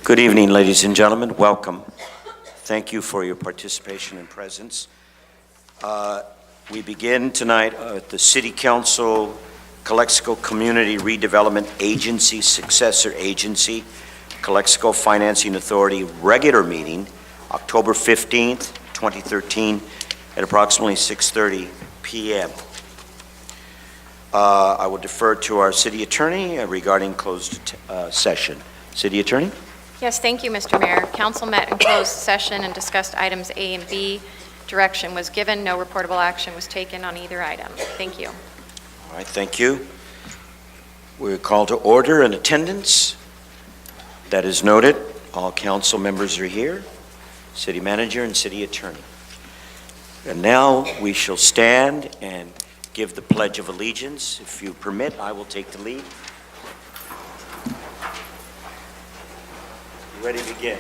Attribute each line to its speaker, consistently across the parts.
Speaker 1: Good evening, ladies and gentlemen. Welcome. Thank you for your participation and presence. We begin tonight at the City Council Calexico Community Redevelopment Agency, successor agency, Calexico Financing Authority regular meeting, October 15th, 2013, at approximately 6:30 p.m. I will defer to our city attorney regarding closed session. City attorney?
Speaker 2: Yes, thank you, Mr. Mayor. Council met in closed session and discussed items A and B. Direction was given. No reportable action was taken on either item. Thank you.
Speaker 1: All right, thank you. We're called to order and attendance. That is noted. All council members are here, city manager and city attorney. And now we shall stand and give the Pledge of Allegiance. If you permit, I will take the lead. Ready to begin.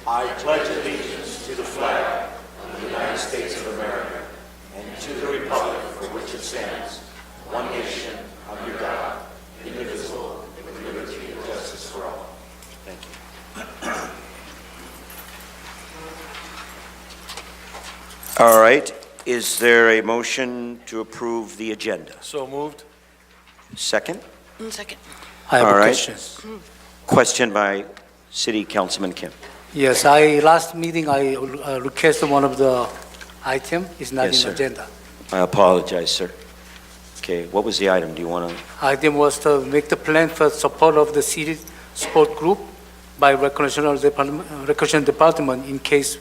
Speaker 1: I pledge allegiance to the flag of the United States of America and to the republic for which it stands, one nation, under God, indivisible, with liberty and justice for all. Thank you. All right. Is there a motion to approve the agenda?
Speaker 3: So moved.
Speaker 1: Second?
Speaker 4: Second.
Speaker 3: I have
Speaker 1: All
Speaker 3: a
Speaker 1: right.
Speaker 3: question.
Speaker 1: Question by City Councilman Kim.
Speaker 3: Yes, last meeting I requested one of the item is not
Speaker 1: Yes,
Speaker 3: in
Speaker 1: sir.
Speaker 3: agenda.
Speaker 1: I apologize, sir. Okay, what was the item? Do you want to?
Speaker 3: Item was to make the plan for support of the city sport group by recreational department in case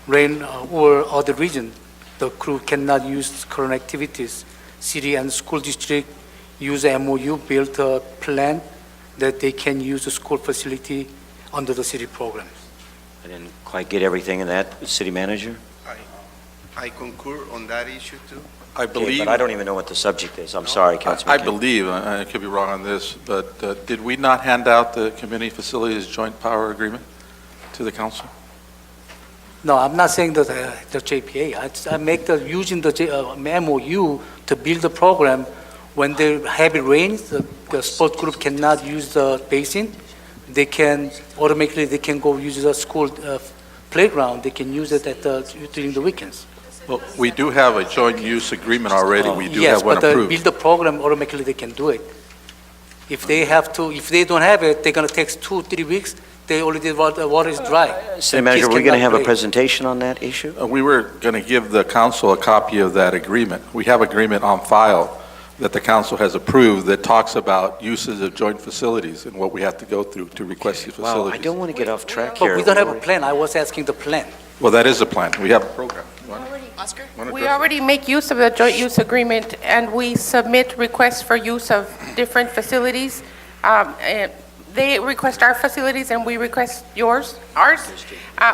Speaker 3: rain or other region. The crew cannot use current activities. City and school district use MOU, built a plan that they can use the school facility under the city program.
Speaker 1: I didn't quite get everything in that, city manager.
Speaker 5: I concur on that issue too.
Speaker 6: I
Speaker 1: Okay,
Speaker 6: believe,
Speaker 1: but I don't even know what the subject is. I'm sorry, Councilman
Speaker 6: I
Speaker 1: Kim.
Speaker 6: believe, I could be wrong on this, but did we not hand out the community facilities joint power agreement to the council?
Speaker 3: No, I'm not saying that the JPA. I make the using the MOU to build the program. When the heavy rains, the sport group cannot use the basin. They can automatically go use the school playground. They can use it during the weekends.
Speaker 6: Well, we do have a joint use agreement already. We do
Speaker 3: Yes,
Speaker 6: have one
Speaker 3: but
Speaker 6: approved.
Speaker 3: build the program automatically. They can do it. If they don't have it, they're gonna take 2-3 weeks. They already the water is dry.
Speaker 1: City manager, we're going to have a presentation on that issue?
Speaker 6: We were going to give the council a copy of that agreement. We have agreement on file that the council has approved that talks about uses of joint facilities and what we have to go through to request these
Speaker 1: Wow, I
Speaker 6: facilities.
Speaker 1: don't want to get off track here.
Speaker 3: But we don't have a plan. I was asking the plan.
Speaker 6: Well, that is a plan. We have a program.
Speaker 4: Oscar?
Speaker 7: We already make use of the joint use agreement, and we submit requests for use of different facilities. They request our facilities, and we request ours.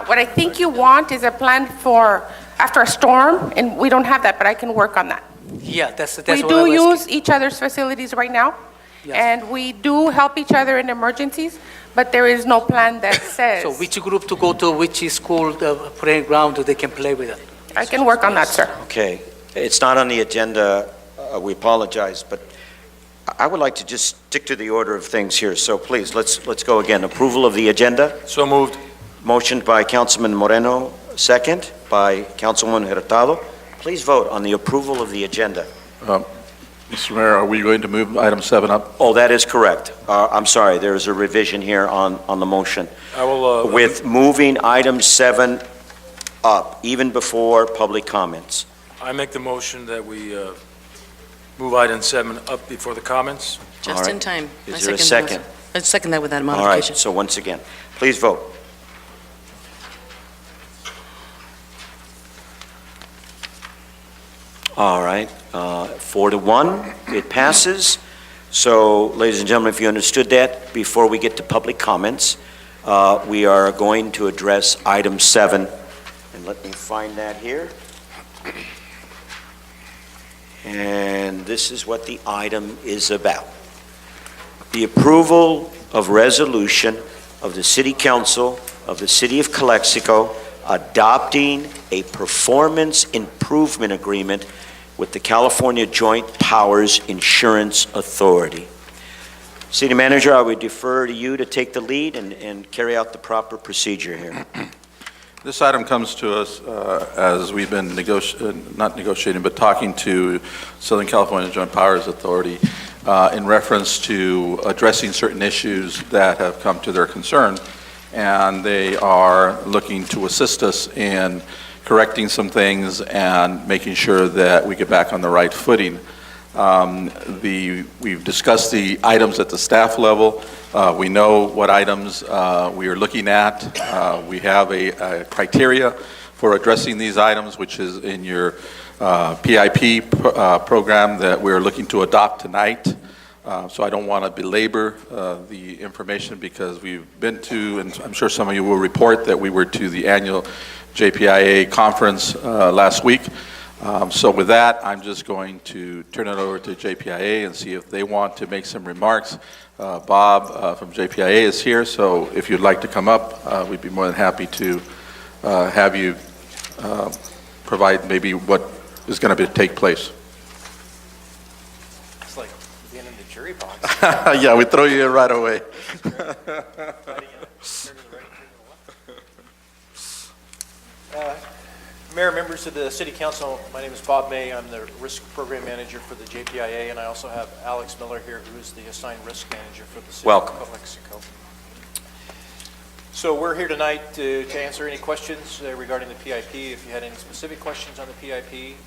Speaker 7: What I think you want is a plan for after a storm, and we don't have that, but I can work on that.
Speaker 3: Yeah, that's
Speaker 7: We
Speaker 3: what I
Speaker 7: do
Speaker 3: was
Speaker 7: use each other's facilities right now,
Speaker 3: Yes.
Speaker 7: and we do help each other in emergencies, but there is no plan that says.
Speaker 3: So which group to go to, which school, playground, they can play with it?
Speaker 7: I can work on that, sir.
Speaker 1: Okay, it's not on the agenda. We apologize, but I would like to just stick to the order of things here. So please, let's go again. Approval of the agenda.
Speaker 3: So moved.
Speaker 1: Motioned by Councilman Moreno, second by Councilwoman Hurtado. Please vote on the approval of the agenda.
Speaker 6: Mr. Mayor, are we going to move item 7 up?
Speaker 1: Oh, that is correct. I'm sorry, there is a revision here on the motion.
Speaker 8: I will,
Speaker 1: With moving item 7 up, even before public comments.
Speaker 8: I make the motion that we move item 7 up before the comments.
Speaker 4: Just
Speaker 1: All right.
Speaker 4: in time.
Speaker 1: Is
Speaker 4: I
Speaker 1: there a
Speaker 4: second
Speaker 1: second?
Speaker 4: I second that with that
Speaker 1: All right,
Speaker 4: modification.
Speaker 1: so once again, please vote. All right, 4-1, it passes. So, ladies and gentlemen, if you understood that, before we get to public comments, we are going to address item 7. And let me find that here. And this is what the item is about. The approval of resolution of the City Council of the City of Calexico adopting a performance improvement agreement with the California Joint Powers Insurance Authority. City Manager, I would defer to you to take the lead and carry out the proper procedure here.
Speaker 6: This item comes to us as we've been not negotiating, but talking to Southern California Joint Powers Authority in reference to addressing certain issues that have come to their concern. And they are looking to assist us in correcting some things and making sure that we get back on the right footing. We've discussed the items at the staff level. We know what items we are looking at. We have a criteria for addressing these items, which is in your PIP program that we're looking to adopt tonight. So I don't want to belabor the information because we've been to, and I'm sure some of you will report that we were to the annual JPIA conference last week. So with that, I'm just going to turn it over to JPIA and see if they want to make some remarks. Bob from JPIA is here, so if you'd like to come up, we'd be more than happy to have you provide maybe what is going to take place.
Speaker 4: It's like being in the jury box.
Speaker 6: Yeah, we throw you in right away.
Speaker 4: Mayor, members of the City Council, my name is Bob May. I'm the Risk Program Manager for the JPIA, and I also have Alex Miller here, who is the Assigned Risk Manager for the City
Speaker 1: Welcome.
Speaker 4: of Calexico. So we're here tonight to answer any questions regarding the PIP, if you had any specific questions on the PIP,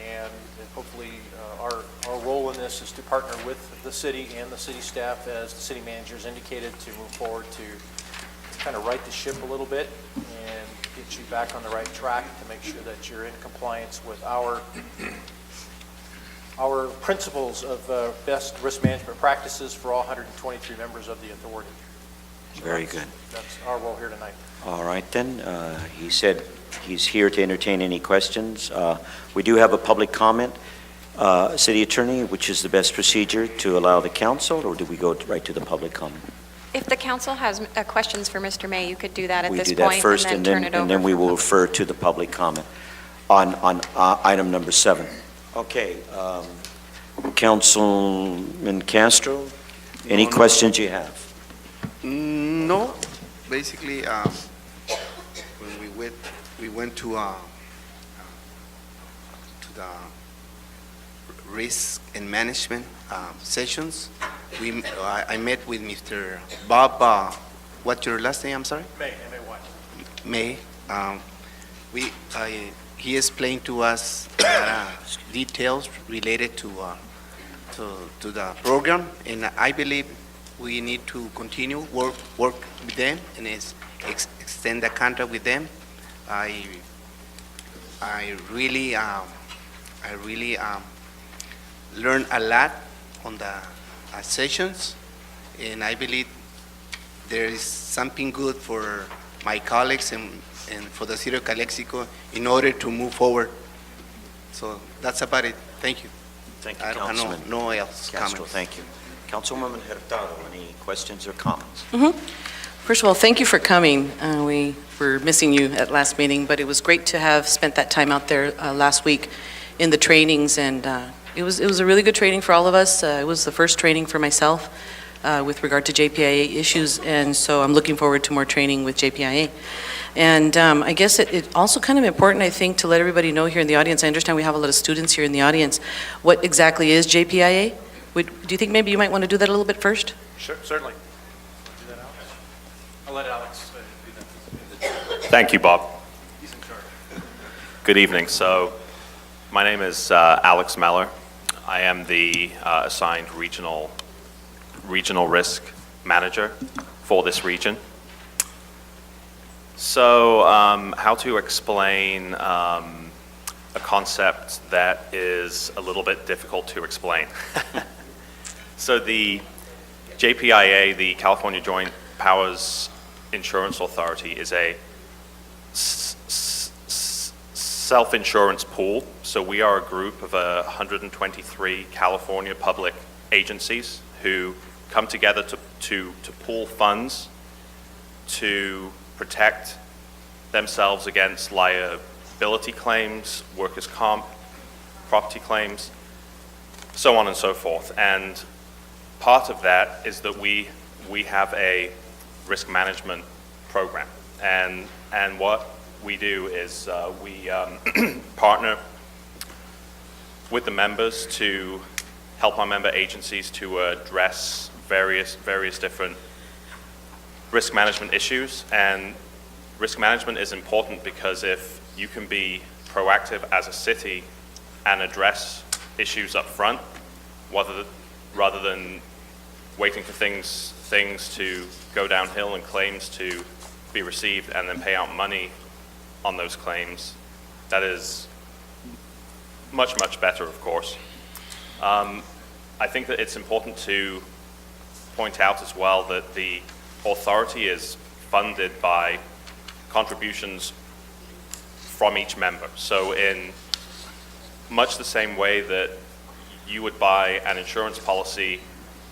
Speaker 4: and hopefully our role in this is to partner with the city and the city staff, as the city managers indicated, to move forward to kind of right the ship a little bit and get you back on the right track to make sure that you're in compliance with our principles of best risk management practices for all 123 members of the authority. So
Speaker 1: Very good.
Speaker 4: That's our role here tonight.
Speaker 1: All right, then. He said he's here to entertain any questions. We do have a public comment. City Attorney, which is the best procedure, to allow the council, or do we go right to the public comment?
Speaker 2: If the council has questions for Mr. May, you could do that at
Speaker 1: We
Speaker 2: this
Speaker 1: do that
Speaker 2: point
Speaker 1: first,
Speaker 2: and then turn it over.
Speaker 1: and then we will refer to the public comment on item number 7. Okay, Councilman Castro, any questions you have?
Speaker 5: No, basically, when we went to the risk and management sessions, I met with Mr. Bob, what's your last name, I'm sorry?
Speaker 4: May, M-A-Y.
Speaker 5: May. He explained to us details related to the program, and I believe we need to continue work with them and extend the contract with them. I really learned a lot on the sessions, and I believe there is something good for my colleagues and for the city of Calexico in order to move forward. So that's about it. Thank you.
Speaker 1: Thank you,
Speaker 5: I don't
Speaker 1: Councilman
Speaker 5: know no else
Speaker 1: Castro.
Speaker 5: comments.
Speaker 1: Thank you. Councilwoman Hurtado, any questions or comments?
Speaker 9: First of all, thank you for coming. We were missing you at last meeting, but it was great to have spent that time out there last week in the trainings, and it was a really good training for all of us. It was the first training for myself with regard to JPIA issues, and so I'm looking forward to more training with JPIA. And I guess it's also kind of important, I think, to let everybody know here in the audience. I understand we have a lot of students here in the audience. What exactly is JPIA? Do you think maybe you might want to do that a little bit first?
Speaker 4: Sure, certainly. Do that, Alex? I'll let Alex do that.
Speaker 10: Thank you, Bob.
Speaker 4: He's in charge.
Speaker 10: Good evening. So, my name is Alex Meller. I am the assigned regional risk manager for this region. So, how to explain a concept that is a little bit difficult to explain. So the JPIA, the California Joint Powers Insurance Authority, is a self-insurance pool. So we are a group of 123 California public agencies who come together to pool funds to protect themselves against liability claims, workers' comp, property claims, so on and so forth. And part of that is that we have a risk management program. And what we do is we partner with the members to help our member agencies to address various different risk management issues. And risk management is important because if you can be proactive as a city and address issues up front, rather than waiting for things to go downhill and claims to be received and then pay out money on those claims, that is much, much better, of course. I think that it's important to point out as well that the authority is funded by contributions from each member. So in much the same way that you would buy an insurance policy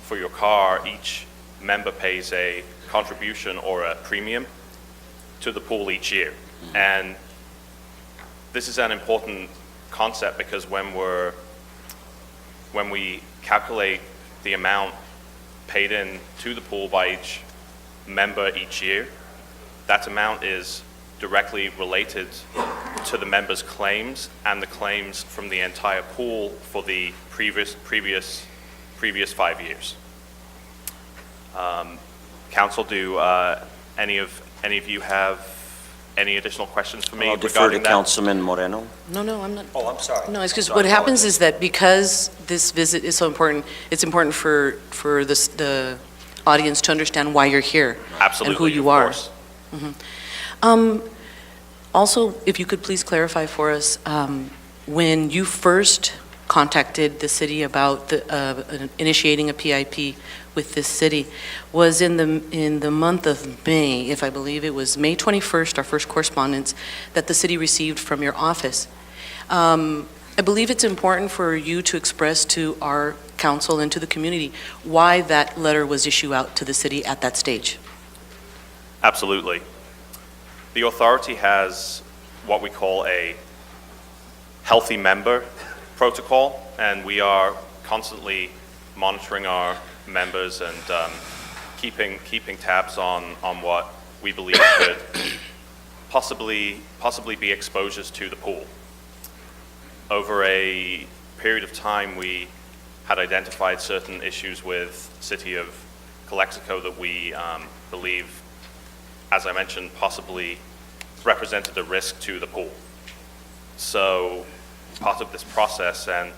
Speaker 10: for your car, each member pays a contribution or a premium to the pool each year. And this is an important concept because when we calculate the amount paid in to the pool by each member each year, that amount is directly related to the member's claims and the claims from the entire pool for the previous 5 years. Council, do any of you have any additional questions for me
Speaker 1: I'll
Speaker 10: regarding
Speaker 1: defer to
Speaker 10: that?
Speaker 1: Councilman Moreno.
Speaker 9: No, I'm not.
Speaker 1: Oh, I'm sorry.
Speaker 9: No, it's because
Speaker 1: Sorry,
Speaker 9: what happens
Speaker 1: apologies.
Speaker 9: is that because this visit is so important, it's important for the audience to understand why you're here.
Speaker 10: Absolutely,
Speaker 9: and who you
Speaker 10: of
Speaker 9: are.
Speaker 10: course.
Speaker 9: Also, if you could please clarify for us, when you first contacted the city about initiating a PIP with this city, was in the month of May, if I believe it was May 21st, our first correspondence that the city received from your office. I believe it's important for you to express to our council and to the community why that letter was issued out to the city at that stage.
Speaker 10: Absolutely. The authority has what we call a healthy member protocol, and we are constantly monitoring our members and keeping tabs on what we believe could possibly be exposures to the pool. Over a period of time, we had identified certain issues with the city of Calexico that we believe, as I mentioned, possibly represented a risk to the pool. So part of this process, and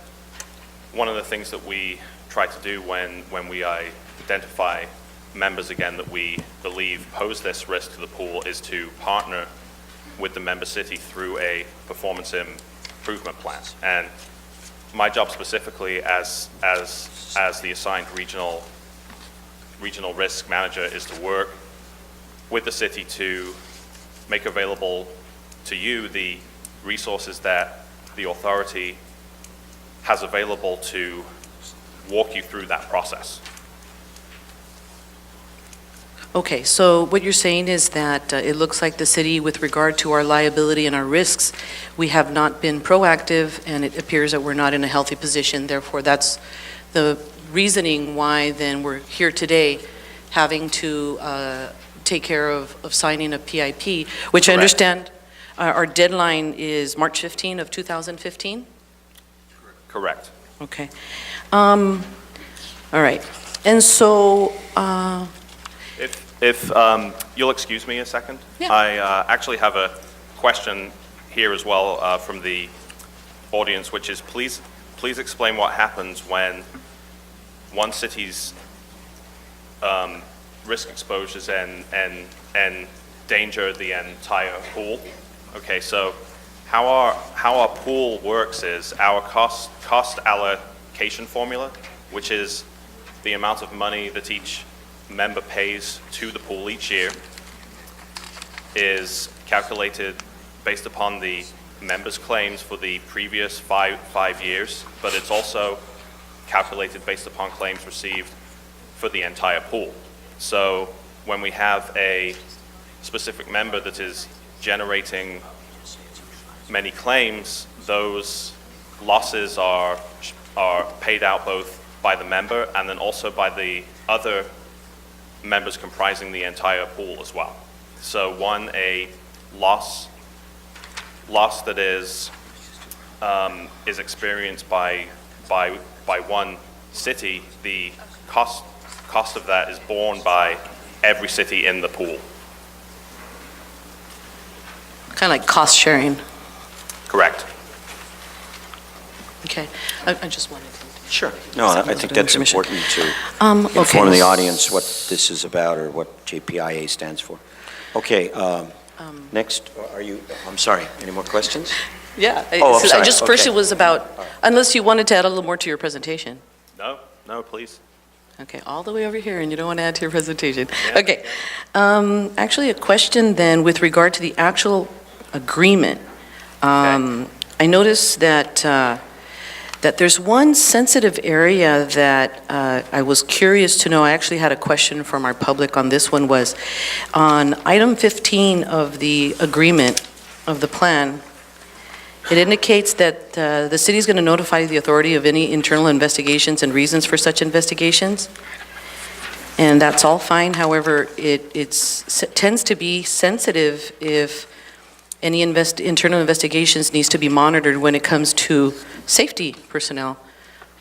Speaker 10: one of the things that we try to do when we identify members again that we believe pose this risk to the pool is to partner with the member city through a performance improvement plan. And my job specifically as the assigned regional risk manager is to work with the city to make available to you the resources that the authority has available to walk you through that process.
Speaker 9: Okay, so what you're saying is that it looks like the city, with regard to our liability and our risks, we have not been proactive, and it appears that we're not in a healthy position. Therefore, that's the reasoning why then we're here today, having to take care of signing a PIP, which I
Speaker 10: Correct.
Speaker 9: understand our deadline is March 15 of 2015?
Speaker 10: Correct.
Speaker 9: Okay. All right. And so,
Speaker 10: If you'll excuse me a second?
Speaker 9: Yeah.
Speaker 10: I actually have a question here as well from the audience, which is please explain what happens when one city's risk exposures and endanger the entire pool. Okay, so how our pool works is our cost allocation formula, which is the amount of money that each member pays to the pool each year, is calculated based upon the member's claims for the previous five years, but it's also calculated based upon claims received for the entire pool. So when we have a specific member that is generating many claims, those losses are paid out both by the member and then also by the other members comprising the entire pool as well. So one, a loss that is experienced by one city, the cost of that is borne by every city in the pool.
Speaker 9: Kind of like cost sharing.
Speaker 10: Correct.
Speaker 9: Okay. I just wanted to.
Speaker 1: Sure. No, I think that's
Speaker 9: Information.
Speaker 1: important to
Speaker 9: Okay.
Speaker 1: inform the audience what this is about or what JPIA stands for. Okay, next, I'm sorry, any more questions?
Speaker 9: Yeah.
Speaker 1: Oh, I'm sorry.
Speaker 9: First
Speaker 1: Okay.
Speaker 9: it was about, unless you wanted to add a little more to your presentation.
Speaker 10: No, please.
Speaker 9: Okay, all the way over here, and you don't want to add to your presentation. Okay. Actually, a question then with regard to the actual agreement. I noticed that there's one sensitive area that I was curious to know. I actually had a question from our public on this one, was on item 15 of the agreement of the plan. It indicates that the city is going to notify the authority of any internal investigations and reasons for such investigations. And that's all fine. However, it tends to be sensitive if any internal investigations needs to be monitored when it comes to safety personnel.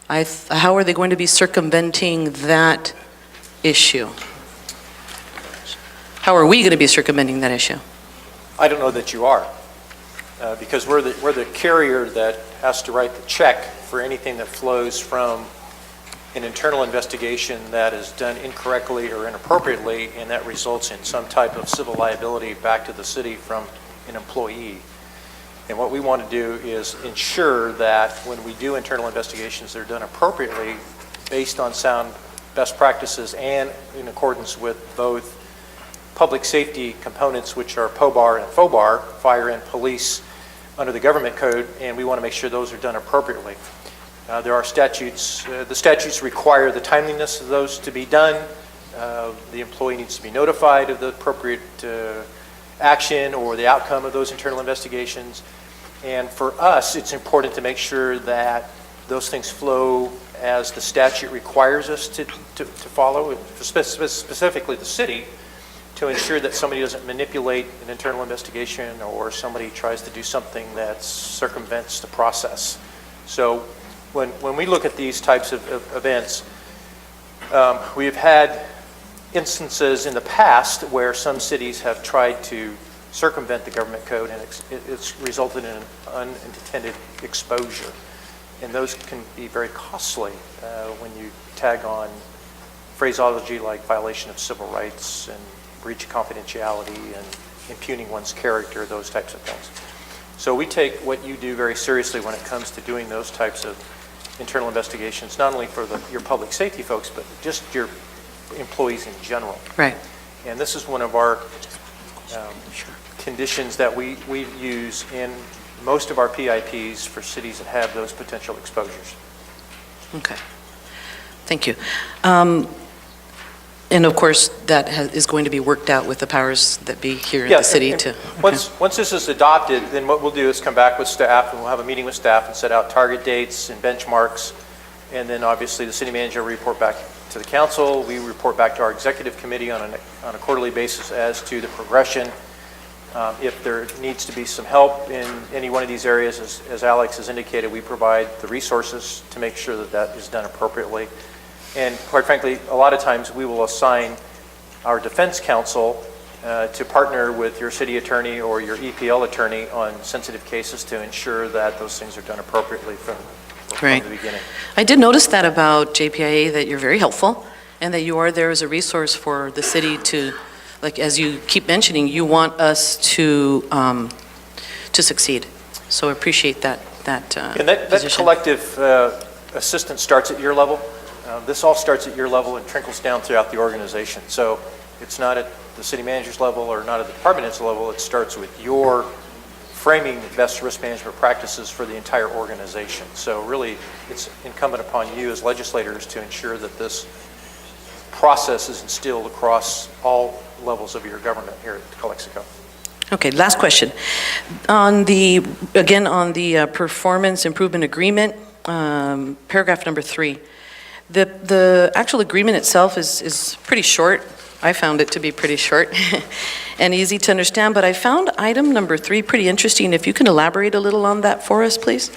Speaker 9: How are they going to be circumventing that issue? How are we going to be circumventing that issue?
Speaker 4: I don't know that you are, because we're the carrier that has to write the check for anything that flows from an internal investigation that is done incorrectly or inappropriately, and that results in some type of civil liability back to the city from an employee. And what we want to do is ensure that when we do internal investigations, they're done appropriately based on sound best practices and in accordance with both public safety components, which are POBAR and FOBAR, fire and police, under the government code, and we want to make sure those are done appropriately. There are statutes. The statutes require the timeliness of those to be done. The employee needs to be notified of the appropriate action or the outcome of those internal investigations. And for us, it's important to make sure that those things flow as the statute requires us to follow, specifically the city, to ensure that somebody doesn't manipulate an internal investigation or somebody tries to do something that circumvents the process. So when we look at these types of events, we've had instances in the past where some cities have tried to circumvent the government code, and it's resulted in an unintended exposure. And those can be very costly when you tag on phraseology like violation of civil rights and breach of confidentiality and impugning one's character, those types of things. So we take what you do very seriously when it comes to doing those types of internal investigations, not only for your public safety folks, but just your employees in general.
Speaker 9: Right.
Speaker 4: And this is one of our conditions that we use in most of our PIPs for cities that have those potential exposures.
Speaker 9: Okay. Thank you. And of course, that is going to be worked out with the powers that be here in the city
Speaker 4: and
Speaker 9: to.
Speaker 4: Once this is adopted, then what we'll do is come back with staff, and we'll have a meeting with staff and set out target dates and benchmarks. And then obviously the city manager will report back to the council. We report back to our executive committee on a quarterly basis as to the progression. If there needs to be some help in any one of these areas, as Alex has indicated, we provide the resources to make sure that that is done appropriately. And quite frankly, a lot of times we will assign our defense counsel to partner with your city attorney or your EPL attorney on sensitive cases to ensure that those things are done appropriately from the beginning.
Speaker 9: I did notice that about JPIA, that you're very helpful and that you are there as a resource for the city to, like as you keep mentioning, you want us to succeed. So I appreciate that
Speaker 4: And that
Speaker 9: position.
Speaker 4: collective assistance starts at your level. This all starts at your level and trickles down throughout the organization. So it's not at the city manager's level or not at the department head's level. It starts with your framing best risk management practices for the entire organization. So really, it's incumbent upon you as legislators to ensure that this process is instilled across all levels of your government here at Calexico.
Speaker 9: Okay, last question. On the performance improvement agreement, paragraph number 3, The actual agreement itself is pretty short. I found it to be pretty short and easy to understand, but I found item number 3 pretty interesting. If you can elaborate a little on that for us, please?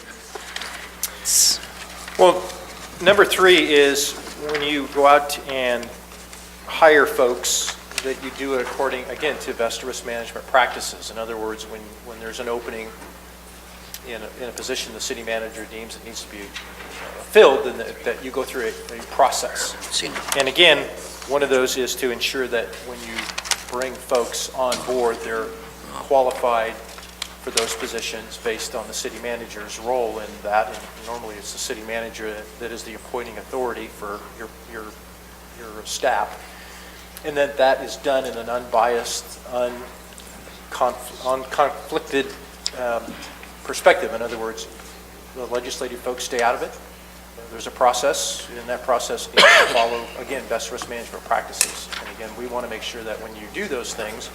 Speaker 4: Well, number 3 is when you go out and hire folks, that you do it according, again, to best risk management practices. In other words, when there's an opening in a position the city manager deems it needs to be filled, then that you go through a process. And again, one of those is to ensure that when you bring folks on board, they're qualified for those positions based on the city manager's role in that. And normally it's the city manager that is the appointing authority for your staff. And that is done in an unbiased, unconflicted perspective. In other words, the legislative folks stay out of it. There's a process, and that process needs to follow, again, best risk management practices. And again, we want to make sure that when you do those things,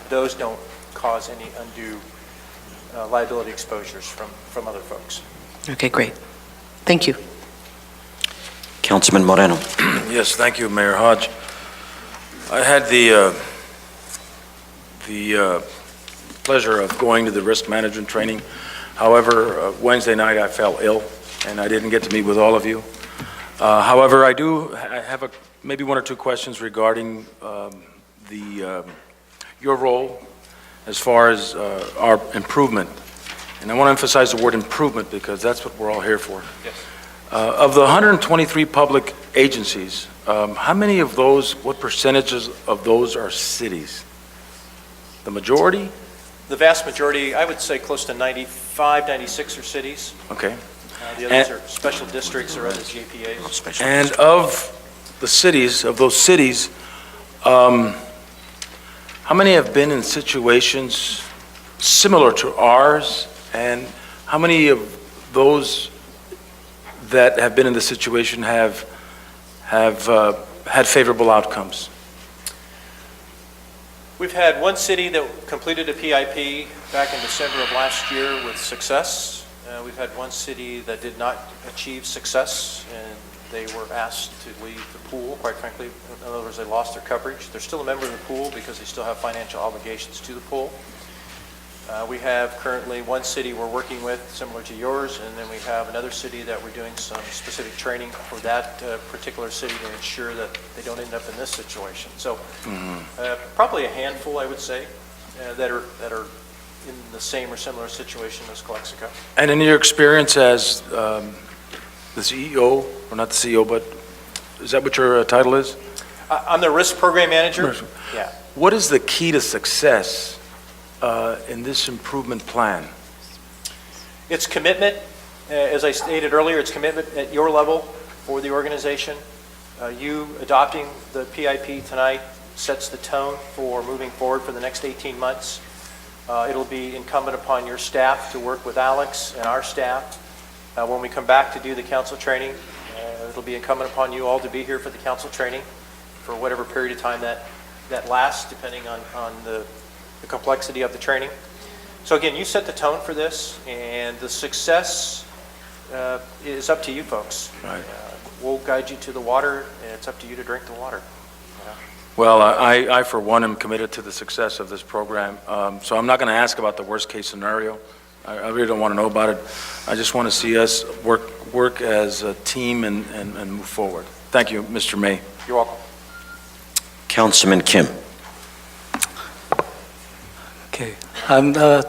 Speaker 4: those don't cause any undue liability exposures from other folks.
Speaker 9: Okay, great. Thank you.
Speaker 1: Councilman Moreno.
Speaker 8: Yes, thank you, Mayor Hodge. I had the pleasure of going to the risk management training. However, Wednesday night I fell ill, and I didn't get to meet with all of you. However, I have maybe 1 or 2 questions regarding your role as far as our improvement. And I want to emphasize the word improvement because that's what we're all here for.
Speaker 4: Yes.
Speaker 8: Of the 123 public agencies, how many of those, what percentages of those are cities? The majority?
Speaker 4: The vast majority, I would say close to 95, 96 are cities.
Speaker 8: Okay.
Speaker 4: The others are special districts or other JPAs.
Speaker 8: And of the cities, of those cities, how many have been in situations similar to ours? And how many of those that have been in the situation have had favorable outcomes?
Speaker 4: We've had one city that completed a PIP back in December of last year with success. We've had one city that did not achieve success, and they were asked to leave the pool, quite frankly. In other words, they lost their coverage. They're still a member of the pool because they still have financial obligations to the pool. We have currently one city we're working with, similar to yours, and then we have another city that we're doing some specific training for that particular city to ensure that they don't end up in this situation. So probably a handful, I would say, that are in the same or similar situation as Calexico.
Speaker 8: And in your experience as the CEO, or not the CEO, but is that what your title is?
Speaker 4: I'm the risk program manager. Yeah.
Speaker 8: What is the key to success in this improvement plan?
Speaker 4: It's commitment. As I stated earlier, it's commitment at your level for the organization. You adopting the PIP tonight sets the tone for moving forward for the next 18 months. It'll be incumbent upon your staff to work with Alex and our staff. When we come back to do the council training, it'll be incumbent upon you all to be here for the council training for whatever period of time that lasts, depending on the complexity of the training. So again, you set the tone for this, and the success is up to you folks.
Speaker 8: Right.
Speaker 4: We'll guide you to the water, and it's up to you to drink the water.
Speaker 8: Well, I for one am committed to the success of this program, so I'm not going to ask about the worst case scenario. I really don't want to know about it. I just want to see us work as a team and move forward. Thank you, Mr. May.
Speaker 4: You're welcome.
Speaker 1: Councilman Kim.
Speaker 3: Okay.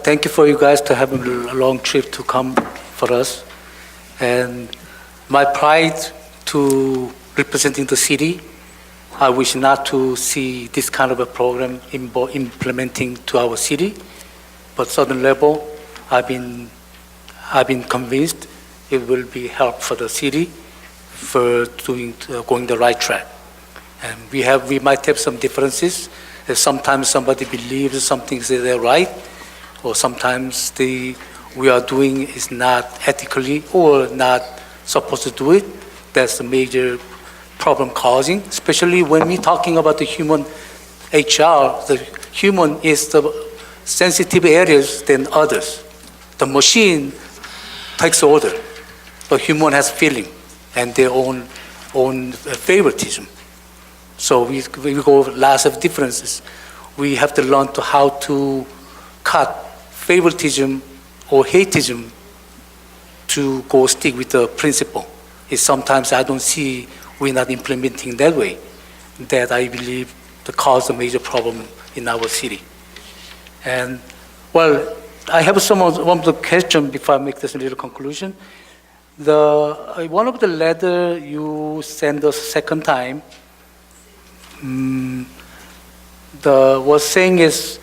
Speaker 3: Thank you for you guys to have a long trip to come for us. And my pride to representing the city, I wish not to see this kind of a program implementing to our city, but certain level, I've been convinced it will be help for the city for going the right track. And we might have some differences. Sometimes somebody believes something is right, or sometimes we are doing is not ethically or not supposed to do it. That's a major problem causing, especially when we're talking about the human HR. The human is the sensitive areas than others. The machine takes order. The human has feeling and their own own favoritism. So we go lots of differences. We have to learn to how to cut favoritism or hateism to go stick with the principle. It's sometimes I don't see we're not implementing that way, that I believe to cause a major problem in our city. And, well, I have one of the question before I make this little conclusion. One of the letter you sent us second time, was saying is,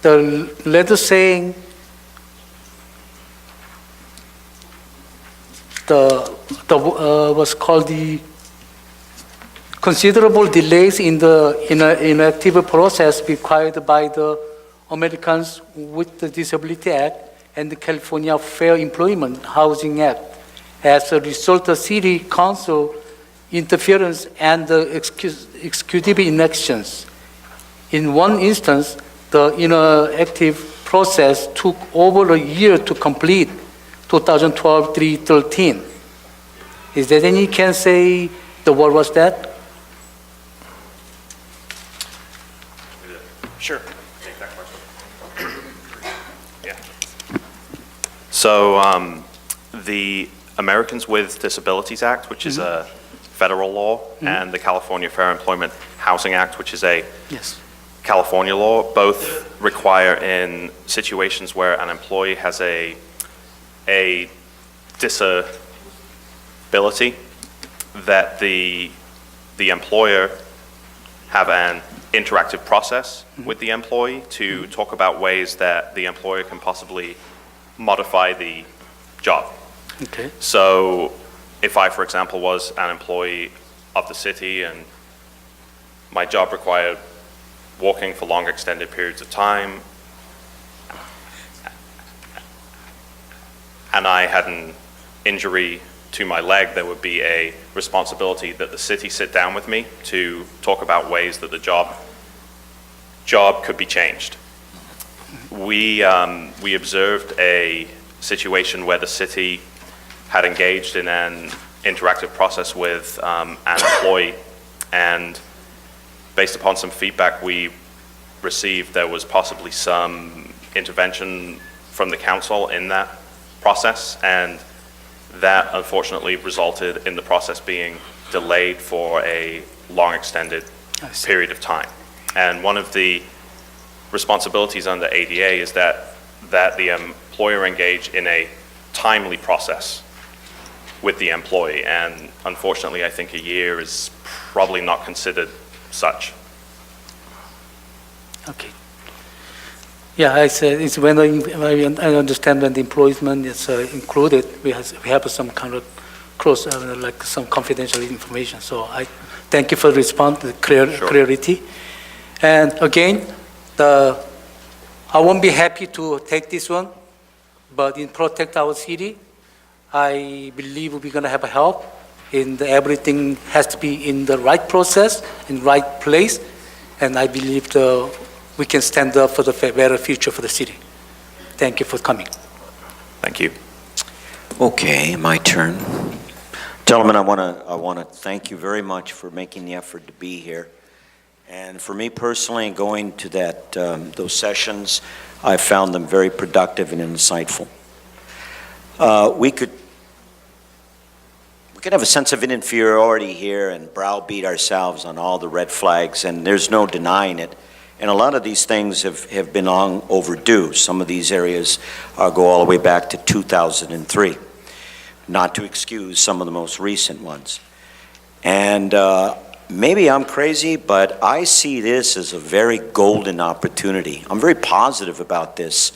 Speaker 3: the letter saying was called the considerable delays in the inactive process required by the Americans with the Disability Act and the California Fair Employment Housing Act. As a result of city council interference and the executive inactions. In one instance, the inactive process took over a year to complete, 2012-313. Is there any can say the what was that?
Speaker 10: Sure. Take that question. Yeah. So the Americans with Disabilities Act, which is a federal law, and the California Fair Employment Housing Act, which is a California law, both require in situations where an employee has a disability that the employer have an interactive process with the employee to talk about ways that the employer can possibly modify the job.
Speaker 3: Okay.
Speaker 10: So if I, for example, was an employee of the city and my job required walking for long extended periods of time, and I had an injury to my leg, there would be a responsibility that the city sit down with me to talk about ways that the job could be changed. We observed a situation where the city had engaged in an interactive process with an employee, and based upon some feedback we received, there was possibly some intervention from the council in that process, and that unfortunately resulted in the process being delayed for a long extended period of time. And one of the responsibilities under ADA is that the employer engage in a timely process with the employee, and unfortunately I think a year is probably not considered such.
Speaker 3: Okay. Yeah, I said it's when I understand when the employment is included, we have some kind of close, like some confidential information. So I thank you for the response, the clarity. And again, I won't be happy to take this one, but in protect our city, I believe we're going to have help. Everything has to be in the right process, in right place, and I believe we can stand up for the better future for the city. Thank you for coming.
Speaker 10: Thank you.
Speaker 1: Okay, my turn. Gentlemen, I want to thank you very much for making the effort to be here. And for me personally, going to those sessions, I found them very productive and insightful. We could have a sense of inferiority here and browbeat ourselves on all the red flags, and there's no denying it. And a lot of these things have been long overdue. Some of these areas go all the way back to 2003, not to excuse some of the most recent ones. And maybe I'm crazy, but I see this as a very golden opportunity. I'm very positive about this.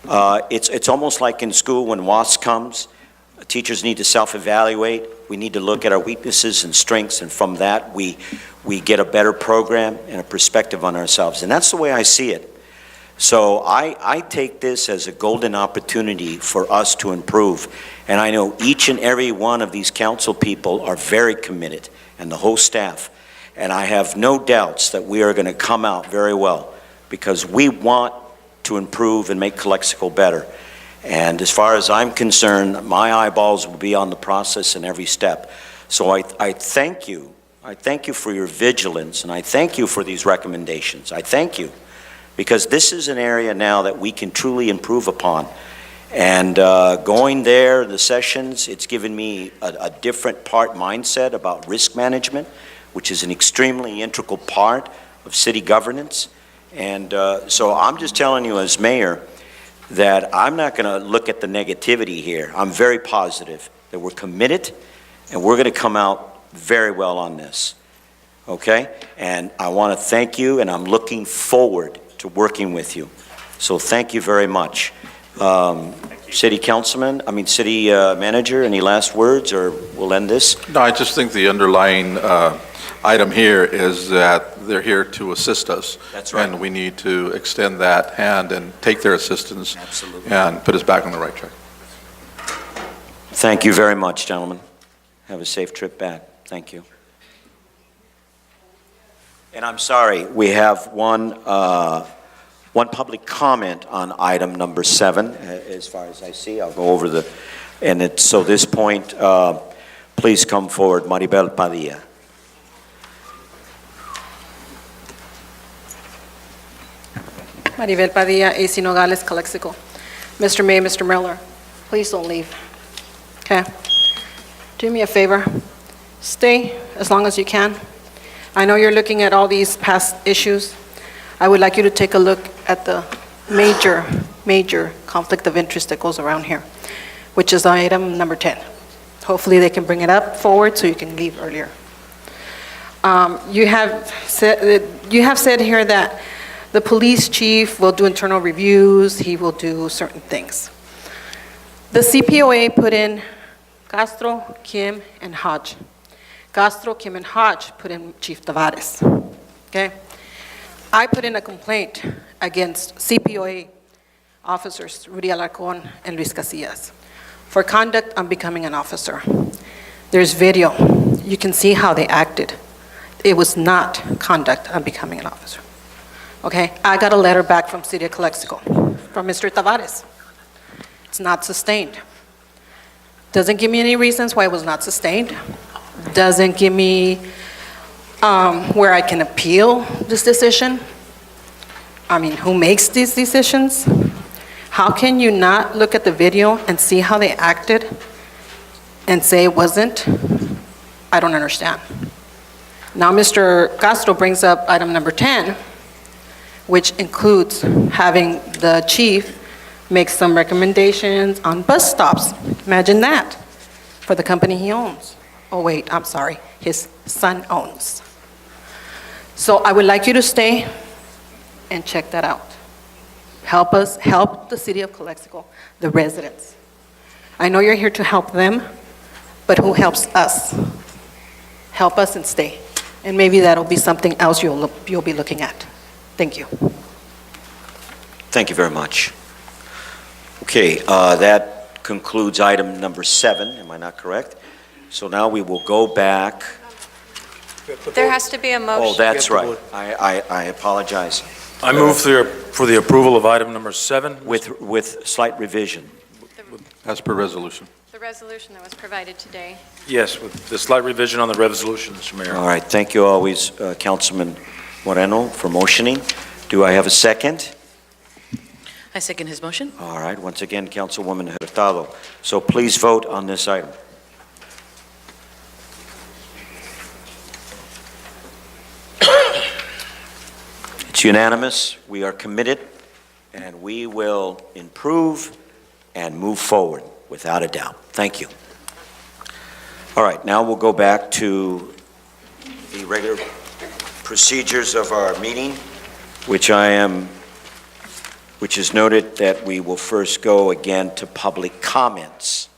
Speaker 1: It's almost like in school when WASP comes, teachers need to self-evaluate. We need to look at our weaknesses and strengths, and from that we get a better program and a perspective on ourselves. And that's the way I see it. So I take this as a golden opportunity for us to improve. And I know each and every one of these council people are very committed, and the whole staff. And I have no doubts that we are going to come out very well, because we want to improve and make Calexico better. And as far as I'm concerned, my eyeballs will be on the process in every step. So I thank you. I thank you for your vigilance, and I thank you for these recommendations. I thank you, because this is an area now that we can truly improve upon. And going there, the sessions, it's given me a different mindset about risk management, which is an extremely integral part of city governance. And so I'm just telling you as mayor that I'm not going to look at the negativity here. I'm very positive that we're committed and we're going to come out very well on this. Okay? And I want to thank you, and I'm looking forward to working with you. So thank you very much. City manager, any last words, or we'll end this?
Speaker 6: No, I just think the underlying item here is that they're here to assist us.
Speaker 1: That's right.
Speaker 6: And we need to extend that hand and take their assistance.
Speaker 1: Absolutely.
Speaker 6: And put us back on the right track.
Speaker 1: Thank you very much, gentlemen. Have a safe trip back. Thank you. And I'm sorry, we have one public comment on item number 7, as far as I see. I'll go over so this point, please come forward, Maribel Padilla.
Speaker 11: Maribel Padilla, AC Nogales, Calexico. Mr. Mayor, Mr. Miller, please don't leave. Okay? Do me a favor. Stay as long as you can. I know you're looking at all these past issues. I would like you to take a look at the major conflict of interest that goes around here, which is item number 10. Hopefully they can bring it up forward so you can leave earlier. You have said here that the police chief will do internal reviews, he will do certain things. The CPOA put in Castro, Kim, and Hodge. Castro, Kim, and Hodge put in Chief Tavares. Okay? I put in a complaint against CPOA officers Rudy Alarcon and Luis Casillas for conduct unbecoming an officer. There's video. You can see how they acted. It was not conduct unbecoming an officer. Okay? I got a letter back from City of Calexico from Mr. Tavares. It's not sustained. Doesn't give me any reasons why it was not sustained. Doesn't give me where I can appeal this decision. I mean, who makes these decisions? How can you not look at the video and see how they acted and say it wasn't? I don't understand. Now, Mr. Castro brings up item number 10, which includes having the chief make some recommendations on bus stops. Imagine that, for the company he owns. Oh wait, I'm sorry, his son owns. So I would like you to stay and check that out. Help us, help the city of Calexico, the residents. I know you're here to help them, but who helps us? Help us and stay. And maybe that'll be something else you'll be looking at. Thank you.
Speaker 1: Thank you very much. Okay, that concludes item number 7, am I not correct? So now we will go back.
Speaker 2: There has to be a motion.
Speaker 1: Oh, that's right. I apologize.
Speaker 8: I move for the approval of item number 7.
Speaker 1: With slight revision.
Speaker 6: As per resolution.
Speaker 2: The resolution that was provided today.
Speaker 8: Yes, with the slight revision on the resolution, Mr. Mayor.
Speaker 1: All right, thank you always, Councilman Moreno, for motioning. Do I have a second?
Speaker 9: I second his motion.
Speaker 1: All right, once again, Councilwoman Hurtado. So please vote on this item. It's unanimous. We are committed, and we will improve and move forward without a doubt. Thank you. All right, now we'll go back to the regular procedures of our meeting, which is noted that we will first go again to public comments.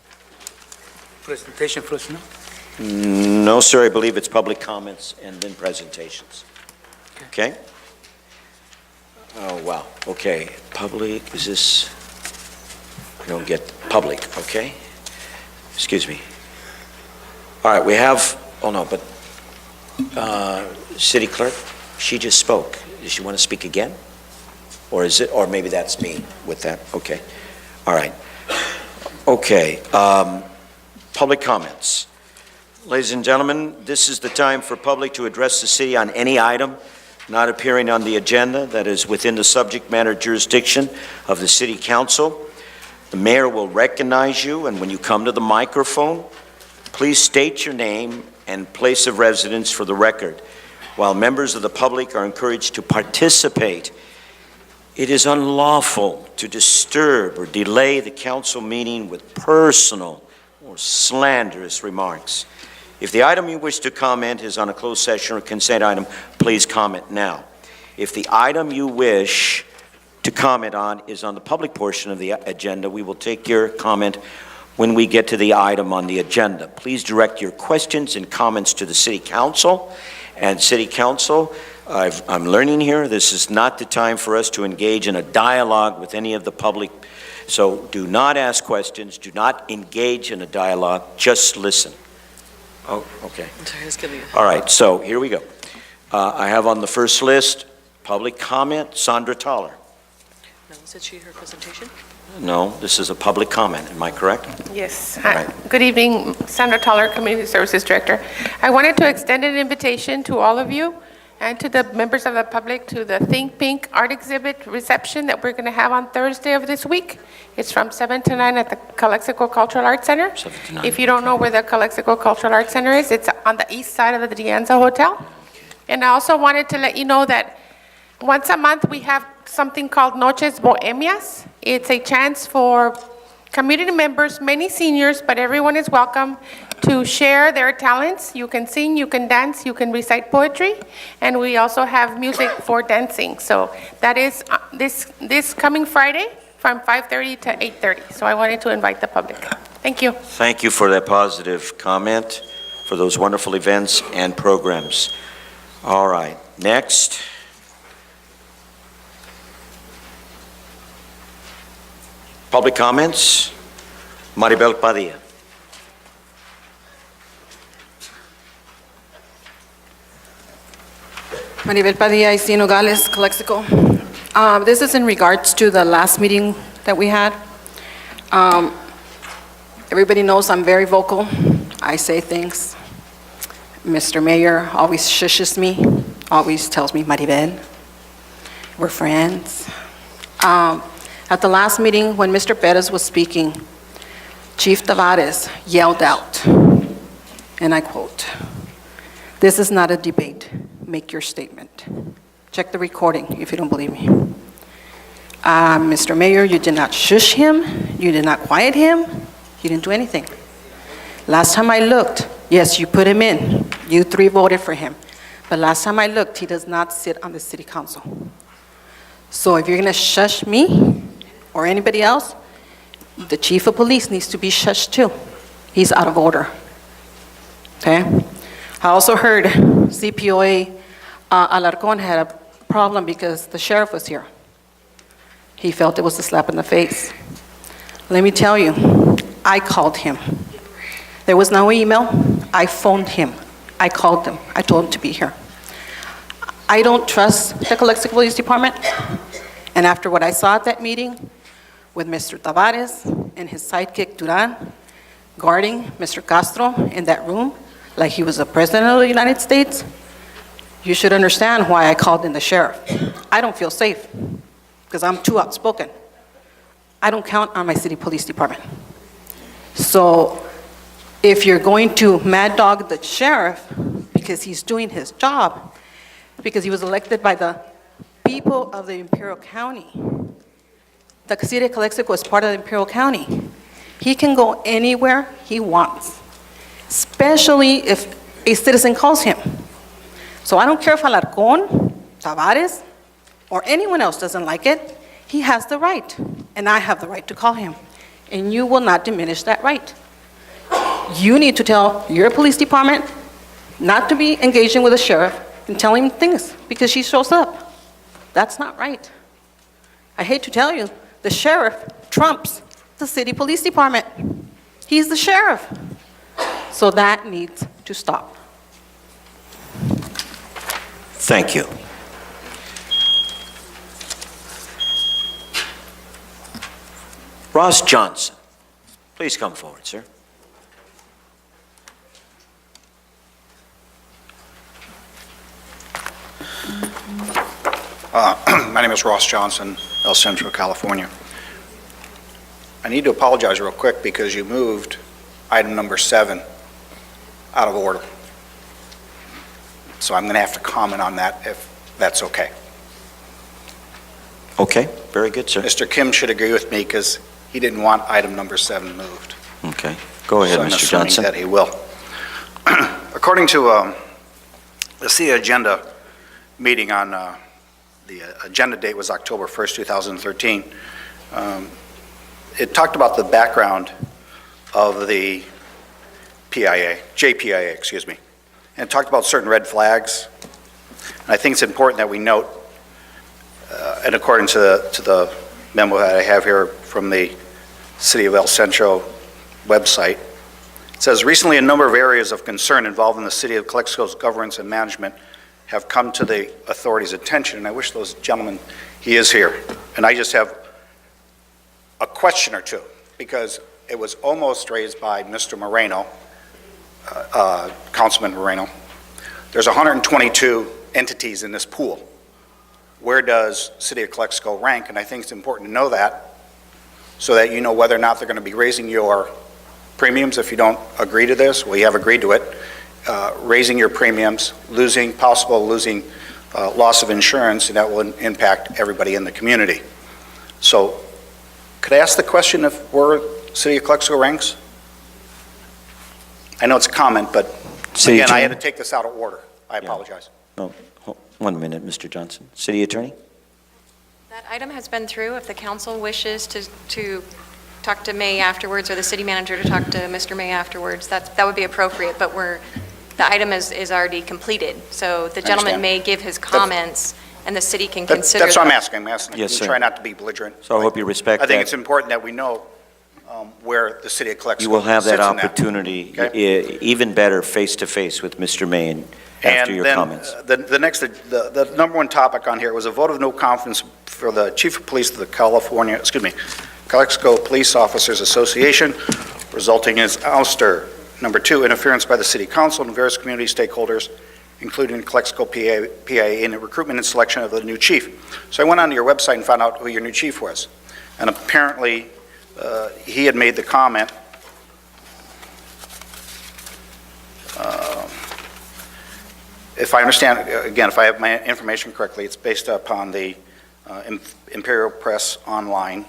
Speaker 3: Presentation first, no?
Speaker 1: No, sir, I believe it's public comments and then presentations. Okay? Oh, wow, okay. Public, is this, I don't get public, okay? Excuse me. All right, we have, oh no, but City Clerk, she just spoke. Does she want to speak again? Or is it, or maybe that's me with that, okay. All right. Okay, public comments. Ladies and gentlemen, this is the time for public to address the city on any item not appearing on the agenda that is within the subject matter jurisdiction of the city council. The mayor will recognize you, and when you come to the microphone, please state your name and place of residence for the record. While members of the public are encouraged to participate, it is unlawful to disturb or delay the council meeting with personal or slanderous remarks. If the item you wish to comment is on a closed session or consent item, please comment now. If the item you wish to comment on is on the public portion of the agenda, we will take your comment when we get to the item on the agenda. Please direct your questions and comments to the City Council. And City Council, I'm learning here, this is not the time for us to engage in a dialogue with any of the public. So do not ask questions, do not engage in a dialogue, just listen. Oh, okay.
Speaker 9: Sorry, it's gonna be-
Speaker 1: All right, so here we go. I have on the first list, public comment, Sandra Toller.
Speaker 9: No, is it her presentation?
Speaker 1: No, this is a public comment, am I correct?
Speaker 7: Yes.
Speaker 1: All
Speaker 7: Hi.
Speaker 1: right.
Speaker 7: Good evening, Sandra Toller, Community Services Director. I wanted to extend an invitation to all of you and to the members of the public to the Think Pink art exhibit reception that we're going to have on Thursday of this week. It's from 7 to 9 at the Calexico Cultural Arts Center.
Speaker 1: 7 to 9.
Speaker 7: If you don't know where the Calexico Cultural Arts Center is, it's on the east side of the Dianza Hotel. And I also wanted to let you know that once a month we have something called Noches Bohemias. It's a chance for community members, many seniors, but everyone is welcome to share their talents. You can sing, you can dance, you can recite poetry, and we also have music for dancing. So that is this coming Friday from 5:30 to 8:30. So I wanted to invite the public. Thank you.
Speaker 1: Thank you for that positive comment, for those wonderful events and programs. All right, next. Public comments, Maribel Padilla.
Speaker 11: Maribel Padilla, Isidro Nogales, Calexico. This is in regards to the last meeting that we had. Everybody knows I'm very vocal. I say things. Mr. Mayor always shushes me, always tells me, Maribel, we're friends. At the last meeting, when Mr. Perez was speaking, Chief Tavares yelled out, and I quote, "This is not a debate. Make your statement." Check the recording if you don't believe me. Mr. Mayor, you did not shush him. You did not quiet him. You didn't do anything. Last time I looked, yes, you put him in. You three voted for him. But last time I looked, he does not sit on the city council. So if you're going to shush me or anybody else, the chief of police needs to be shushed too. He's out of order. Okay? I also heard CPOA Alarcon had a problem because the sheriff was here. He felt it was a slap in the face. Let me tell you, I called him. There was no email. I phoned him. I called him. I told him to be here. I don't trust the Calexico Police Department. And after what I saw at that meeting with Mr. Tavares and his sidekick Duran guarding Mr. Castro in that room like he was the president of the United States, you should understand why I called in the sheriff. I don't feel safe because I'm too outspoken. I don't count on my city police department. So if you're going to mad dog the sheriff because he's doing his job, because he was elected by the people of the Imperial County, the city of Calexico is part of the Imperial County. He can go anywhere he wants, especially if a citizen calls him. So I don't care if Alarcón, Tavares, or anyone else doesn't like it. He has the right, and I have the right to call him. And you will not diminish that right. You need to tell your police department not to be engaging with the sheriff and tell him things because she shows up. That's not right. I hate to tell you, the sheriff trumps the city police department. He's the sheriff. So that needs to stop.
Speaker 1: Thank you. Ross Johnson, please come forward, sir.
Speaker 12: My name is Ross Johnson, El Centro, California. I need to apologize real quick because you moved item number 7 out of order. So I'm going to have to comment on that if that's okay.
Speaker 1: Okay, very good, sir.
Speaker 12: Mr. Kim should agree with me because he didn't want item number 7 moved.
Speaker 1: Okay, go ahead,
Speaker 12: So I'm
Speaker 1: Mr.
Speaker 12: assuming
Speaker 1: Johnson.
Speaker 12: that he will. According to the city agenda meeting on, the agenda date was October 1st, 2013, it talked about the background of the JPIA, excuse me, and it talked about certain red flags. And I think it's important that we note, and according to the memo that I have here from the City of El Centro website, it says, recently a number of areas of concern involving the City of Calexico's governance and management have come to the authorities' attention, and I wish those gentlemen, he is here. And I just have a question or two, because it was almost raised by Mr. Moreno, Councilman Moreno. There's 122 entities in this pool. Where does City of Calexico rank? And I think it's important to know that, so that you know whether or not they're going to be raising your premiums if you don't agree to this. We have agreed to it. Raising your premiums, possible losing loss of insurance, and that will impact everybody in the community. So could I ask the question of where City of Calexico ranks? I know it's a comment, but
Speaker 1: City
Speaker 12: again, I had
Speaker 1: Attorney?
Speaker 12: to take this out of order. I apologize.
Speaker 1: No, 1 minute, Mr. Johnson. City Attorney?
Speaker 2: That item has been through. If the council wishes to talk to May afterwards, or the city manager to talk to Mr. May afterwards, that would be appropriate, but the item is already completed. So the gentleman
Speaker 12: understand.
Speaker 2: may give his comments, and the city can consider.
Speaker 12: That's what I'm
Speaker 2: them.
Speaker 12: asking. I'm asking.
Speaker 1: Yes,
Speaker 12: We
Speaker 1: sir.
Speaker 12: try not to be belligerent.
Speaker 1: So I hope you respect
Speaker 12: I think
Speaker 1: that.
Speaker 12: it's important that we know where the City of Calexico
Speaker 1: You will have that
Speaker 12: sits in
Speaker 1: opportunity,
Speaker 12: Okay.
Speaker 1: even better, face-to-face with Mr. May after your comments.
Speaker 12: The next, the number one topic on here was a vote of no confidence for the Chief of Police of the Calexico Police Officers Association, resulting in his ouster. Number 2, interference by the City Council and various community stakeholders, including Calexico PIA, in the recruitment and selection of the new chief. So I went onto your website and found out who your new chief was. And apparently, he had made the comment, if I understand, again, if I have my information correctly, it's based upon the Imperial Press Online,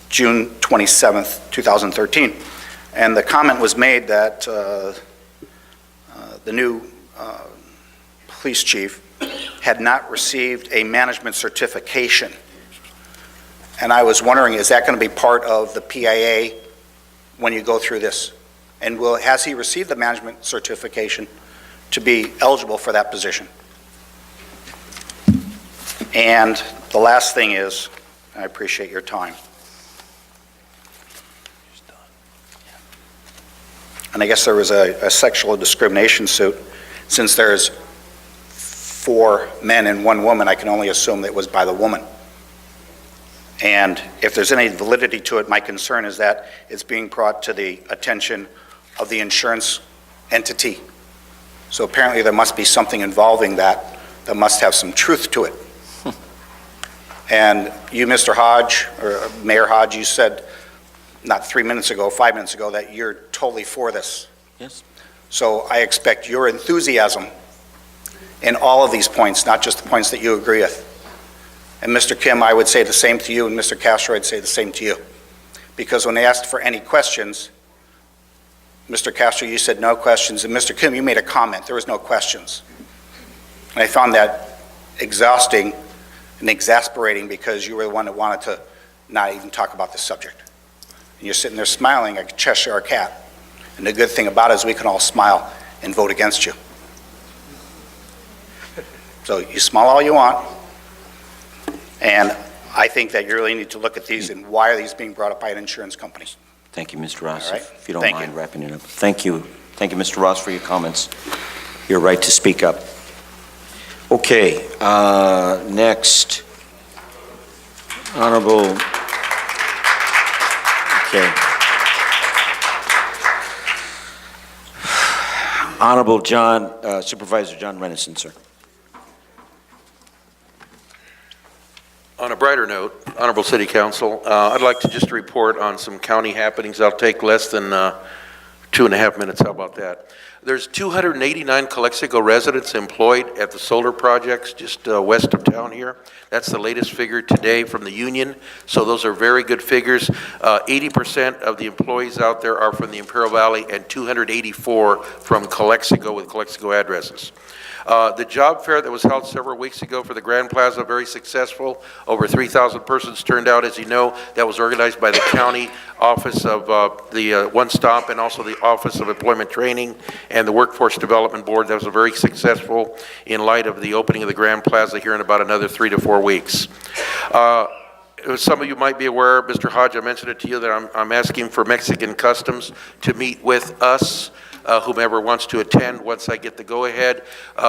Speaker 12: June 27th, 2013. And the comment was made that the new police chief had not received a management certification. And I was wondering, is that going to be part of the PIA when you go through this? And has he received the management certification to be eligible for that position? And the last thing is, I appreciate your time. And I guess there was a sexual discrimination suit. Since there's 4 men and 1 woman, I can only assume that it was by the woman. And if there's any validity to it, my concern is that it's being brought to the attention of the insurance entity. So apparently there must be something involving that must have some truth to it. And you, Mr. Hodge, or Mayor Hodge, you said not 5 minutes ago, that you're totally for this.
Speaker 1: Yes.
Speaker 12: So I expect your enthusiasm in all of these points, not just the points that you agree with. And Mr. Kim, I would say the same to you, and Mr. Castro, I'd say the same to you. Because when they asked for any questions, Mr. Castro, you said no questions, and Mr. Kim, you made a comment, there was no questions. And I found that exhausting and exasperating because you were the one that wanted to not even talk about this subject. And you're sitting there smiling like a Cheshire cat. And the good thing about it is we can all smile and vote against you. So you smile all you want. And I think that you really need to look at these and why are these being brought up by an insurance company?
Speaker 1: Thank you, Mr. Ross.
Speaker 12: All right.
Speaker 1: If you don't
Speaker 12: Thank
Speaker 1: mind
Speaker 12: you.
Speaker 1: wrapping it up. Thank you. Thank you, Mr. Ross, for your comments. Your right to speak up. Okay, next, Honorable, okay. Honorable Supervisor John Renison, sir.
Speaker 13: On a brighter note, Honorable City Council, I'd like to just report on some county happenings. I'll take less than 2.5 minutes. How about that? There's 289 Calexico residents employed at the solar projects just west of town here. That's the latest figure today from the union, so those are very good figures. 80% of the employees out there are from the Imperial Valley and 284 from Calexico with Calexico addresses. The job fair that was held several weeks ago for the Grand Plaza, very successful. Over 3,000 persons turned out, as you know. That was organized by the county office of the One Stop and also the Office of Employment Training and the Workforce Development Board. That was very successful in light of the opening of the Grand Plaza here in about another 3 to 4 weeks. Some of you might be aware, Mr. Hodge, I mentioned it to you, that I'm asking for Mexican Customs to meet with us, whomever wants to attend once I get the go-ahead,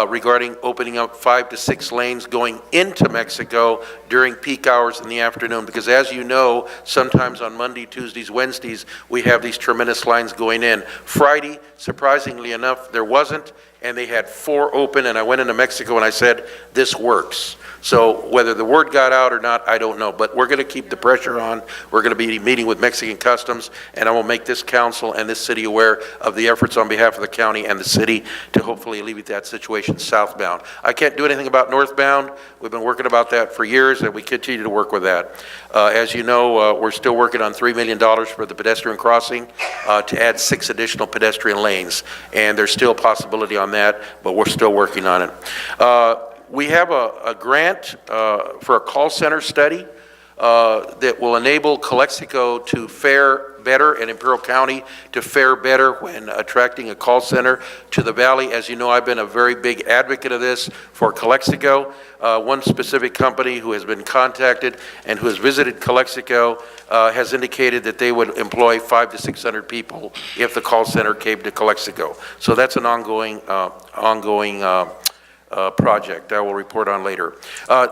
Speaker 13: regarding opening up 5 to 6 lanes going into Mexico during peak hours in the afternoon. Because as you know, sometimes on Monday, Tuesdays, Wednesdays, we have these tremendous lines going in. Friday, surprisingly enough, there wasn't, and they had 4 open, and I went into Mexico and I said, this works. So whether the word got out or not, I don't know. But we're going to keep the pressure on. We're going to be meeting with Mexican Customs, and I will make this council and this city aware of the efforts on behalf of the county and the city to hopefully alleviate that situation southbound. I can't do anything about northbound. We've been working about that for years, and we continue to work with that. As you know, we're still working on $3 million for the pedestrian crossing to add 6 additional pedestrian lanes. And there's still a possibility on that, but we're still working on it. We have a grant for a call center study that will enable Calexico to fare better and Imperial County to fare better when attracting a call center to the valley. As you know, I've been a very big advocate of this for Calexico. One specific company who has been contacted and who has visited Calexico has indicated that they would employ 500 to 600 people if the call center came to Calexico. So that's an ongoing project I will report on later.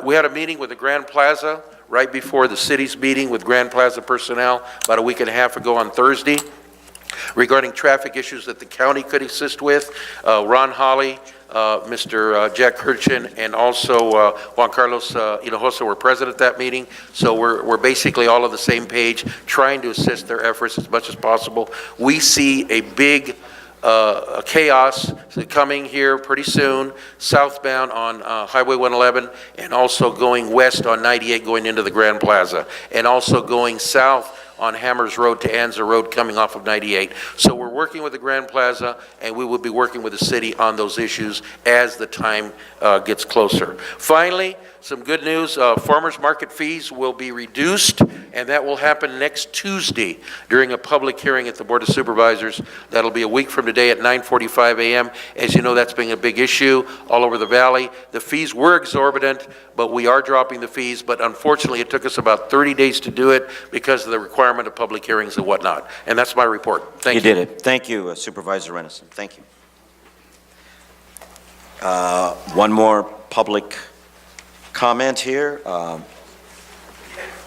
Speaker 13: We had a meeting with the Grand Plaza right before the city's meeting with Grand Plaza personnel about a week and a half ago on Thursday regarding traffic issues that the county could assist with. Ron Hawley, Mr. Jack Kirchin, and also Juan Carlos Hinojosa were present at that meeting. So we're basically all on the same page, trying to assist their efforts as much as possible. We see a big chaos coming here pretty soon, southbound on Highway 111, and also going west on 98 going into the Grand Plaza, and also going south on Hammers Road to Anza Road coming off of 98. So we're working with the Grand Plaza, and we will be working with the city on those issues as the time gets closer. Finally, some good news, farmers market fees will be reduced, and that will happen next Tuesday during a public hearing at the Board of Supervisors. That'll be a week from today at 9:45 a.m. As you know, that's been a big issue all over the valley. The fees were exorbitant, but we are dropping the fees, but unfortunately it took us about 30 days to do it because of the requirement of public hearings and whatnot. And that's my report. Thank you.
Speaker 1: You did it. Thank you, Supervisor Renison. Thank you. One more public comment here.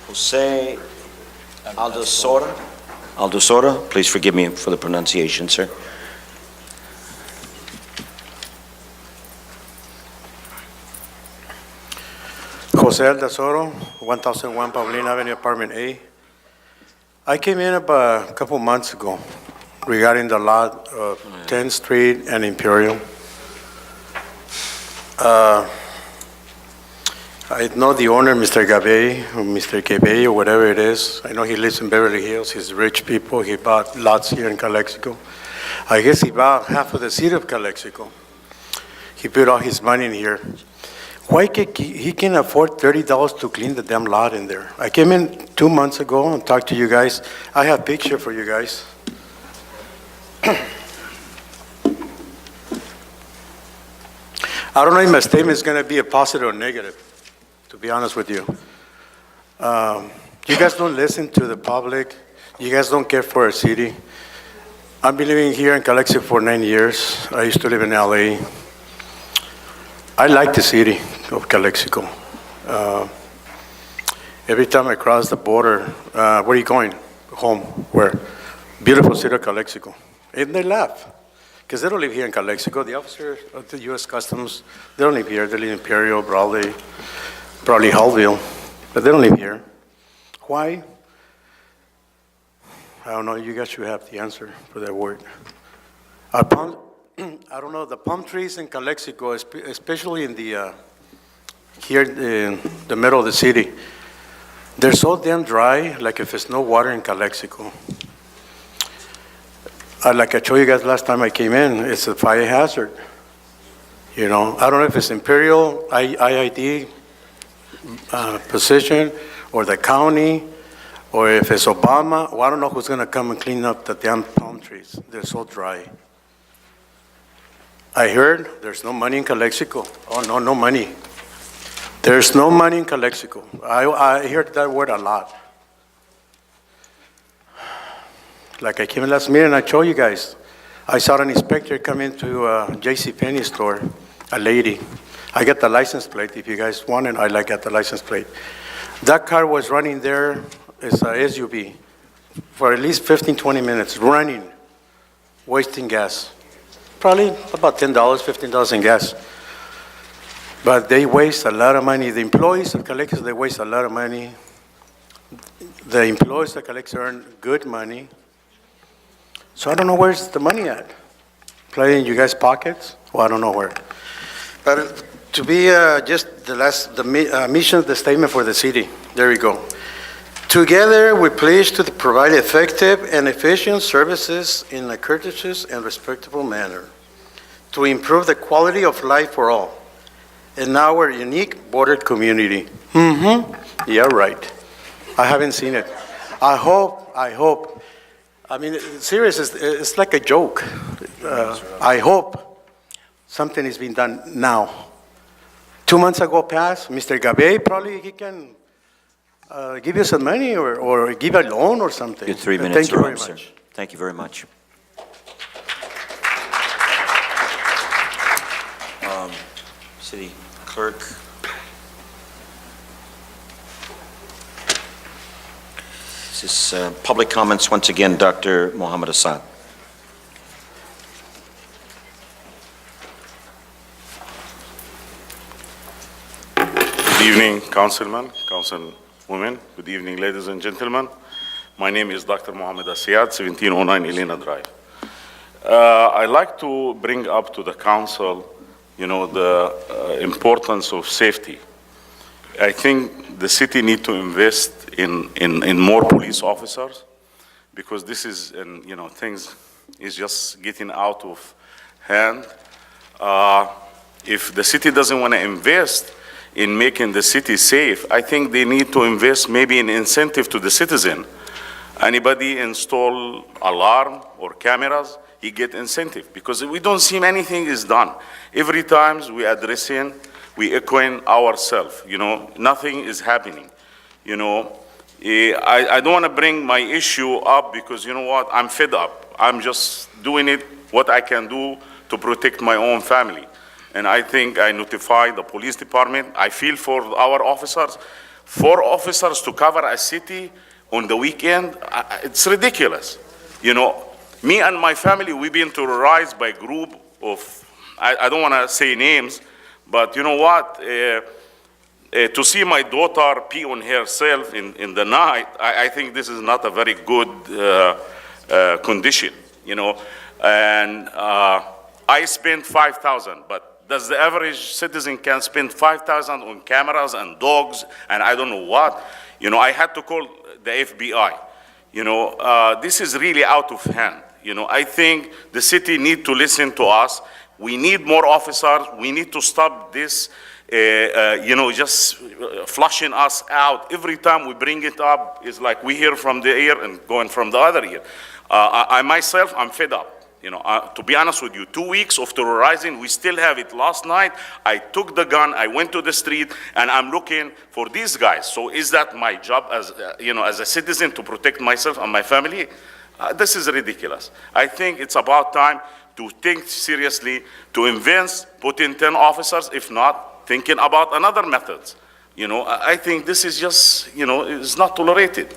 Speaker 1: Jose Aldosora, please forgive me for the pronunciation, sir.
Speaker 14: Jose Aldosoro, 1001 Paulina Avenue, Apartment A. I came in about a couple months ago regarding the lot of 10th Street and Imperial. I know the owner, Mr. Gabe, or Mr. Gabe, or whatever it is. I know he lives in Beverly Hills. He's rich people. He bought lots here in Calexico. I guess he bought half of the city of Calexico. He put all his money in here. Why he can afford $30 to clean the damn lot in there? I came in 2 months ago and talked to you guys. I have a picture for you guys. I don't know if my statement is going to be a positive or negative, to be honest with you. You guys don't listen to the public. You guys don't care for our city. I've been living here in Calexico for 9 years. I used to live in LA. I like the city of Calexico. Every time I cross the border, where are you going? Home. Where? Beautiful city of Calexico. And they laugh, because they don't live here in Calexico. The officers of the U.S. Customs, they don't live here. They live in Imperial, probably Hallville. but they don't live here. Why? I don't know, you guys should have the answer for that word. Our palm, I don't know, the palm trees in Calexico, especially in the, here in the middle of the city, they're so damn dry, like if there's no water in Calexico. Like I told you guys last time I came in, it's a fire hazard. You know, I don't know if it's Imperial, IID position, or the county, or if it's Obama. Well, I don't know who's gonna come and clean up the damn palm trees. They're so dry. I heard there's no money in Calexico. Oh, no, no money. There's no money in Calexico. I heard that word a lot. Like I came in last meeting, I told you guys, I saw an inspector come into a JCPenney store, a lady. I got the license plate. If you guys want it, I got the license plate. That car was running there, it's a SUV, for at least 15, 20 minutes, running, wasting gas. Probably about $10, $15 in gas. But they waste a lot of money. The employees of Calexico, they waste a lot of money. The employees of Calexico earn good money. So I don't know where's the money at. Play in you guys' pockets? Well, I don't know where. But to be just the mission of the statement for the city. There we go. Together, we pledge to provide effective and efficient services in a courteous and respectful manner to improve the quality of life for all in our unique border community. Yeah, right. I haven't seen it. I hope. I mean, serious, it's like a joke. I hope something is being done now. 2 months ago passed, Mr. Gabe, probably he can give you some money or give a loan or something.
Speaker 1: Your 3 minutes
Speaker 14: Thank you
Speaker 1: are
Speaker 14: very
Speaker 1: up, sir.
Speaker 14: much.
Speaker 1: Thank you very much. City Clerk. This is public comments. Once again, Dr. Mohammed Assad.
Speaker 15: Good evening, Councilman, Councilwomen. Good evening, ladies and gentlemen. My name is Dr. Mohammed Assad, 1709 Elena Drive. I'd like to bring up to the council, the importance of safety. I think the city needs to invest in more police officers because this is, things is just getting out of hand. If the city doesn't want to invest in making the city safe, I think they need to invest maybe in incentive to the citizen. Anybody install alarm or cameras, he get incentive because we don't see anything is done. Every time we addressing, we echoing ourselves, nothing is happening. I don't want to bring my issue up because I'm fed up. I'm just doing it, what I can do to protect my own family. And I think I notify the police department. I feel for our officers. 4 officers to cover a city on the weekend, it's ridiculous. Me and my family, we've been terrorized by a group of, I don't want to say names, but you know what? To see my daughter pee on herself in the night, I think this is not a very good condition, And I spent $5,000, but does the average citizen can spend $5,000 on cameras and dogs and I don't know what? I had to call the FBI. This is really out of hand. I think the city need to listen to us. We need more officers. We need to stop this, just flushing us out. Every time we bring it up, it's like we hear from the ear and going from the other ear. I myself, I'm fed up. To be honest with you, 2 weeks of terrorizing, we still have it. Last night, I took the gun, I went to the street, and I'm looking for these guys. So is that my job as, as a citizen to protect myself and my family? This is ridiculous. I think it's about time to think seriously, to invest, put in 10 officers, if not, thinking about another methods. I think this is just, it's not tolerated,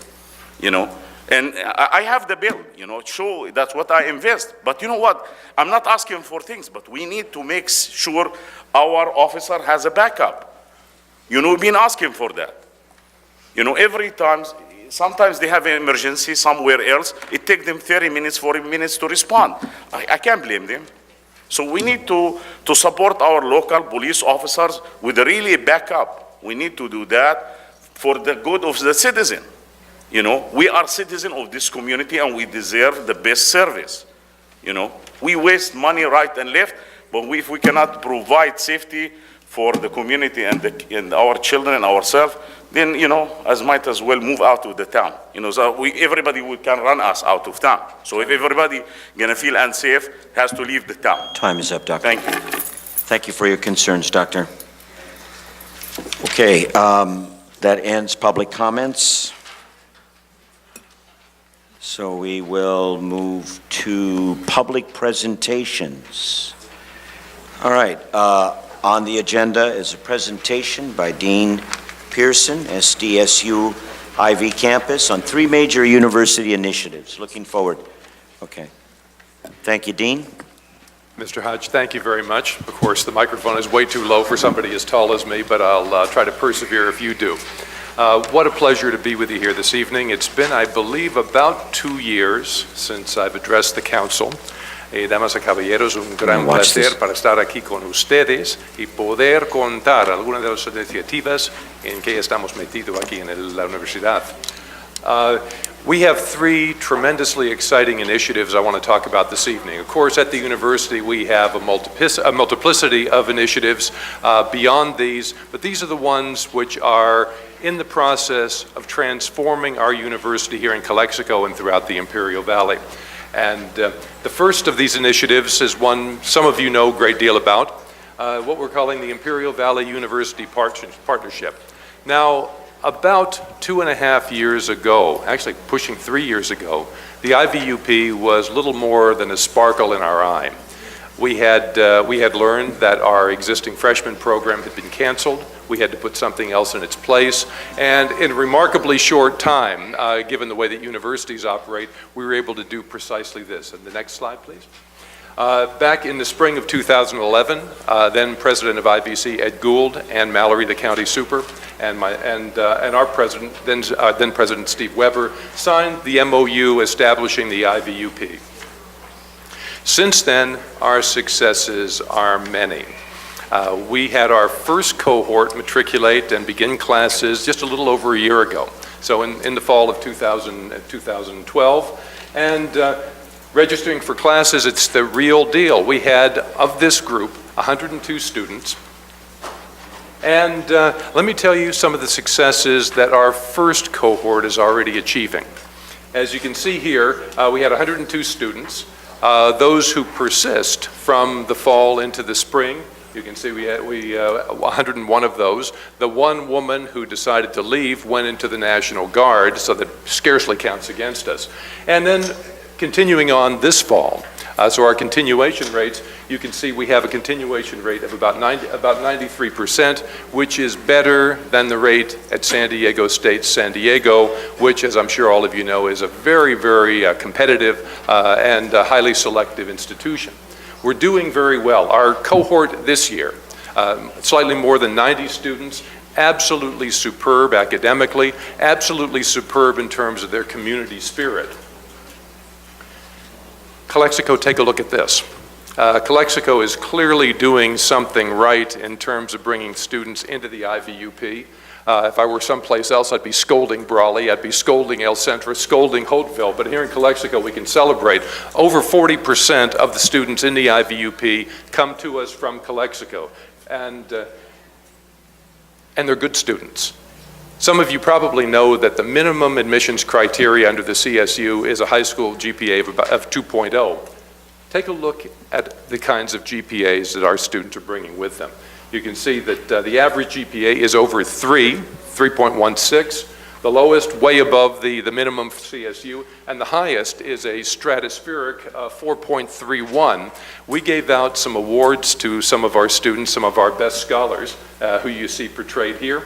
Speaker 15: And I have the bill, show that's what I invest. But you know what? I'm not asking for things, but we need to make sure our officer has a backup. We've been asking for that. You know, every time, sometimes they have an emergency somewhere else, it takes them 30 minutes, 40 minutes to respond. I can't blame them. So we need to support our local police officers with a really backup. We need to do that for the good of the citizen. You know, we are citizens of this community and we deserve the best service. You know, we waste money right and left, but if we cannot provide safety for the community and our children and ourselves, then, you know, might as well move out of the town. You know, so everybody can run us out of town. So if everybody gonna feel unsafe, has to leave the town.
Speaker 1: Time is up, Doctor.
Speaker 15: Thank you.
Speaker 1: Thank you for your concerns, Doctor. Okay, that ends public comments. So we will move to public presentations. All right, on the agenda is a presentation by Dean Pearson, SDSU Ivy Campus, on 3 major university initiatives. Looking forward. Okay. Thank you, Dean.
Speaker 16: Mr. Hodge, thank you very much. Of course, the microphone is way too low for somebody as tall as me, but I'll try to persevere if you do. What a pleasure to be with you here this evening. It's been, I believe, about 2 years since I've addressed the council. Damas y caballeros, un gran placer para estar aquí con ustedes y poder contar algunas de las iniciativas en que estamos metidos aquí en la universidad. We have 3 tremendously exciting initiatives I want to talk about this evening. Of course, at the university, we have a multiplicity of initiatives beyond these, but these are the ones which are in the process of transforming our university here in Calexico and throughout the Imperial Valley. And the first of these initiatives is one some of you know a great deal about, what we're calling the Imperial Valley University Partnership. Now, about 2.5 years ago, actually pushing 3 years ago, the IVUP was little more than a sparkle in our eye. We had learned that our existing freshman program had been canceled. We had to put something else in its place. And in a remarkably short time, given the way that universities operate, we were able to do precisely this. And the next slide, please. Back in the spring of 2011, then President of IVC, Ed Gould, and Mallory, the county super, and our president, then President Steve Weber, signed the MOU establishing the IVUP. Since then, our successes are many. We had our first cohort matriculate and begin classes just a little over a year ago, so in the fall of 2012. And registering for classes, it's the real deal. We had, of this group, 102 students. And let me tell you some of the successes that our first cohort is already achieving. As you can see here, we had 102 students. Those who persist from the fall into the spring, you can see we 101 of those. The one woman who decided to leave went into the National Guard, so that scarcely counts against us. And then continuing on this fall, so our continuation rates, you can see we have a continuation rate of about 93%, which is better than the rate at San Diego State, San Diego, which, as I'm sure all of you know, is a very, very competitive and highly selective institution. We're doing very well. Our cohort this year, slightly more than 90 students, absolutely superb academically, absolutely superb in terms of their community spirit. Calexico, take a look at this. Calexico is clearly doing something right in terms of bringing students into the IVUP. If I were someplace else, I'd be scolding Brawley, I'd be scolding El Centro, scolding Hopeville, but here in Calexico we can celebrate. Over 40% of the students in the IVUP come to us from Calexico, and they're good students. Some of you probably know that the minimum admissions criteria under the CSU is a high school GPA of 2.0. Take a look at the kinds of GPAs that our students are bringing with them. You can see that the average GPA is over 3.16. The lowest, way above the minimum for CSU, and the highest is a stratospheric 4.31. We gave out some awards to some of our students, some of our best scholars, who you see portrayed here.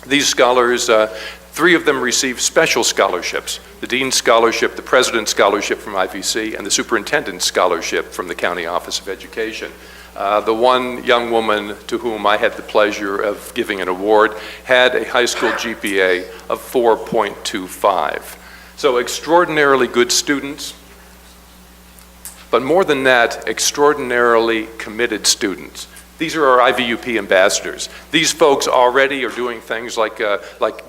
Speaker 16: These scholars, 3 of them received special scholarships: the Dean's Scholarship, the President's Scholarship from IVC, and the Superintendent's Scholarship from the County Office of Education. The one young woman to whom I had the pleasure of giving an award had a high school GPA of 4.25. So extraordinarily good students, but more than that, extraordinarily committed students. These are our IVUP ambassadors. These folks already are doing things like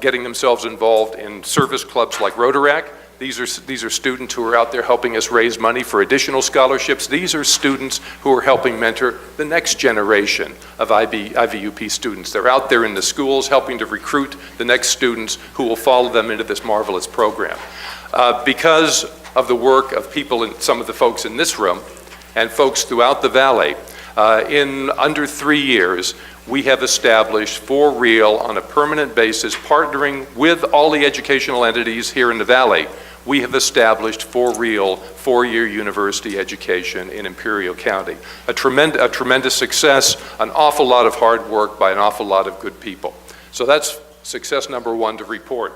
Speaker 16: getting themselves involved in service clubs like Rotaract. These are students who are out there helping us raise money for additional scholarships. These are students who are helping mentor the next generation of IVUP students. They're out there in the schools helping to recruit the next students who will follow them into this marvelous program. Because of the work of people, and some of the folks in this room, and folks throughout the Valley, in under 3 years, we have established for real, on a permanent basis, partnering with all the educational entities here in the Valley, we have established for real 4-year university education in Imperial County. A tremendous success, an awful lot of hard work by an awful lot of good people. So that's success number 1 to report.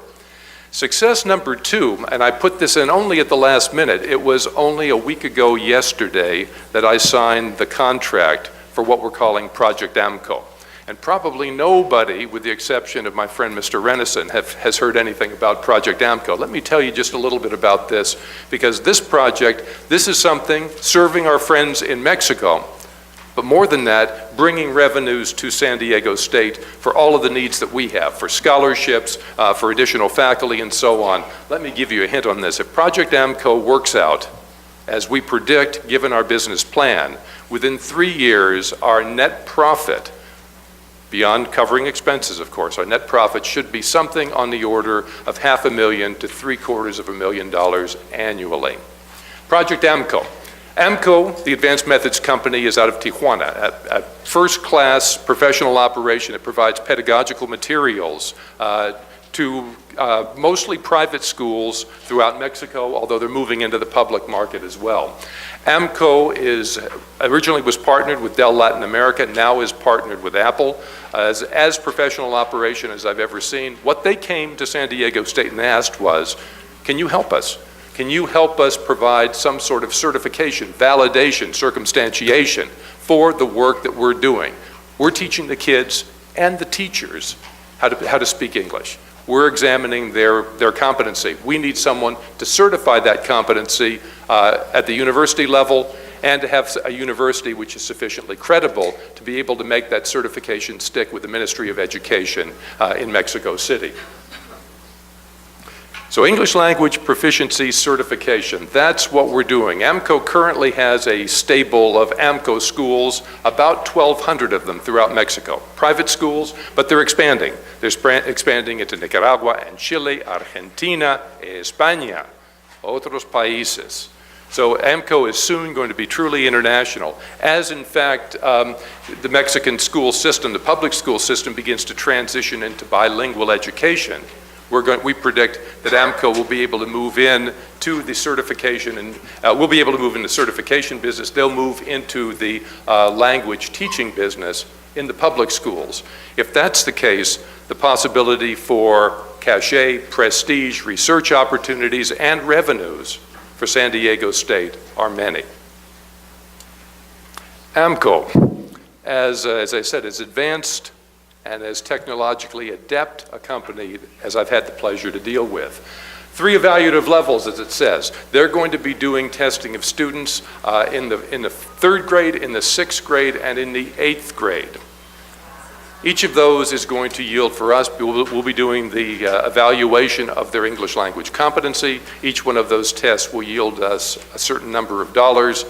Speaker 16: Success number 2, and I put this in only at the last minute, it was only a week ago yesterday that I signed the contract for what we're calling Project AMCO. And probably nobody, with the exception of my friend Mr. Renison, has heard anything about Project AMCO. Let me tell you just a little bit about this, because this project, this is something serving our friends in Mexico, but more than that, bringing revenues to San Diego State for all of the needs that we have, for scholarships, for additional faculty, and so on. Let me give you a hint on this. If Project AMCO works out, as we predict, given our business plan, within 3 years, our net profit, beyond covering expenses, of course, our net profit should be something on the order of $500,000 to $750,000 annually. Project AMCO. AMCO, the Advanced Methods Company, is out of Tijuana, a first-class professional operation. It provides pedagogical materials to mostly private schools throughout Mexico, although they're moving into the public market as well. AMCO originally was partnered with Dell Latin America, now is partnered with Apple. As professional operation as I've ever seen. What they came to San Diego State and asked was, can you help us? Can you help us provide some sort of certification, validation, circumstantiation for the work that we're doing? We're teaching the kids and the teachers how to speak English. We're examining their competency. We need someone to certify that competency at the university level, and to have a university which is sufficiently credible to be able to make that certification stick with the Ministry of Education in Mexico City. So English language proficiency certification, that's what we're doing. AMCO currently has a stable of AMCO schools, about 1,200 of them throughout Mexico. Private schools, but they're expanding. They're expanding into Nicaragua and Chile, Argentina, España, otros países. So AMCO is soon going to be truly international, as in fact the Mexican school system, the public school system, begins to transition into bilingual education. We predict that AMCO will be able to move in to the certification, and we'll be able to move into the certification business. They'll move into the language teaching business in the public schools. If that's the case, the possibility for cachet, prestige, research opportunities, and revenues for San Diego State are many. AMCO, as I said, is advanced and as technologically adept a company as I've had the pleasure to deal with. 3 evaluative levels, as it says. They're going to be doing testing of students in the 3rd grade, in the 6th grade, and in the 8th grade. Each of those is going to yield for us, we'll be doing the evaluation of their English language competency. Each one of those tests will yield us a certain number of dollars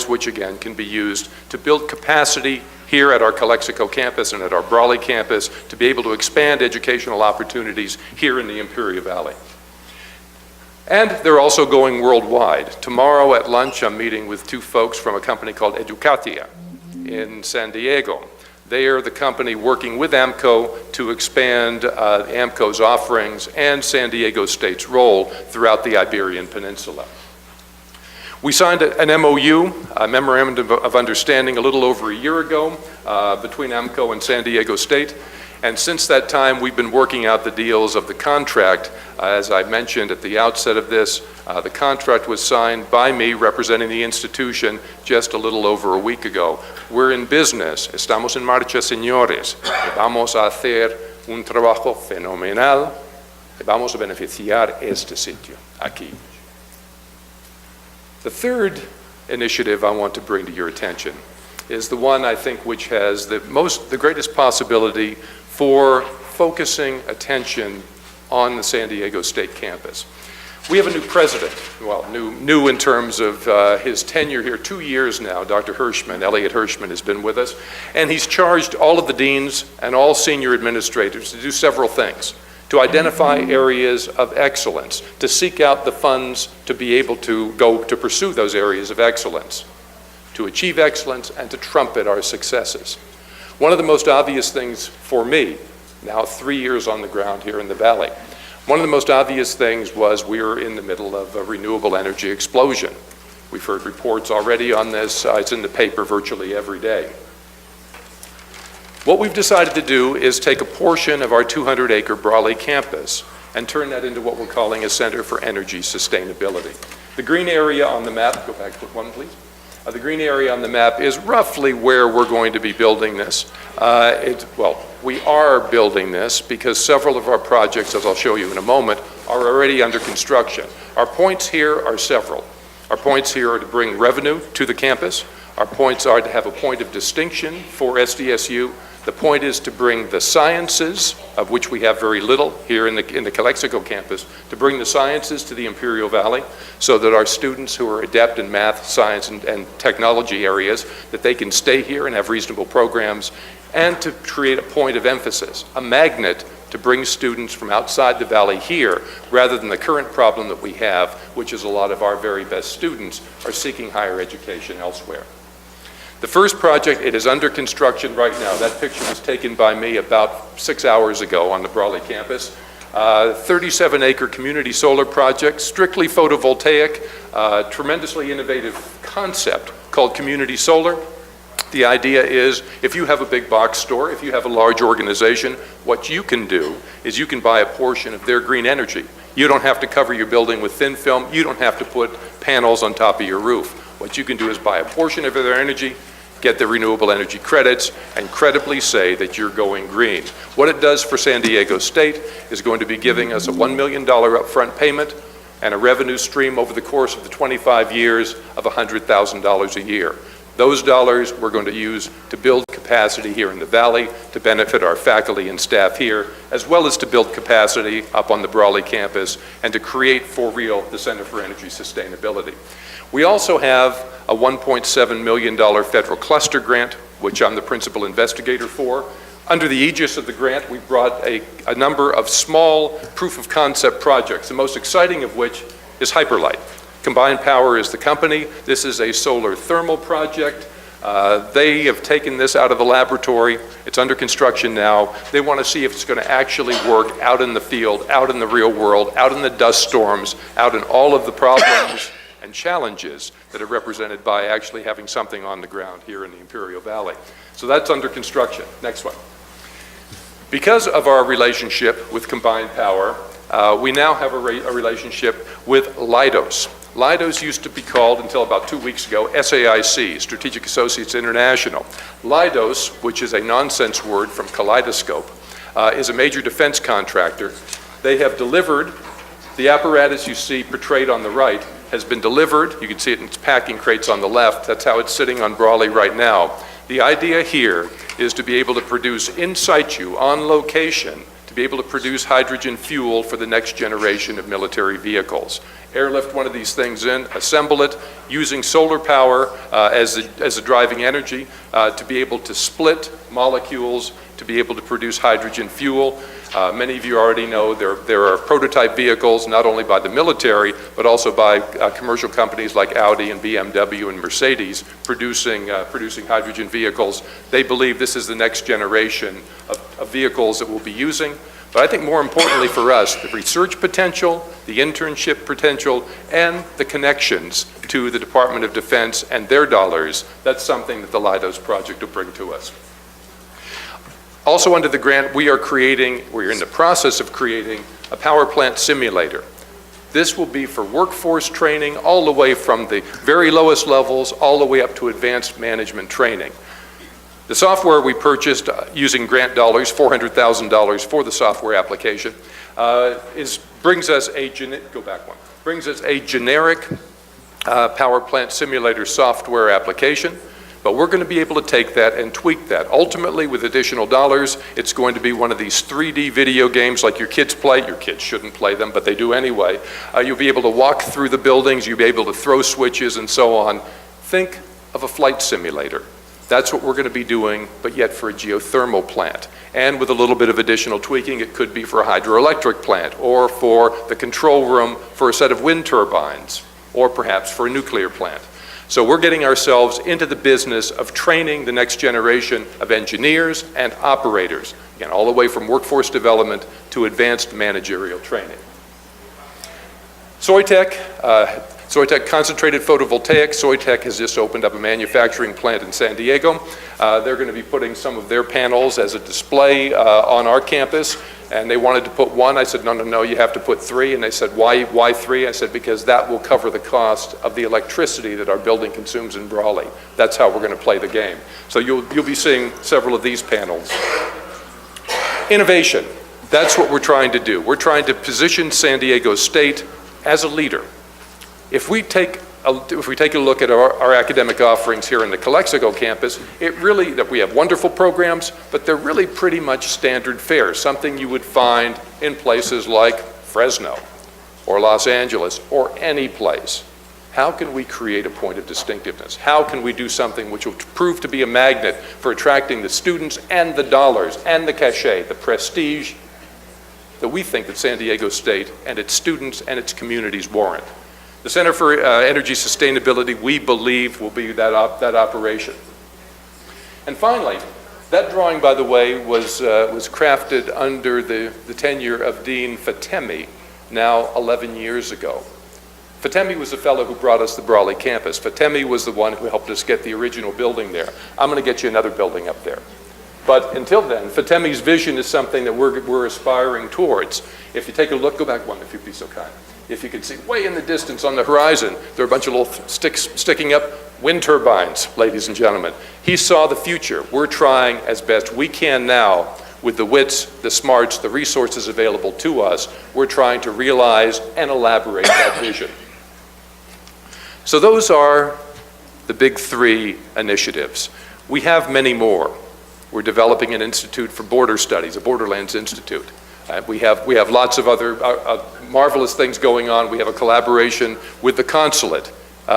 Speaker 16: which again can be used to build capacity here at our Calexico campus and at our Brawley campus to be able to expand educational opportunities here in the Imperial Valley. And they're also going worldwide. Tomorrow at lunch, I'm meeting with 2 folks from a company called Educatia in San Diego. They are the company working with AMCO to expand AMCO's offerings and San Diego State's role throughout the Iberian Peninsula. We signed an MOU, a Memorandum of Understanding, a little over a year ago between AMCO and San Diego State. And since that time, we've been working out the deals of the contract. As I mentioned at the outset of this, the contract was signed by me representing the institution just a little over a week ago. We're in business. Estamos en marcha, señores. Vamos a hacer un trabajo fenomenal. Vamos a beneficiar este sitio, aquí. The third initiative I want to bring to your attention is the one I think which has the greatest possibility for focusing attention on the San Diego State campus. We have a new president, well, new in terms of his tenure here, 2 years now. Dr. Hirschman, Elliot Hirschman, has been with us, and he's charged all of the deans and all senior administrators to do several things: to identify areas of excellence, to seek out the funds to be able to go to pursue those areas of excellence, to achieve excellence, and to trumpet our successes. One of the most obvious things for me, now 3 years on the ground here in the Valley, one of the most obvious things was we were in the middle of a renewable energy explosion. We've heard reports already on this. It's in the paper virtually every day. What we've decided to do is take a portion of our 200-acre Brawley campus and turn that into what we're calling a Center for Energy Sustainability. The green area on the map, go back to one, please. The green area on the map is roughly where we're going to be building this. We are building this because several of our projects, as I'll show you in a moment, are already under construction. Our points here are several. Our points here are to bring revenue to the campus. Our points are to have a point of distinction for SDSU. The point is to bring the sciences, of which we have very little here in the Calexico campus, to bring the sciences to the Imperial Valley so that our students who are adept in math, science, and technology areas, that they can stay here and have reasonable programs, and to create a point of emphasis, a magnet to bring students from outside the valley here, rather than the current problem that we have, which is a lot of our very best students are seeking higher education elsewhere. The first project, it is under construction right now. That picture was taken by me about 6 hours ago on the Brawley campus. 37-acre community solar project, strictly photovoltaic, tremendously innovative concept called community solar. The idea is, if you have a big box store, if you have a large organization, what you can do is you can buy a portion of their green energy. You don't have to cover your building with thin film. You don't have to put panels on top of your roof. What you can do is buy a portion of their energy, get the renewable energy credits, and credibly say that you're going green. What it does for San Diego State is going to be giving us a $1 million upfront payment and a revenue stream over the course of the 25 years of $100,000 a year. Those dollars we're going to use to build capacity here in the Valley, to benefit our faculty and staff here, as well as to build capacity up on the Brawley campus and to create for real the Center for Energy Sustainability. We also have a $1.7 million federal cluster grant, which I'm the principal investigator for. Under the aegis of the grant, we brought a number of small proof of concept projects, the most exciting of which is Hyperlight. Combined Power is the company. This is a solar thermal project. They have taken this out of the laboratory. It's under construction now. They want to see if it's going to actually work out in the field, out in the real world, out in the dust storms, out in all of the problems and challenges that are represented by actually having something on the ground here in the Imperial Valley. So that's under construction. Next one. Because of our relationship with Combined Power, we now have a relationship with Leidos. Leidos used to be called, until about 2 weeks ago, SAIC, Strategic Associates International. Leidos, which is a nonsense word from kaleidoscope, is a major defense contractor. They have delivered the apparatus you see portrayed on the right has been delivered. You can see it in its packing crates on the left. That's how it's sitting on Brawley right now. The idea here is to be able to produce in situ, on location, to be able to produce hydrogen fuel for the next generation of military vehicles. Airlift one of these things in, assemble it, using solar power as a driving energy to be able to split molecules, to be able to produce hydrogen fuel. Many of you already know there are prototype vehicles, not only by the military, but also by commercial companies like Audi and BMW and Mercedes producing hydrogen vehicles. They believe this is the next generation of vehicles that we'll be using. But I think more importantly for us, the research potential, the internship potential, and the connections to the Department of Defense and their dollars, that's something that the Leidos project will bring to us. Also under the grant, we're in the process of creating a power plant simulator. This will be for workforce training all the way from the very lowest levels all the way up to advanced management training. The software we purchased using grant dollars, $400,000 for the software application, brings us a generic power plant simulator software application. But we're going to be able to take that and tweak that. Ultimately, with additional dollars, it's going to be one of these 3D video games like your kids play. Your kids shouldn't play them, but they do anyway. You'll be able to walk through the buildings. You'll be able to throw switches and so on. Think of a flight simulator. That's what we're going to be doing, but yet for a geothermal plant. And with a little bit of additional tweaking, it could be for a hydroelectric plant or for the control room for a set of wind turbines or perhaps for a nuclear plant. So we're getting ourselves into the business of training the next generation of engineers and operators, again, all the way from workforce development to advanced managerial training. Soitec Concentrated Photovoltaic. Soitec has just opened up a manufacturing plant in San Diego. They're going to be putting some of their panels as a display on our campus. And they wanted to put one. I said, no, you have to put 3. And they said, why 3? I said, because that will cover the cost of the electricity that our building consumes in Brawley. That's how we're going to play the game. So you'll be seeing several of these panels. Innovation. That's what we're trying to do. We're trying to position San Diego State as a leader. If we take a look at our academic offerings here in the Calexico campus, that we have wonderful programs, but they're really pretty much standard fare, something you would find in places like Fresno or Los Angeles or any place. How can we create a point of distinctiveness? How can we do something which will prove to be a magnet for attracting the students and the dollars and the cachet, the prestige that we think that San Diego State and its students and its communities warrant? The Center for Energy Sustainability, we believe, will be that operation. And finally, that drawing, by the way, was crafted under the tenure of Dean Fatemi, now 11 years ago. Fatemi was the fellow who brought us the Brawley campus. Fatemi was the one who helped us get the original building there. I'm going to get you another building up there. But until then, Fatemi's vision is something that we're aspiring towards. If you take a look, go back one if you'd be so kind. If you can see way in the distance on the horizon, there are a bunch of little sticks sticking up, wind turbines, ladies and gentlemen. He saw the future. We're trying as best we can now with the wits, the smarts, the resources available to us. We're trying to realize and elaborate that vision. So those are the big 3 initiatives. We have many more. We're developing an institute for border studies, a Borderlands Institute. We have lots of other marvelous things going on. We have a collaboration with the consulate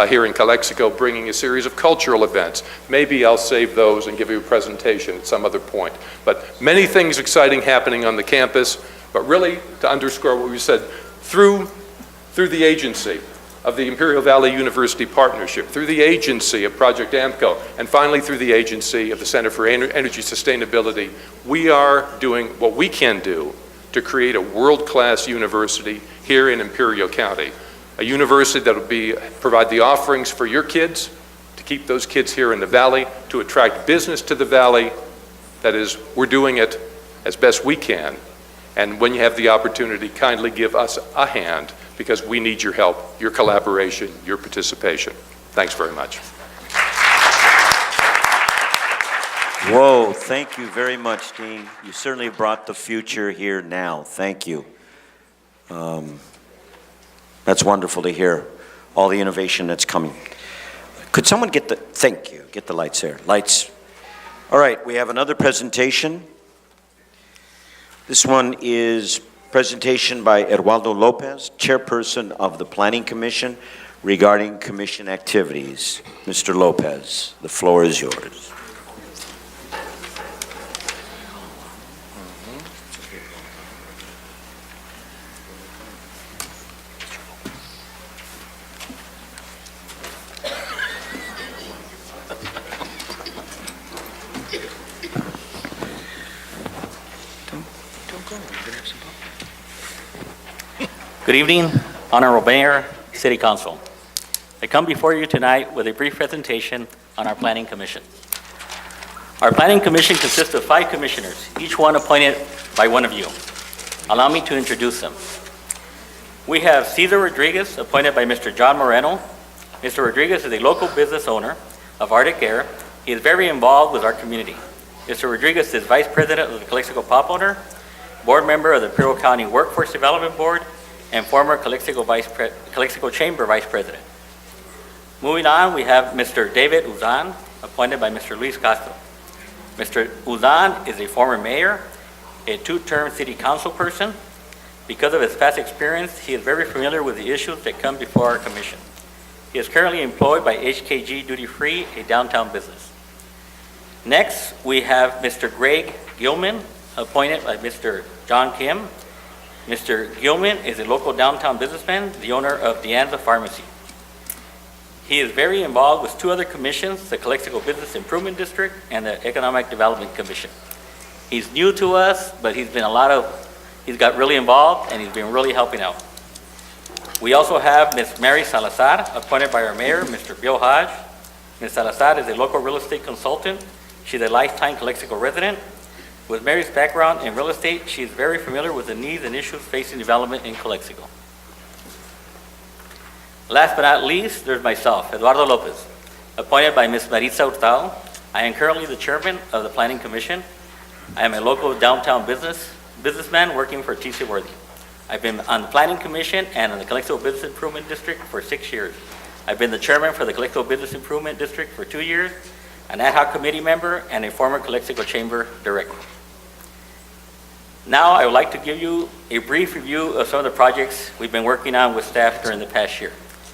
Speaker 16: here in Calexico, bringing a series of cultural events. Maybe I'll save those and give you a presentation at some other point. But many things exciting happening on the campus, but really to underscore what we said, through the agency of the Imperial Valley University Partnership, through the agency of Project AMCO, and finally through the agency of the Center for Energy Sustainability, we are doing what we can do to create a world-class university here in Imperial County. A university that will provide the offerings for your kids, to keep those kids here in the valley, to attract business to the valley. That is, we're doing it as best we can. And when you have the opportunity, kindly give us a hand, because we need your help, your collaboration, your participation. Thanks very much.
Speaker 1: Whoa, thank you very much, Dean. You certainly brought the future here now. Thank you. That's wonderful to hear, all the innovation that's coming. Could someone thank you, get the lights there. Lights. All right, we have another presentation. This one is presentation by Eduardo Lopez, Chairperson of the Planning Commission, regarding commission activities. Mr. Lopez, the floor is yours.
Speaker 17: Good evening, Honorable Mayor, City Council. I come before you tonight with a brief presentation on our Planning Commission. Our Planning Commission consists of 5 commissioners, each one appointed by one of you. Allow me to introduce them. We have Cesar Rodriguez, appointed by Mr. John Moreno. Mr. Rodriguez is a local business owner of Arctic Air. He is very involved with our community. Mr. Rodriguez is Vice President of the Calexico Pop Owner, board member of the Piro County Workforce Development Board, and former Calexico Chamber Vice President. Moving on, we have Mr. David Uzan, appointed by Mr. Luis Castro. Mr. Uzan is a former mayor, a 2-term city council person. Because of his past experience, he is very familiar with the issues that come before our commission. He is currently employed by HKG Duty Free, a downtown business. Next, we have Mr. Greg Gilman, appointed by Mr. John Kim. Mr. Gilman is a local downtown businessman, the owner of De Anza Pharmacy. He is very involved with 2 other commissions, the Calexico Business Improvement District and the Economic Development Commission. He's new to us, but he's got really involved and he's been really helping out. We also have Ms. Mary Salazar, appointed by our mayor, Mr. Bill Hodge. Ms. Salazar is a local real estate consultant. She's a lifetime Calexico resident. With Mary's background in real estate, she is very familiar with the needs and issues facing development in Calexico. Last but not least, there's myself, Eduardo Lopez, appointed by Ms. Maritza Hurtado. I am currently the chairman of the Planning Commission. I am a local downtown businessman working for T.C. Worthy. I've been on the Planning Commission and on the Calexico Business Improvement District for 6 years. I've been the chairman for the Calexico Business Improvement District for 2 years, an ad hoc committee member, and a former Calexico Chamber director. Now, I would like to give you a brief review of some of the projects we've been working on with staff during the past year.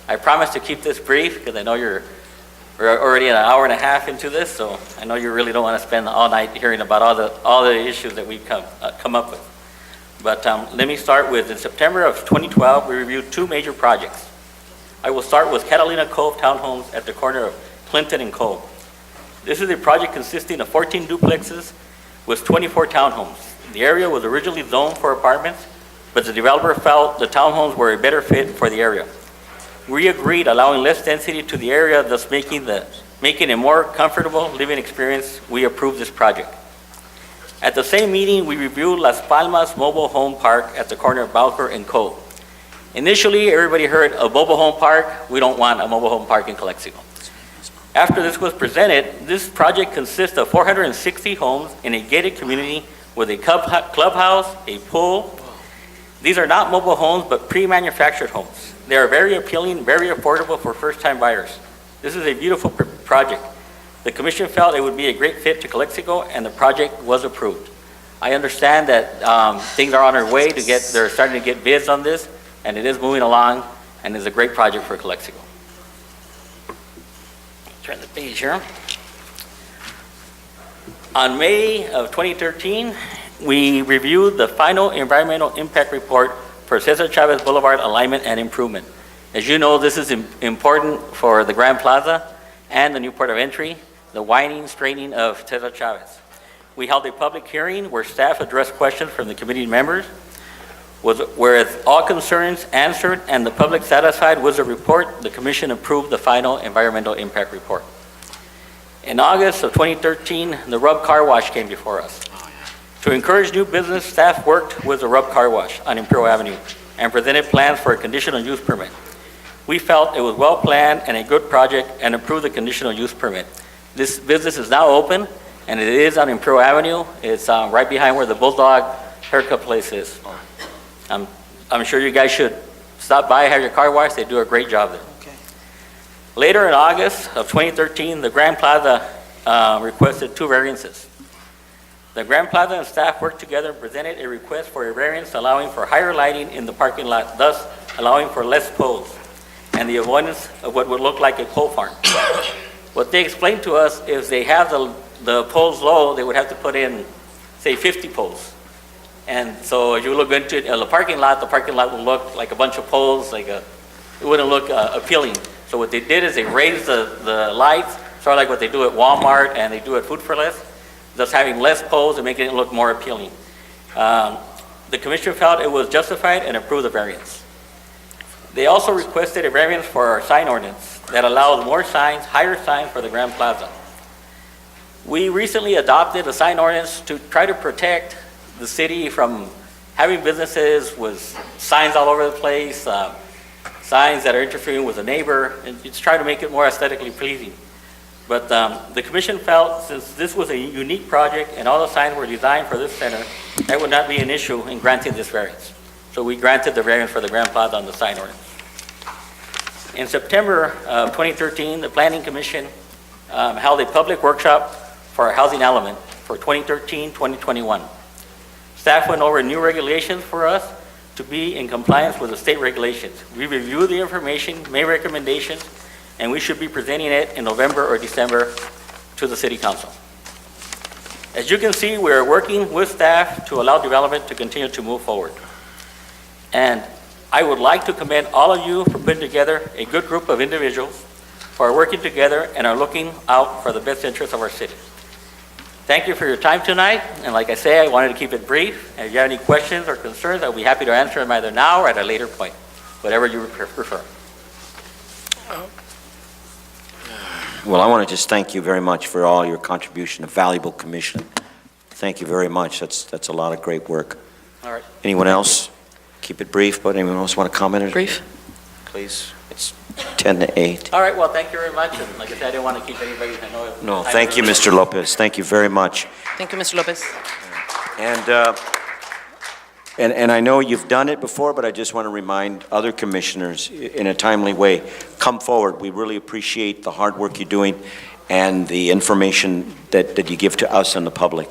Speaker 17: I promise to keep this brief because I know we're already an hour and a half into this, so I know you really don't want to spend all night hearing about all the issues that we've come up with. But let me start with, in September of 2012, we reviewed 2 major projects. I will start with Catalina Cove Townhomes at the corner of Clinton and Cove. This is a project consisting of 14 duplexes with 24 townhomes. The area was originally zoned for apartments, but the developer felt the townhomes were a better fit for the area. We agreed allowing less density to the area, thus making a more comfortable living experience. We approved this project. At the same meeting, we reviewed Las Palmas Mobile Home Park at the corner of Balker and Cove. Initially, everybody heard a mobile home park. We don't want a mobile home park in Calexico. After this was presented, this project consists of 460 homes in a gated community with a clubhouse, a pool. These are not mobile homes, but pre-manufactured homes. They are very appealing, very affordable for first-time buyers. This is a beautiful project. The commission felt it would be a great fit to Calexico, and the project was approved. I understand that things are on their way they're starting to get bids on this, and it is moving along, and is a great project for Calexico. Turn the page here. On May of 2013, we reviewed the final environmental impact report for Cesar Chavez Boulevard alignment and improvement. As you know, this is important for the Grand Plaza and the new port of entry, the widening, straightening of Cesar Chavez. We held a public hearing where staff addressed questions from the committee members. Whereas all concerns answered and the public satisfied with the report, the commission approved the final environmental impact report. In August of 2013, the Rub Car Wash came before us. To encourage new business, staff worked with the Rub Car Wash on Imperial Avenue and presented plans for a conditional use permit. We felt it was well planned and a good project and approved the conditional use permit. This business is now open and it is on Imperial Avenue. It's right behind where the Bulldog haircut place is. I'm sure you guys should stop by, have your car washed. They do a great job there. Okay. Later in August of 2013, the Grand Plaza requested 2 variances. The Grand Plaza and staff worked together and presented a request for a variance allowing for higher lighting in the parking lot, thus allowing for less poles and the avoidance of what would look like a pole farm. What they explained to us is they have the poles low, they would have to put in, say, 50 poles. And so as you look into the parking lot would look like a bunch of poles, it wouldn't look appealing. So what they did is they raised the lights, sort of like what they do at Walmart and they do at Food for Less, thus having less poles and making it look more appealing. The commission felt it was justified and approved the variance. They also requested a variance for our sign ordinance that allows more signs, higher signs for the Grand Plaza. We recently adopted a sign ordinance to try to protect the city from having businesses with signs all over the place, signs that are interfering with the neighbor, and just try to make it more aesthetically pleasing. But the commission felt since this was a unique project and all the signs were designed for this center, that would not be an issue in granting this variance. So we granted the variance for the Grand Plaza on the sign ordinance. In September of 2013, the Planning Commission held a public workshop for our housing element for 2013-2021. Staff went over new regulations for us to be in compliance with the state regulations. We reviewed the information, made recommendations, and we should be presenting it in November or December to the City Council. As you can see, we're working with staff to allow development to continue to move forward. And I would like to commend all of you for putting together a good group of individuals who are working together and are looking out for the best interests of our city. Thank you for your time tonight, and like I say, I wanted to keep it brief. If you have any questions or concerns, I'll be happy to answer them either now or at a later point, whatever you prefer.
Speaker 1: Well, I want to just thank you very much for all your contribution, a valuable commission. Thank you very much. That's a lot of great work.
Speaker 17: All right.
Speaker 1: Anyone else? Keep it brief, but anyone else want to comment?
Speaker 9: Brief?
Speaker 1: Please. It's 10 to 8.
Speaker 17: All right, well, thank you very much, and like I said, I didn't want to keep anybody, I know.
Speaker 1: No, thank you, Mr. Lopez. Thank you very much.
Speaker 9: Thank you, Mr. Lopez.
Speaker 1: And I know you've done it before, but I just want to remind other commissioners in a timely way, come forward. We really appreciate the hard work you're doing and the information that you give to us and the public.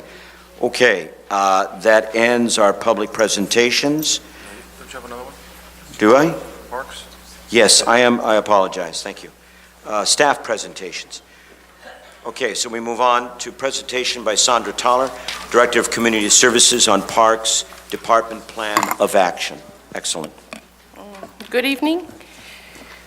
Speaker 1: Okay, that ends our public presentations.
Speaker 8: Don't you have another one?
Speaker 1: Do I?
Speaker 8: Parks?
Speaker 1: Yes, I am. I apologize. Thank you. Staff presentations. Okay, so we move on to presentation by Sandra Thaler, Director of Community Services on Parks Department Plan of Action. Excellent.
Speaker 7: Good evening.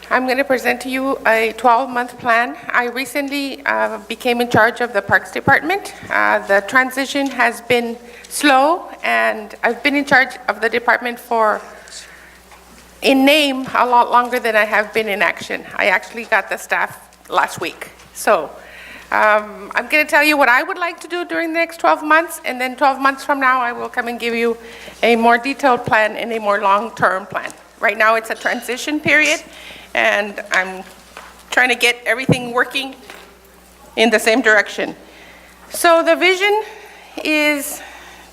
Speaker 7: I'm going to present to you a 12-month plan. I recently became in charge of the Parks Department. The transition has been slow, and I've been in charge of the department for, in name, a lot longer than I have been in action. I actually got the staff last week. So I'm going to tell you what I would like to do during the next 12 months, and then 12 months from now, I will come and give you a more detailed plan and a more long-term plan. Right now, it's a transition period, and I'm trying to get everything working in the same direction. So the vision is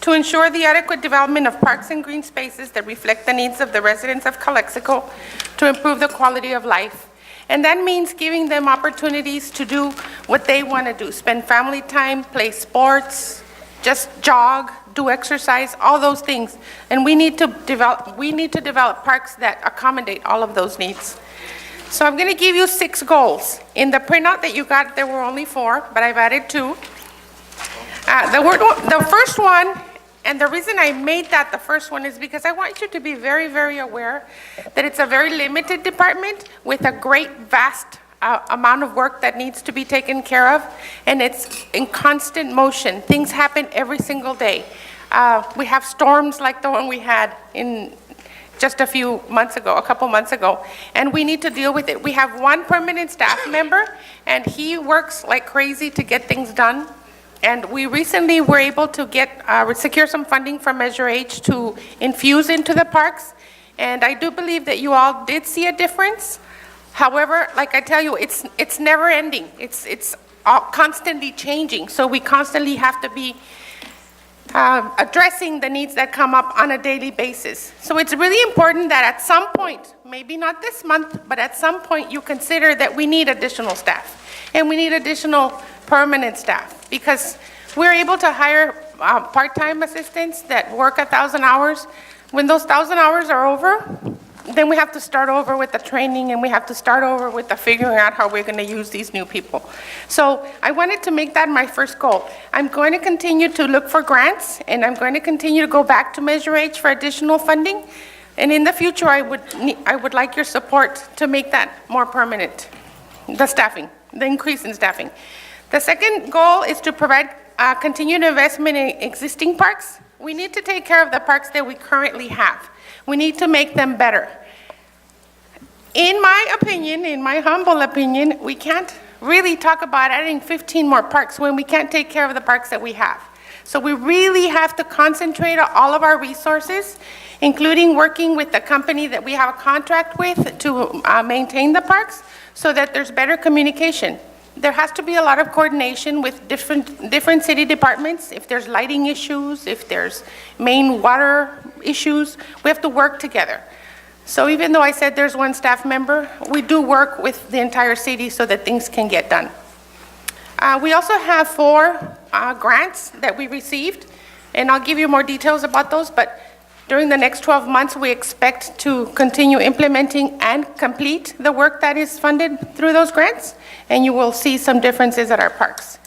Speaker 7: to ensure the adequate development of parks and green spaces that reflect the needs of the residents of Calexico to improve the quality of life. And that means giving them opportunities to do what they want to do, spend family time, play sports, just jog, do exercise, all those things. And we need to develop parks that accommodate all of those needs. So I'm going to give you 6 goals. In the printout that you got, there were only 4, but I've added 2. The first one, and the reason I made that the first one is because I want you to be very, very aware that it's a very limited department with a great, vast amount of work that needs to be taken care of, and it's in constant motion. Things happen every single day. We have storms like the one we had in just a couple months ago, and we need to deal with it. We have 1 permanent staff member, and he works like crazy to get things done. And we recently were able to secure some funding from Measure H to infuse into the parks. And I do believe that you all did see a difference. However, like I tell you, it's never ending. It's all constantly changing. So we constantly have to be addressing the needs that come up on a daily basis. So it's really important that at some point, maybe not this month, but at some point you consider that we need additional staff. And we need additional permanent staff, because we're able to hire part-time assistants that work 1,000 hours. When those 1,000 hours are over, then we have to start over with the training, and we have to start over with the figuring out how we're going to use these new people. So I wanted to make that my first goal. I'm going to continue to look for grants, and I'm going to continue to go back to Measure H for additional funding. And in the future, I would like your support to make that more permanent, the increase in staffing. The second goal is to provide continued investment in existing parks. We need to take care of the parks that we currently have. We need to make them better. In my opinion, in my humble opinion, we can't really talk about adding 15 more parks when we can't take care of the parks that we have. So we really have to concentrate on all of our resources, including working with the company that we have a contract with to maintain the parks, so that there's better communication. There has to be a lot of coordination with different city departments. If there's lighting issues, if there's main water issues, we have to work together. So even though I said there's one staff member, we do work with the entire city so that things can get done. We also have 4 grants that we received, and I'll give you more details about those, but during the next 12 months, we expect to continue implementing and complete the work that is funded through those grants, and you will see some differences at our parks.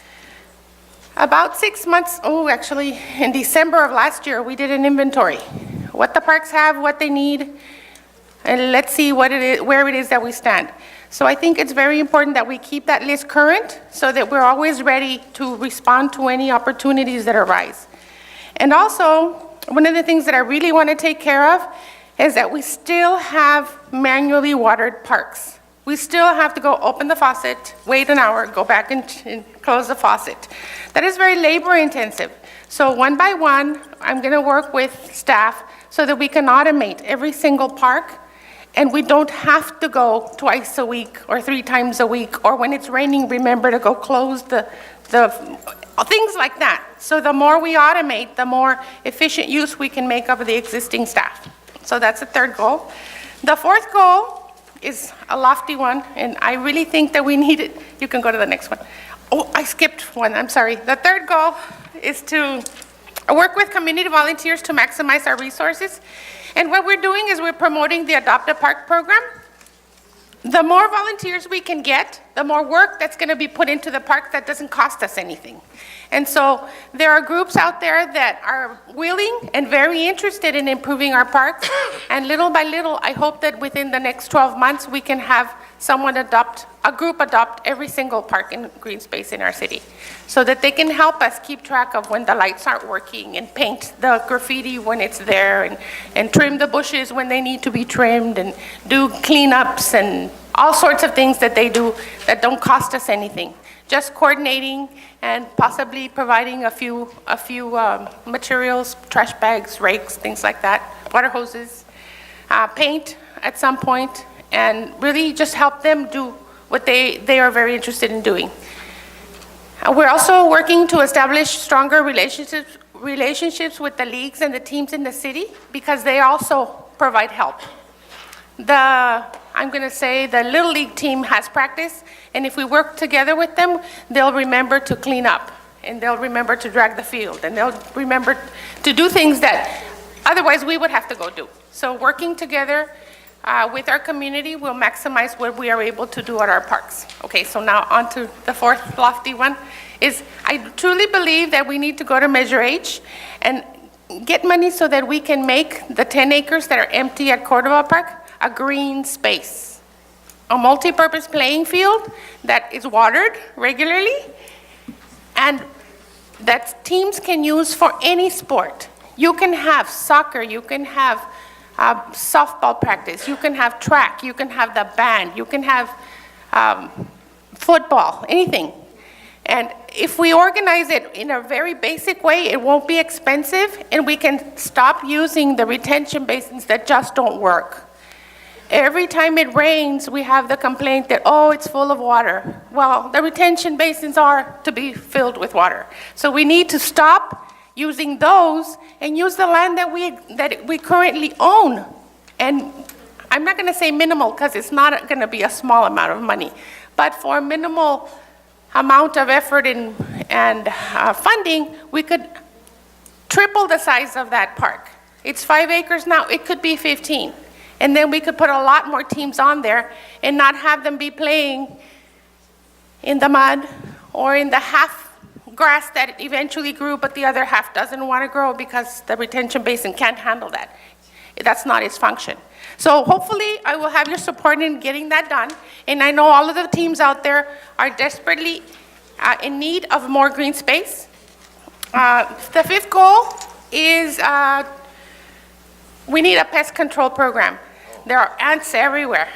Speaker 7: About 6 months, actually, in December of last year, we did an inventory. What the parks have, what they need, and let's see what it is, where it is that we stand. So I think it's very important that we keep that list current so that we're always ready to respond to any opportunities that arise. And also, one of the things that I really want to take care of is that we still have manually watered parks. We still have to go open the faucet, wait an hour, go back and close the faucet. That is very labor intensive. So one by one, I'm going to work with staff so that we can automate every single park, and we don't have to go twice a week or 3 times a week, or when it's raining, remember to go close the things like that. So the more we automate, the more efficient use we can make of the existing staff. So that's the 3rd goal. The 4th goal is a lofty one, and I really think that we need it. You can go to the next one. Oh, I skipped one, I'm sorry. The 3rd goal is to work with community volunteers to maximize our resources. And what we're doing is we're promoting the Adopt a Park program. The more volunteers we can get, the more work that's going to be put into the park that doesn't cost us anything. And so there are groups out there that are willing and very interested in improving our parks. And little by little, I hope that within the next 12 months, we can have a group adopt every single park and green space in our city, so that they can help us keep track of when the lights aren't working, and paint the graffiti when it's there, and trim the bushes when they need to be trimmed, and do cleanups and all sorts of things that they do that don't cost us anything. Just coordinating and possibly providing a few materials, trash bags, rakes, things like that, water hoses, paint at some point, and really just help them do what they are very interested in doing. We're also working to establish stronger relationships with the leagues and the teams in the city, because they also provide help. I'm going to say the Little League team has practice, and if we work together with them, they'll remember to clean up, and they'll remember to drag the field, and they'll remember to do things that otherwise we would have to go do. So working together with our community will maximize what we are able to do at our parks. Okay, so now on to the 4th lofty one, is I truly believe that we need to go to Measure H and get money so that we can make the 10 acres that are empty at Cordova Park a green space, a multi-purpose playing field that is watered regularly, and that teams can use for any sport. You can have soccer, you can have softball practice, you can have track, you can have the band, you can have football, anything. And if we organize it in a very basic way, it won't be expensive, and we can stop using the retention basins that just don't work. Every time it rains, we have the complaint that, oh, it's full of water. Well, the retention basins are to be filled with water. So we need to stop using those and use the land that we currently own. And I'm not going to say minimal, because it's not going to be a small amount of money, but for a minimal amount of effort and funding, we could triple the size of that park. It's 5 acres now, it could be 15. And then we could put a lot more teams on there and not have them be playing in the mud or in the half grass that eventually grew, but the other half doesn't want to grow because the retention basin can't handle that. That's not its function. So hopefully I will have your support in getting that done. And I know all of the teams out there are desperately in need of more green space. The 5th goal is we need a pest control program. There are ants everywhere.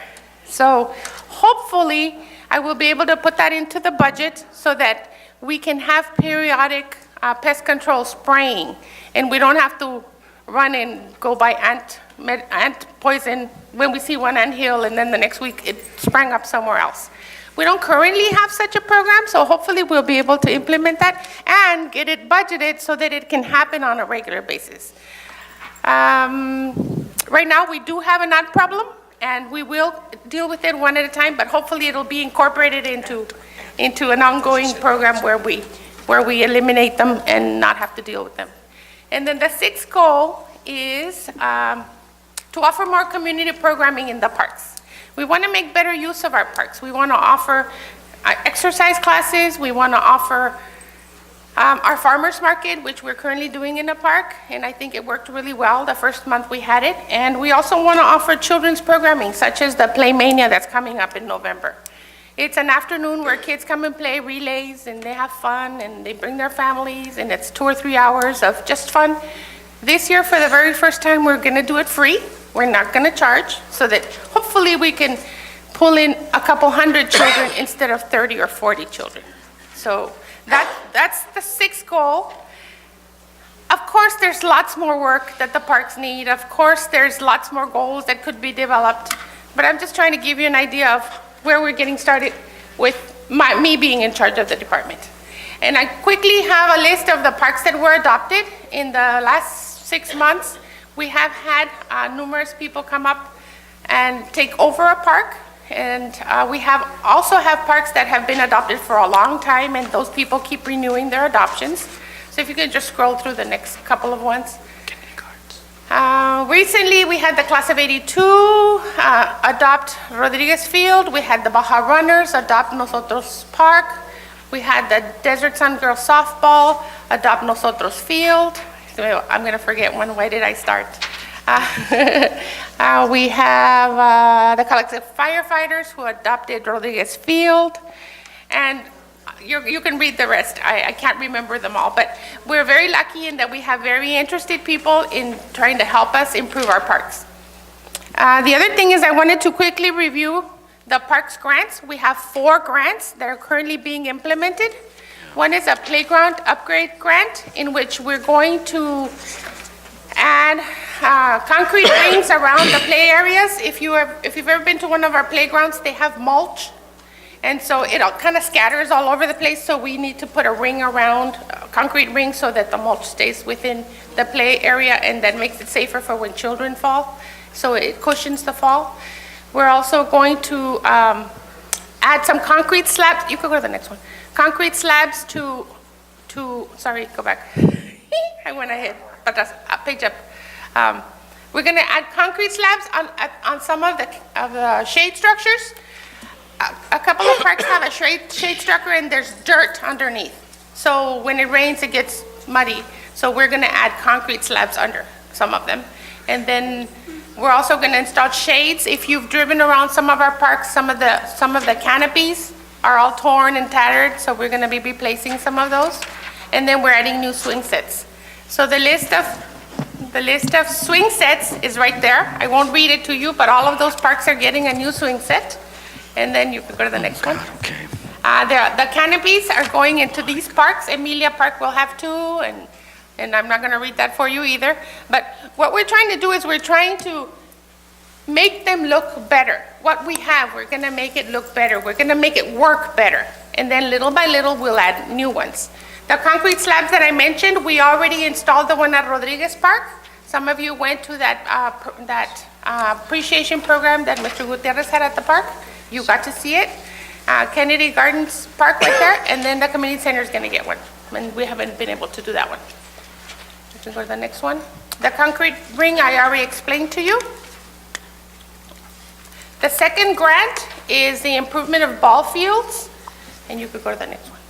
Speaker 7: So hopefully I will be able to put that into the budget so that we can have periodic pest control spraying, and we don't have to run and go buy ant poison when we see one ant hill, and then the next week it sprang up somewhere else. We don't currently have such a program, so hopefully we'll be able to implement that and get it budgeted so that it can happen on a regular basis. Right now, we do have an ant problem, and we will deal with it one at a time, but hopefully it'll be incorporated into an ongoing program where we eliminate them and not have to deal with them. And then the sixth goal is to offer more community programming in the parks. We want to make better use of our parks. We want to offer exercise classes. We want to offer our farmers market, which we're currently doing in the park, and I think it worked really well the first month we had it. And we also want to offer children's programming, such as the Playmania that's coming up in November. It's an afternoon where kids come and play relays, and they have fun, and they bring their families, and it's 2 or 3 hours of just fun. This year, for the very first time, we're going to do it free. We're not going to charge, so that hopefully we can pull in a couple hundred children instead of 30 or 40 children. So that's the sixth goal. Of course, there's lots more work that the parks need. Of course, there's lots more goals that could be developed. But I'm just trying to give you an idea of where we're getting started with me being in charge of the department. And I quickly have a list of the parks that were adopted in the last 6 months. We have had numerous people come up and take over a park, and we also have parks that have been adopted for a long time, and those people keep renewing their adoptions. So if you could just scroll through the next couple of ones. Recently, we had the class of 82 adopt Rodriguez Field. We had the Baja Runners adopt Nosotros Park. We had the Desert Sun Girls Softball adopt Nosotros Field. I'm going to forget one. Why did I start? We have the Calexico firefighters who adopted Rodriguez Field. And you can read the rest. I can't remember them all. But we're very lucky in that we have very interested people in trying to help us improve our parks. The other thing is I wanted to quickly review the parks grants. We have 4 grants that are currently being implemented. One is a playground upgrade grant in which we're going to add concrete rings around the play areas. If you've ever been to one of our playgrounds, they have mulch. And so it kind of scatters all over the place, so we need to put a ring around, a concrete ring, so that the mulch stays within the play area, and that makes it safer for when children fall, so it cushions the fall. We're also going to add some concrete slabs. You could go to the next one. Concrete slabs to sorry, go back. I went ahead, but that's page up. We're going to add concrete slabs on some of the shade structures. A couple of parks have a shade structure, and there's dirt underneath. So when it rains, it gets muddy. So we're going to add concrete slabs under some of them. And then we're also going to install shades. If you've driven around some of our parks, some of the canopies are all torn and tattered, so we're going to be replacing some of those. And then we're adding new swing sets. So the list of swing sets is right there. I won't read it to you, but all of those parks are getting a new swing set. And then you can go to the next one.
Speaker 1: Okay.
Speaker 7: The canopies are going into these parks. Emilia Park will have 2, and I'm not going to read that for you either. But what we're trying to do is we're trying to make them look better. What we have, we're going to make it look better. We're going to make it work better. And then little by little, we'll add new ones. The concrete slabs that I mentioned, we already installed the one at Rodriguez Park. Some of you went to that appreciation program that Mr. Gutierrez had at the park. You got to see it. Kennedy Gardens Park right there, and then the community center is going to get one. And we haven't been able to do that one. You can go to the next one. The concrete ring I already explained to you. The second grant is the improvement of ball fields, and you could go to the next one.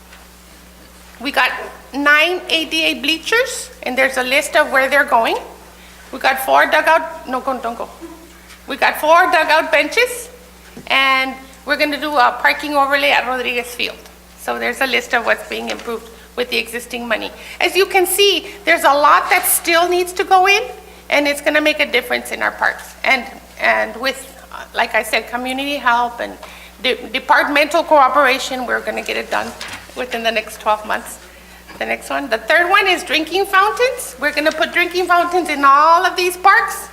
Speaker 7: We got 9 ADA bleachers, and there's a list of where they're going. We got 4 dugout, no, don't go. We got 4 dugout benches, and we're going to do a parking overlay at Rodriguez Field. So there's a list of what's being improved with the existing money. As you can see, there's a lot that still needs to go in, and it's going to make a difference in our parks. And with, like I said, community help and departmental cooperation, we're going to get it done within the next 12 months. The next one. The third one is drinking fountains. We're going to put drinking fountains in all of these parks.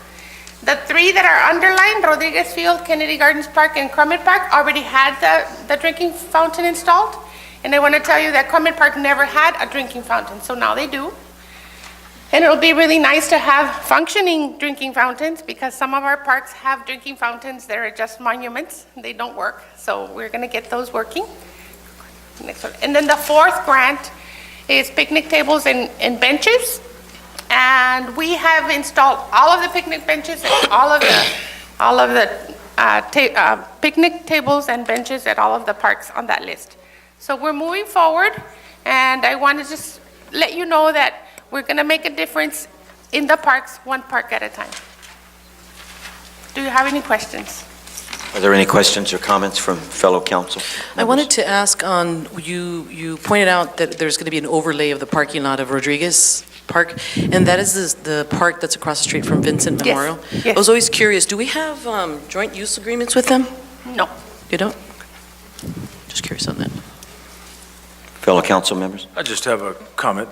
Speaker 7: The three that are underlined, Rodriguez Field, Kennedy Gardens Park, and Crummett Park, already had the drinking fountain installed. And I want to tell you that Crummett Park never had a drinking fountain, so now they do. And it'll be really nice to have functioning drinking fountains, because some of our parks have drinking fountains that are just monuments. They don't work, so we're going to get those working. Next one. And then the fourth grant is picnic tables and benches. And we have installed all of the picnic benches and all of the picnic tables and benches at all of the parks on that list. So we're moving forward, and I want to just let you know that we're going to make a difference in the parks, one park at a time. Do you have any questions?
Speaker 1: Are there any questions or comments from fellow council
Speaker 9: I wanted to ask on, you pointed out that there's going to be an overlay of the parking lot of Rodriguez Park, and that is the park that's across the street from Vincent Memorial?
Speaker 7: Yes.
Speaker 9: I was always curious, do we have joint use agreements with them?
Speaker 7: No.
Speaker 9: You don't? Just curious on that.
Speaker 1: Fellow council members?
Speaker 8: I just have a comment.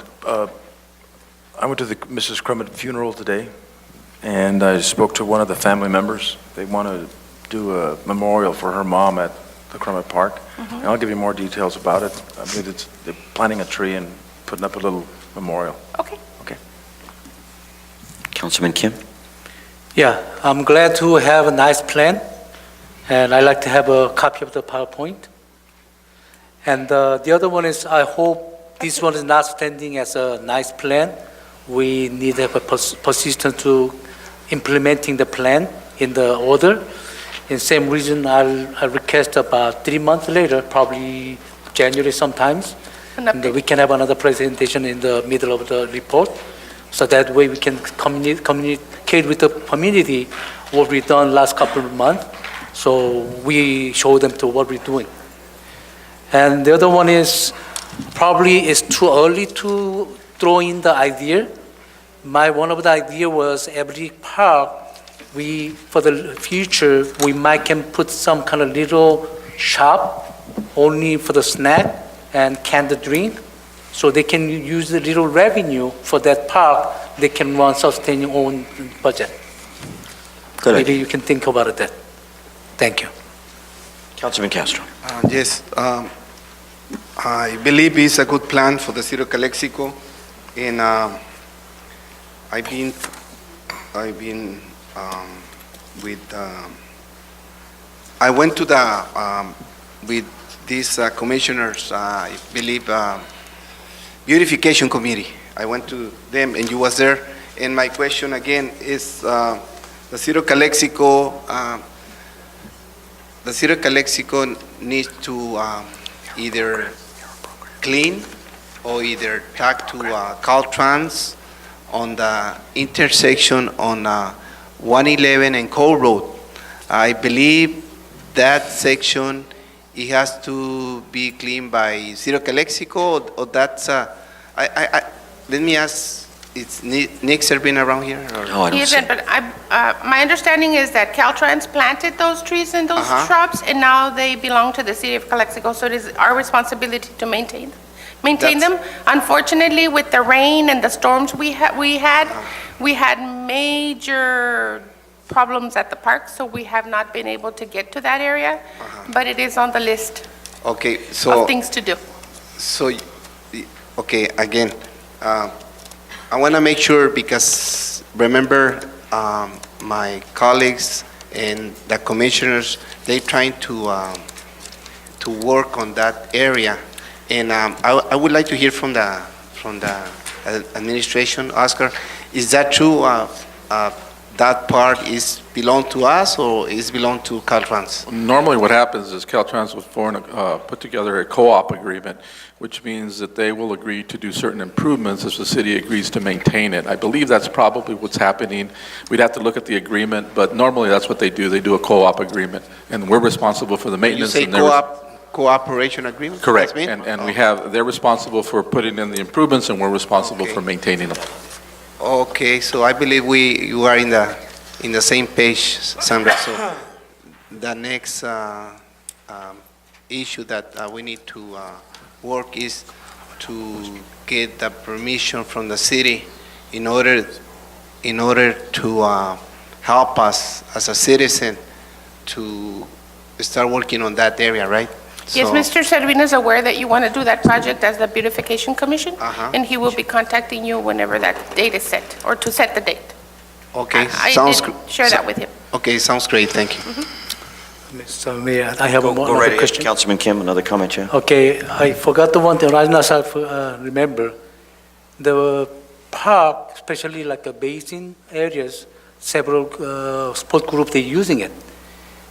Speaker 8: I went to the Mrs. Crummett funeral today, and I spoke to one of the family members. They want to do a memorial for her mom at the Crummett Park. And I'll give you more details about it. I believe they're planting a tree and putting up a little memorial.
Speaker 7: Okay.
Speaker 8: Okay.
Speaker 1: Councilman Kim?
Speaker 3: Yeah, I'm glad to have a nice plan, and I'd like to have a copy of the PowerPoint. And the other one is, I hope this one is not standing as a nice plan. We need to have a persistence to implementing the plan in the order. In same reason, I'll request about 3 months later, probably January sometimes, and we can have another presentation in the middle of the report. So that way we can communicate with the community what we've done last couple of months. So we show them to what we're doing. And the other one is, probably it's too early to throw in the idea. One of the idea was every park, for the future, we might can put some kind of little shop only for the snack and canned drink. So they can use the little revenue for that park, they can run sustaining own budget.
Speaker 1: Good
Speaker 3: Maybe
Speaker 1: idea.
Speaker 3: you can think about it then. Thank you.
Speaker 1: Councilman Castro?
Speaker 5: Yes, I believe it's a good plan for the city of Calexico, and I've been with. I went to the with these commissioners. I believe beautification committee. I went to them, and you was there. And my question again is, the city of Calexico. The city of Calexico needs to either clean or either talk to Caltrans on the intersection on 111 and Cole Road. I believe that section, it has to be cleaned by City of Calexico, or that's, let me ask, is Nick Servin around here? Or?
Speaker 1: No, I don't
Speaker 7: He
Speaker 1: see.
Speaker 7: isn't, but my understanding is that Caltrans planted those trees and those shrubs, and now they belong to the city of Calexico, so it is our responsibility to maintain them. Unfortunately, with the rain and the storms we had major problems at the park, so we have not been able to get to that area, but it is on the list
Speaker 5: Okay, so.
Speaker 7: of things to do.
Speaker 5: So, okay, again, I want to make sure, because remember, my colleagues and the commissioners, they trying to work on that area, and I would like to hear from the administration. Oscar, is that true? That part is belong to us, or is belong to Caltrans?
Speaker 6: Normally what happens is Caltrans will put together a co-op agreement, which means that they will agree to do certain improvements if the city agrees to maintain it. I believe that's probably what's happening. We'd have to look at the agreement, but normally that's what they do. They do a co-op agreement, and we're responsible for the
Speaker 5: You
Speaker 6: maintenance.
Speaker 5: say
Speaker 6: and they're
Speaker 5: cooperation agreement?
Speaker 6: Correct,
Speaker 5: That's me?
Speaker 6: and they're responsible for putting in the improvements, and we're responsible
Speaker 5: Okay.
Speaker 6: for maintaining them.
Speaker 5: Okay, so I believe you are in the same page, Sandra. So the next issue that we need to work is to get the permission from the city in order to help us as a citizen to start working on that area, right?
Speaker 7: Yes,
Speaker 5: So-
Speaker 7: Mr. Servino is aware that you want to do that project as the Beautification Commission, and he will be contacting you whenever that date is set, or to set the date.
Speaker 5: Okay,
Speaker 7: I
Speaker 5: sounds
Speaker 7: did
Speaker 5: good.
Speaker 7: share that with him.
Speaker 5: Okay, sounds great, thank you.
Speaker 3: Mr. Mayor, I have
Speaker 1: Go
Speaker 3: another
Speaker 1: right ahead,
Speaker 3: question.
Speaker 1: Councilman Kim, another comment, yeah?
Speaker 3: Okay, I forgot the one thing, right now, I remember, the park, especially like the basin areas, several sport groups, they're using it.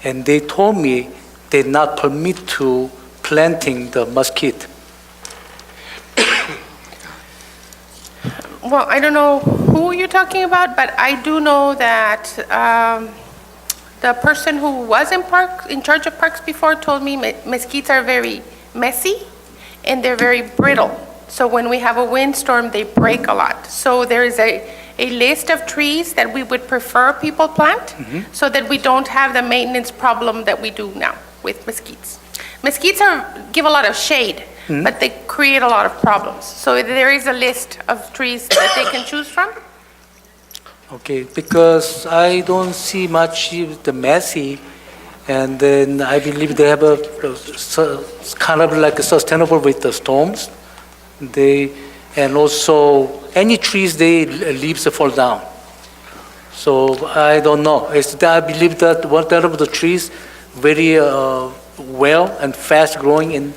Speaker 3: And they told me they not permit to planting the mesquite.
Speaker 7: Well, I don't know who you're talking about, but I do know that the person who was in charge of parks before told me mesquites are very messy and they're very brittle. So when we have a windstorm, they break a lot. So there is a list of trees that we would prefer people plant so that we don't have the maintenance problem that we do now with mesquites. Mesquites give a lot of shade, but they create a lot of problems. So there is a list of trees that they can choose from.
Speaker 3: Okay, because I don't see much the messy, and then I believe they have kind of like sustainable with the storms. And also any trees, leaves fall down. So I don't know. I believe that one of the trees very well and fast growing in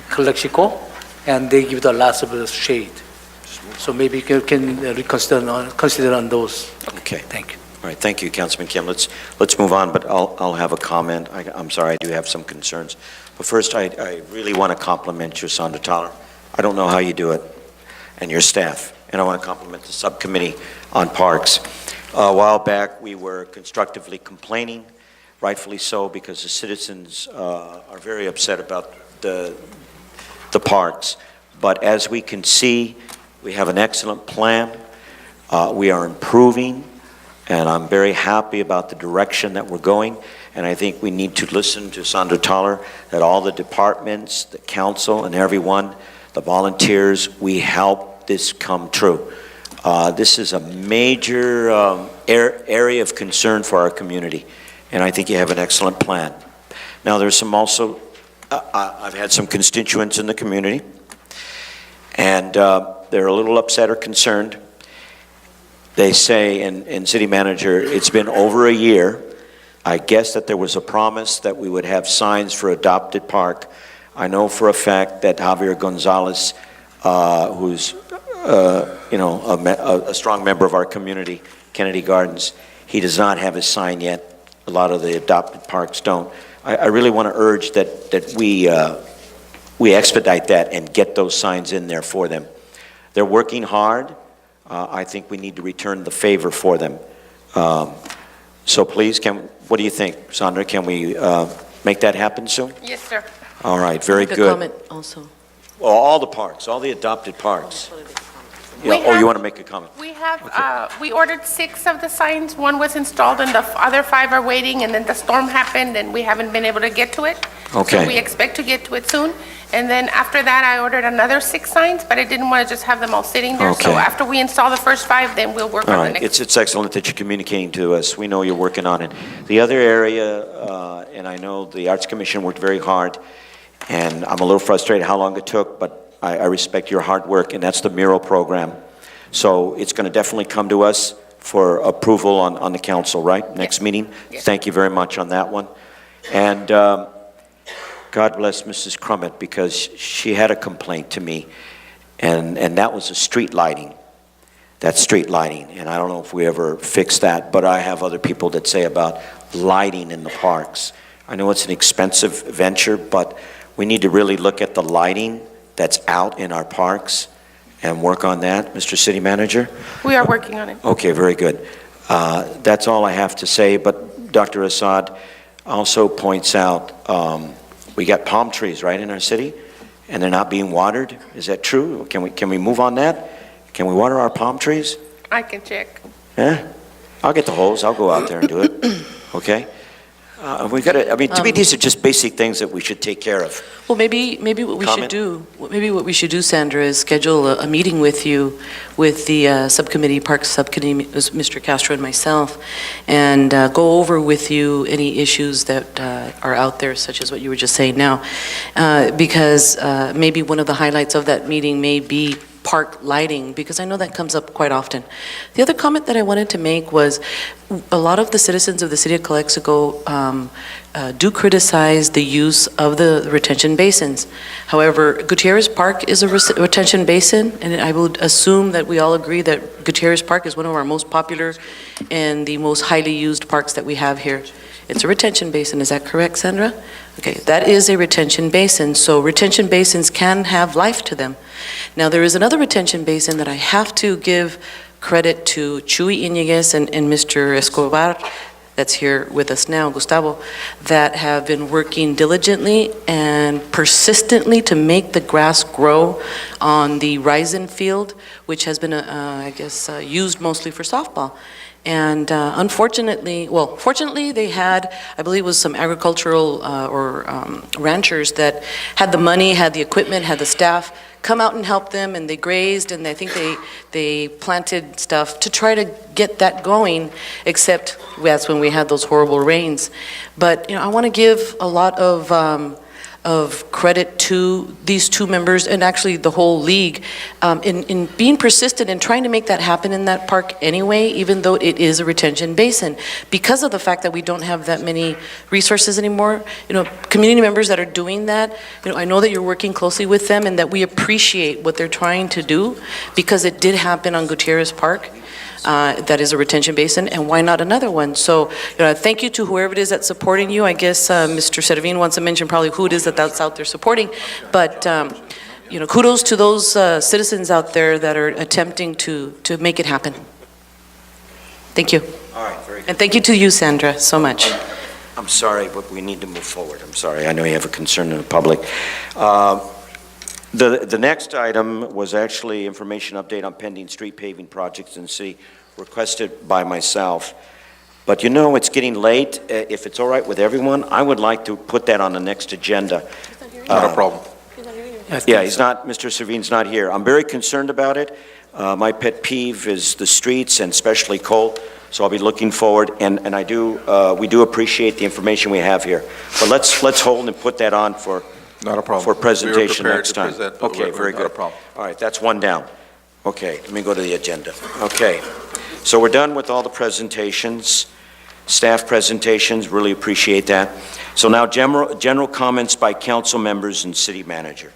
Speaker 3: Calexico, and they give the lots of shade. So maybe you can consider on those.
Speaker 1: Okay.
Speaker 3: Thank you.
Speaker 1: All right, thank you, Councilman Kim. Let's move on, but I'll have a comment. I'm sorry, I do have some concerns. But first, I really want to compliment you, Sandra Tyler. I don't know how you do it, and your staff. And I want to compliment the subcommittee on parks. A while back, we were constructively complaining, rightfully so, because the citizens are very upset about the parks. But as we can see, we have an excellent plan. We are improving, and I'm very happy about the direction that we're going. And I think we need to listen to Sandra Tyler, that all the departments, the council, and everyone, the volunteers, we help this come true. This is a major area of concern for our community, and I think you have an excellent plan. Now, there's some also, I've had some constituents in the community, and they're a little upset or concerned. They say, and City Manager, it's been over a year. I guess that there was a promise that we would have signs for adopted park. I know for a fact that Javier Gonzalez, who's a strong member of our community, Kennedy Gardens, he does not have his sign yet. A lot of the adopted parks don't. I really want to urge that we expedite that and get those signs in there for them. They're working hard. I think we need to return the favor for them. So please, what do you think, Sandra? Can we make that happen soon?
Speaker 7: Yes, sir.
Speaker 1: All right, very good.
Speaker 9: Comment also.
Speaker 1: Well, all the parks, all the adopted parks.
Speaker 7: We
Speaker 1: Yeah, oh,
Speaker 7: have-
Speaker 1: you want to make a comment?
Speaker 7: We have, we ordered 6 of the signs. 1 was installed and the other 5 are waiting, and then the storm happened and we haven't been able to get to it.
Speaker 1: Okay.
Speaker 7: So we expect to get to it soon. And then after that, I ordered another 6 signs, but I didn't want to just have them all sitting there. So
Speaker 1: Okay.
Speaker 7: after we install the first 5, then we'll work
Speaker 1: All
Speaker 7: on the
Speaker 1: right,
Speaker 7: next.
Speaker 1: it's excellent that you're communicating to us. We know you're working on it. The other area, and I know the Arts Commission worked very hard, and I'm a little frustrated how long it took, but I respect your hard work, and that's the mural program. So it's going to definitely come to us for approval on the council, right? Next meeting?
Speaker 7: Yes.
Speaker 1: Thank you very much on that one. And God bless Mrs. Crummett, because she had a complaint to me, and that was the street lighting. That's street lighting, and I don't know if we ever fixed that, but I have other people that say about lighting in the parks. I know it's an expensive venture, but we need to really look at the lighting that's out in our parks and work on that, Mr. City Manager?
Speaker 7: We are working on it.
Speaker 1: Okay, very good. That's all I have to say, but Dr. Assad also points out, we got palm trees, right, in our city, and they're not being watered. Is that true? Can we move on that? Can we water our palm trees?
Speaker 7: I can check.
Speaker 1: Yeah? I'll get the hose, I'll go out there and do it, okay? We got to, I mean, to me, these are just basic things that we should take care of.
Speaker 9: Well, maybe what we should do, Sandra, is schedule a meeting with you, with the subcommittee, Parks Subcommittee, Mr. Castro and myself, and go over with you any issues that are out there, such as what you were just saying now. Because maybe one of the highlights of that meeting may be park lighting, because I know that comes up quite often. The other comment that I wanted to make was a lot of the citizens of the city of Calexico do criticize the use of the retention basins. However, Gutierrez Park is a retention basin, and I would assume that we all agree that Gutierrez Park is one of our most popular and the most highly used parks that we have here. It's a retention basin, is that correct, Sandra? Okay, that is a retention basin, so retention basins can have life to them. Now, there is another retention basin that I have to give credit to Chuy Iñiguez and Mr. Escobar, that's here with us now, Gustavo, that have been working diligently and persistently to make the grass grow on the Risen field, which has been, I guess, used mostly for softball. And fortunately, they had, I believe it was some agricultural ranchers that had the money, had the equipment, had the staff, come out and help them, and they grazed, and I think they planted stuff to try to get that going, except that's when we had those horrible rains. But, I want to give a lot of credit to these two members and actually the whole league in being persistent and trying to make that happen in that park anyway, even though it is a retention basin. Because of the fact that we don't have that many resources anymore, community members that are doing that, I know that you're working closely with them and that we appreciate what they're trying to do, because it did happen on Gutierrez Park. That is a retention basin, and why not another one? So, thank you to whoever it is that's supporting you. I guess Mr. Servin wants to mention probably who it is that's out there supporting, but kudos to those citizens out there that are attempting to make it happen. Thank you.
Speaker 1: All right, very good.
Speaker 9: And thank you to you, Sandra, so much.
Speaker 1: I'm sorry, but we need to move forward. I'm sorry. I know you have a concern in the public. The next item was actually information update on pending street paving projects in the city, requested by myself. But it's getting late. If it's all right with everyone, I would like to put that on the next agenda.
Speaker 6: Not a problem.
Speaker 1: Yeah, he's not, Mr. Servin's not here. I'm very concerned about it. My pet peeve is the streets, and especially Cole, so I'll be looking forward, and we do appreciate the information we have here. But let's hold and put that on for
Speaker 6: Not a problem.
Speaker 1: for presentation
Speaker 6: We were
Speaker 1: next
Speaker 6: prepared
Speaker 1: time.
Speaker 6: to present, but
Speaker 1: Okay, very
Speaker 6: not a
Speaker 1: good.
Speaker 6: problem.
Speaker 1: All right, that's one down. Okay, let me go to the agenda. Okay, so we're done with all the presentations, staff presentations, really appreciate that. So now general comments by council members and city manager.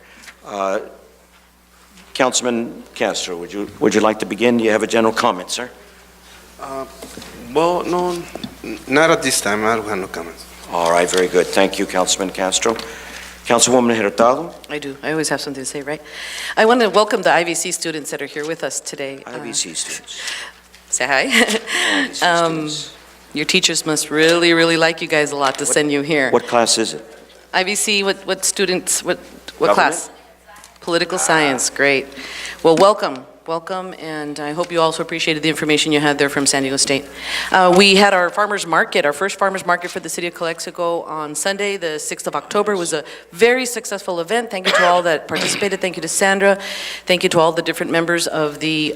Speaker 1: Councilman Castro, would you like to begin? Do you have a general comment, sir?
Speaker 5: Well, no, not at this time. I don't have no comments.
Speaker 1: All right, very good. Thank you, Councilman Castro. Councilwoman Hurtado?
Speaker 9: I do. I always have something to say, right? I want to welcome the IVC students that are here with us today.
Speaker 1: IVC students.
Speaker 9: Say hi.
Speaker 1: IVC students.
Speaker 9: Your teachers must really, really like you guys a lot to send you here.
Speaker 1: What class is it?
Speaker 9: IVC, what students, what
Speaker 1: Government?
Speaker 9: class? Political science, great. Well, welcome, and I hope you also appreciated the information you had there from San Diego State. We had our farmers market, our first farmers market for the city of Calexico on Sunday, the 6th of October. It was a very successful event. Thank you to all that participated. Thank you to Sandra. Thank you to all the different members of the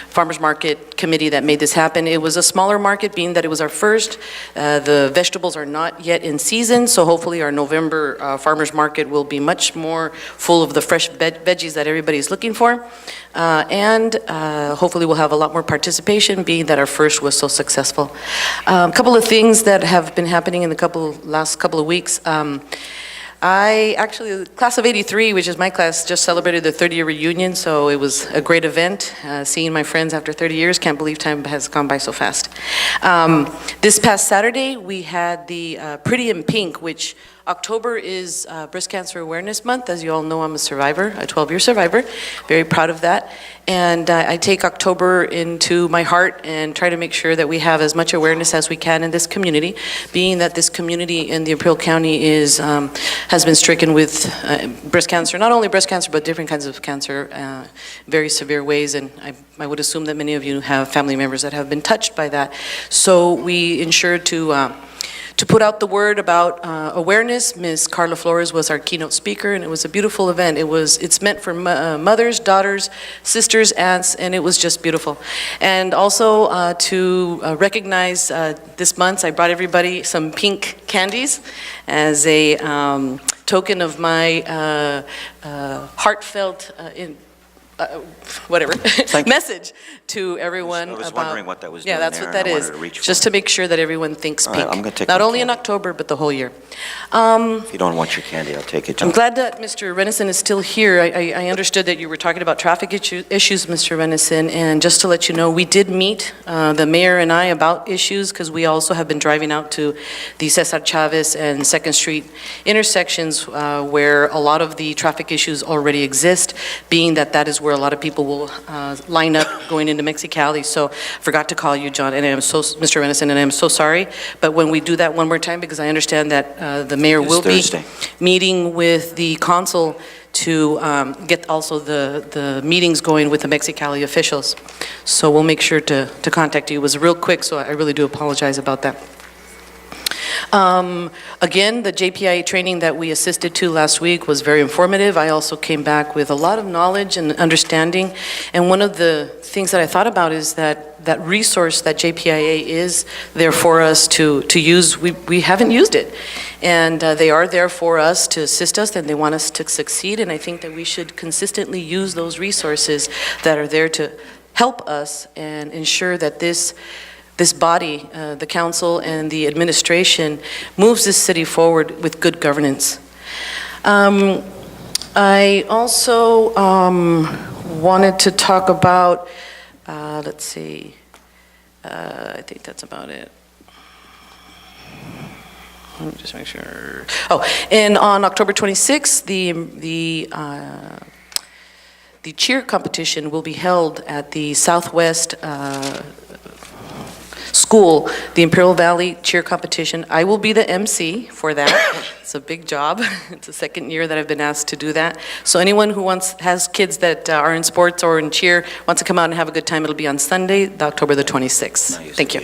Speaker 9: farmers market committee that made this happen. It was a smaller market, being that it was our first. The vegetables are not yet in season, so hopefully our November farmers market will be much more full of the fresh veggies that everybody's looking for. And hopefully we'll have a lot more participation, being that our first was so successful. A couple of things that have been happening in the last couple of weeks. I actually, the class of '83, which is my class, just celebrated their 30-year reunion, so it was a great event. Seeing my friends after 30 years, can't believe time has gone by so fast. This past Saturday, we had the Pretty in Pink, which October is Breast Cancer Awareness Month. As you all know, I'm a survivor, a 12-year survivor. Very proud of that. And I take October into my heart and try to make sure that we have as much awareness as we can in this community, being that this community in the Imperial County has been stricken with breast cancer, not only breast cancer, but different kinds of cancer, very severe ways. And I would assume that many of you have family members that have been touched by that. So we ensure to to put out the word about awareness. Ms. Carla Flores was our keynote speaker, and it was a beautiful event. It's meant for mothers, daughters, sisters, aunts, and it was just beautiful. And also to recognize this month, I brought everybody some pink candies as a token of my heartfelt message to everyone
Speaker 1: I was
Speaker 9: about.
Speaker 1: wondering what that was
Speaker 9: Yeah,
Speaker 1: doing
Speaker 9: that's
Speaker 1: there,
Speaker 9: what
Speaker 1: and
Speaker 9: that
Speaker 1: I
Speaker 9: is.
Speaker 1: wanted to reach for
Speaker 9: Just
Speaker 1: it.
Speaker 9: to make sure that everyone thinks
Speaker 1: All right,
Speaker 9: pink.
Speaker 1: I'm gonna take
Speaker 9: Not
Speaker 1: my
Speaker 9: only in
Speaker 1: candy.
Speaker 9: October, but the whole year.
Speaker 1: If you don't want your candy, I'll take it.
Speaker 9: I'm glad that Mr. Renison is still here. I understood that you were talking about traffic issues, Mr. Renison, and just to let you know, we did meet, the mayor and I, about issues, because we also have been driving out to the Cesar Chavez and Second Street intersections where a lot of the traffic issues already exist, being that that is where a lot of people will line up going into Mexicali. So I forgot to call you, John, and Mr. Renison, and I'm so sorry. But when we do that one more time, because I understand that the mayor
Speaker 1: It's
Speaker 9: will
Speaker 1: Thursday.
Speaker 9: be meeting with the consul to get also the meetings going with the Mexicali officials. So we'll make sure to contact you. It was real quick, so I really do apologize about that. Again, the JPIA training that we assisted to last week was very informative. I also came back with a lot of knowledge and understanding. And one of the things that I thought about is that resource that JPIA is there for us to use, we haven't used it. And they are there for us to assist us, and they want us to succeed. And I think that we should consistently use those resources that are there to help us and ensure that this body, the council and the administration, moves this city forward with good governance. I also wanted to talk about, let's see, I think that's about it. Let me just make sure. Oh, and on October 26th, the cheer competition will be held at the Southwest School, the Imperial Valley Cheer Competition. I will be the MC for that. It's a big job. It's the second year that I've been asked to do that. So anyone who has kids that are in sports or in cheer, wants to come out and have a good time, it'll be on Sunday, October the 26th. Thank you.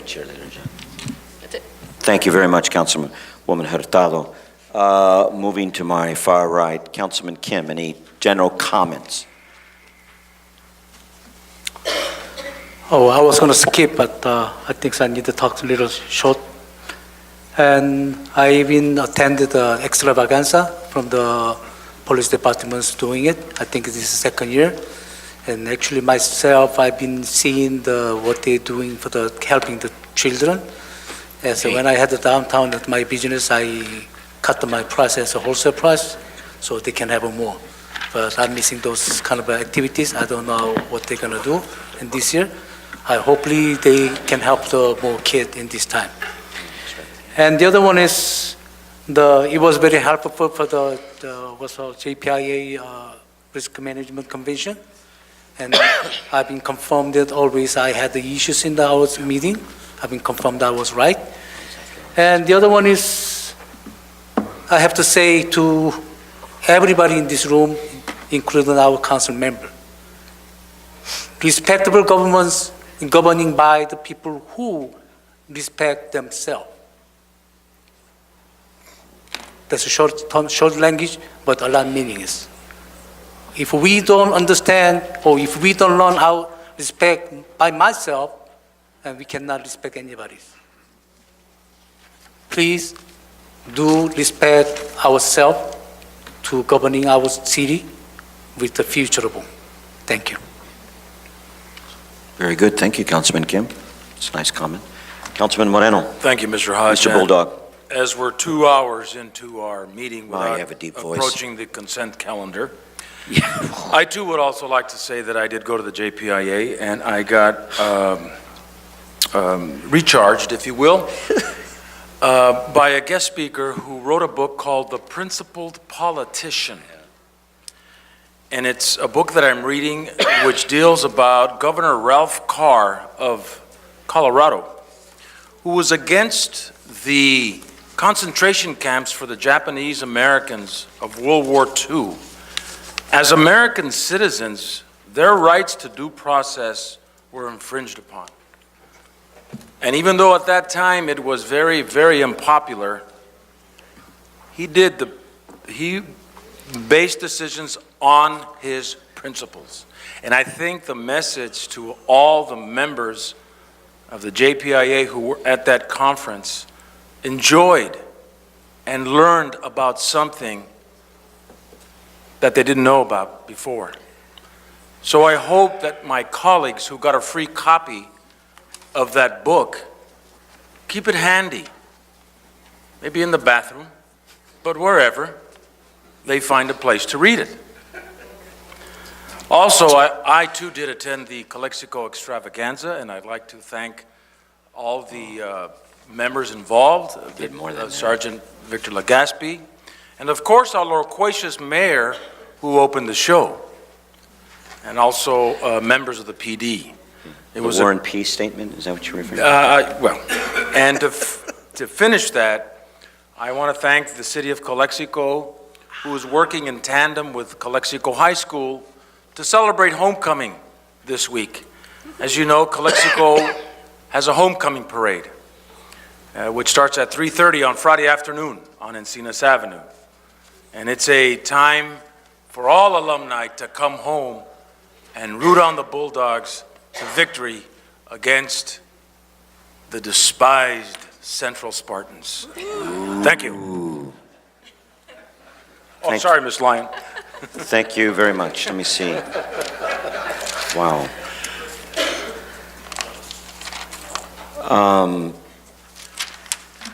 Speaker 9: That's it.
Speaker 1: Thank you very much, Councilwoman Hurtado. Moving to my far right, Councilman Kim, any general comments?
Speaker 3: Oh, I was going to skip, but I think I need to talk a little short. And I even attended the extravaganza from the police department's doing it. I think this is the second year. And actually myself, I've been seeing what they're doing for helping the children. And so when I had the downtown at my business, I cut my price as a wholesale price so they can have more. But I'm missing those kind of activities. I don't know what they're going to do in this year. Hopefully they can help the more kids in this time. And the other one is it was very helpful for the JPIA Risk Management Convention. And I've been confirmed that always I had the issues in our meeting. I've been confirmed I was right. And the other one is, I have to say to everybody in this room, including our council member, respectable governments governing by the people who respect themselves. That's a short language, but a lot of meaningless. If we don't understand, or if we don't learn how respect by myself, and we cannot respect anybody. Please do respect ourselves to governing our city with the futurable. Thank you.
Speaker 1: Very good. Thank you, Councilman Kim. It's a nice comment. Councilman Moreno.
Speaker 8: Thank you, Mr. Hodge.
Speaker 1: Mr. Bulldog.
Speaker 8: As we're 2 hours into our meeting
Speaker 1: Wow, you
Speaker 8: without
Speaker 1: have a deep voice.
Speaker 8: approaching the consent calendar, I too would also like to say that I did go to the JPIA and I got recharged, if you will, by a guest speaker who wrote a book called The Principled Politician. And it's a book that I'm reading which deals about Governor Ralph Carr of Colorado, who was against the concentration camps for the Japanese Americans of World War II. As American citizens, their rights to due process were infringed upon. And even though at that time it was very, very unpopular, he based decisions on his principles. And I think the message to all the members of the JPIA who were at that conference enjoyed and learned about something that they didn't know about before. So I hope that my colleagues who got a free copy of that book keep it handy, maybe in the bathroom, but wherever they find a place to read it. Also, I too did attend the Calexico extravaganza, and I'd like to thank all the members involved, Sergeant Victor Legaspi, and of course our loquacious mayor who opened the show, and also members of the PD. It was
Speaker 1: the War and Peace statement, is that what you're referring to?
Speaker 8: Well, and to finish that, I want to thank the city of Calexico, who is working in tandem with Calexico High School to celebrate homecoming this week. As you know, Calexico has a homecoming parade, which starts at 3:30 on Friday afternoon on Encinas Avenue. And it's a time for all alumni to come home and root on the Bulldogs to victory against the despised Central Spartans. Thank you. Oh, sorry, Miss Lyon.
Speaker 1: Thank you very much. Let me see. Wow.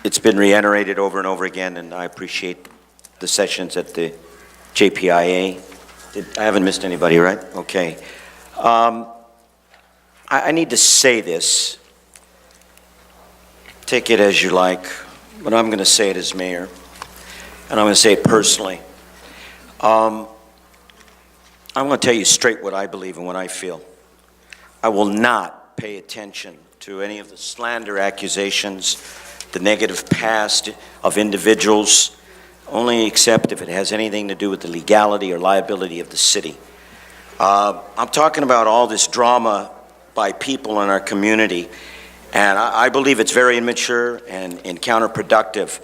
Speaker 1: It's been reiterated over and over again, and I appreciate the sessions at the JPIA. I haven't missed anybody, right? Okay. I need to say this. Take it as you like, but I'm going to say it as mayor, and I'm going to say it personally. I'm going to tell you straight what I believe and what I feel. I will not pay attention to any of the slander accusations, the negative past of individuals, only except if it has anything to do with the legality or liability of the city. I'm talking about all this drama by people in our community, and I believe it's very immature and counterproductive.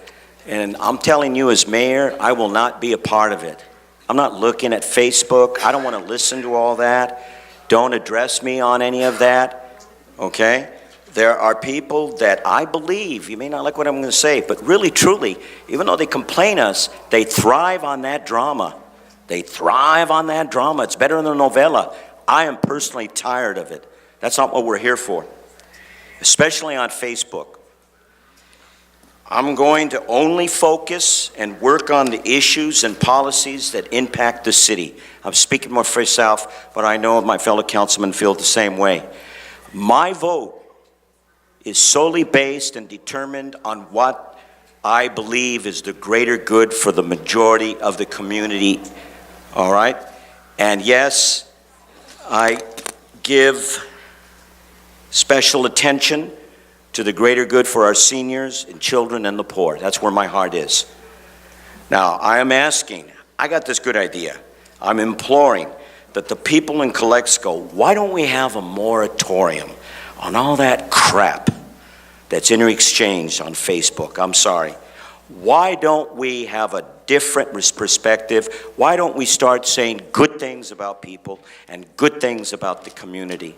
Speaker 1: And I'm telling you as mayor, I will not be a part of it. I'm not looking at Facebook. I don't want to listen to all that. Don't address me on any of that, okay? There are people that I believe, you may not like what I'm going to say, but really, truly, even though they complain us, they thrive on that drama. They thrive on that drama. It's better than a novella. I am personally tired of it. That's not what we're here for, especially on Facebook. I'm going to only focus and work on the issues and policies that impact the city. I'm speaking more for myself, but I know my fellow councilmen feel the same way. My vote is solely based and determined on what I believe is the greater good for the majority of the community, all right? And yes, I give special attention to the greater good for our seniors and children and the poor. That's where my heart is. Now, I am asking, I got this good idea. I'm imploring that the people in Calexico, why don't we have a moratorium on all that crap that's interexchanged on Facebook? I'm sorry. Why don't we have a different perspective? Why don't we start saying good things about people and good things about the community?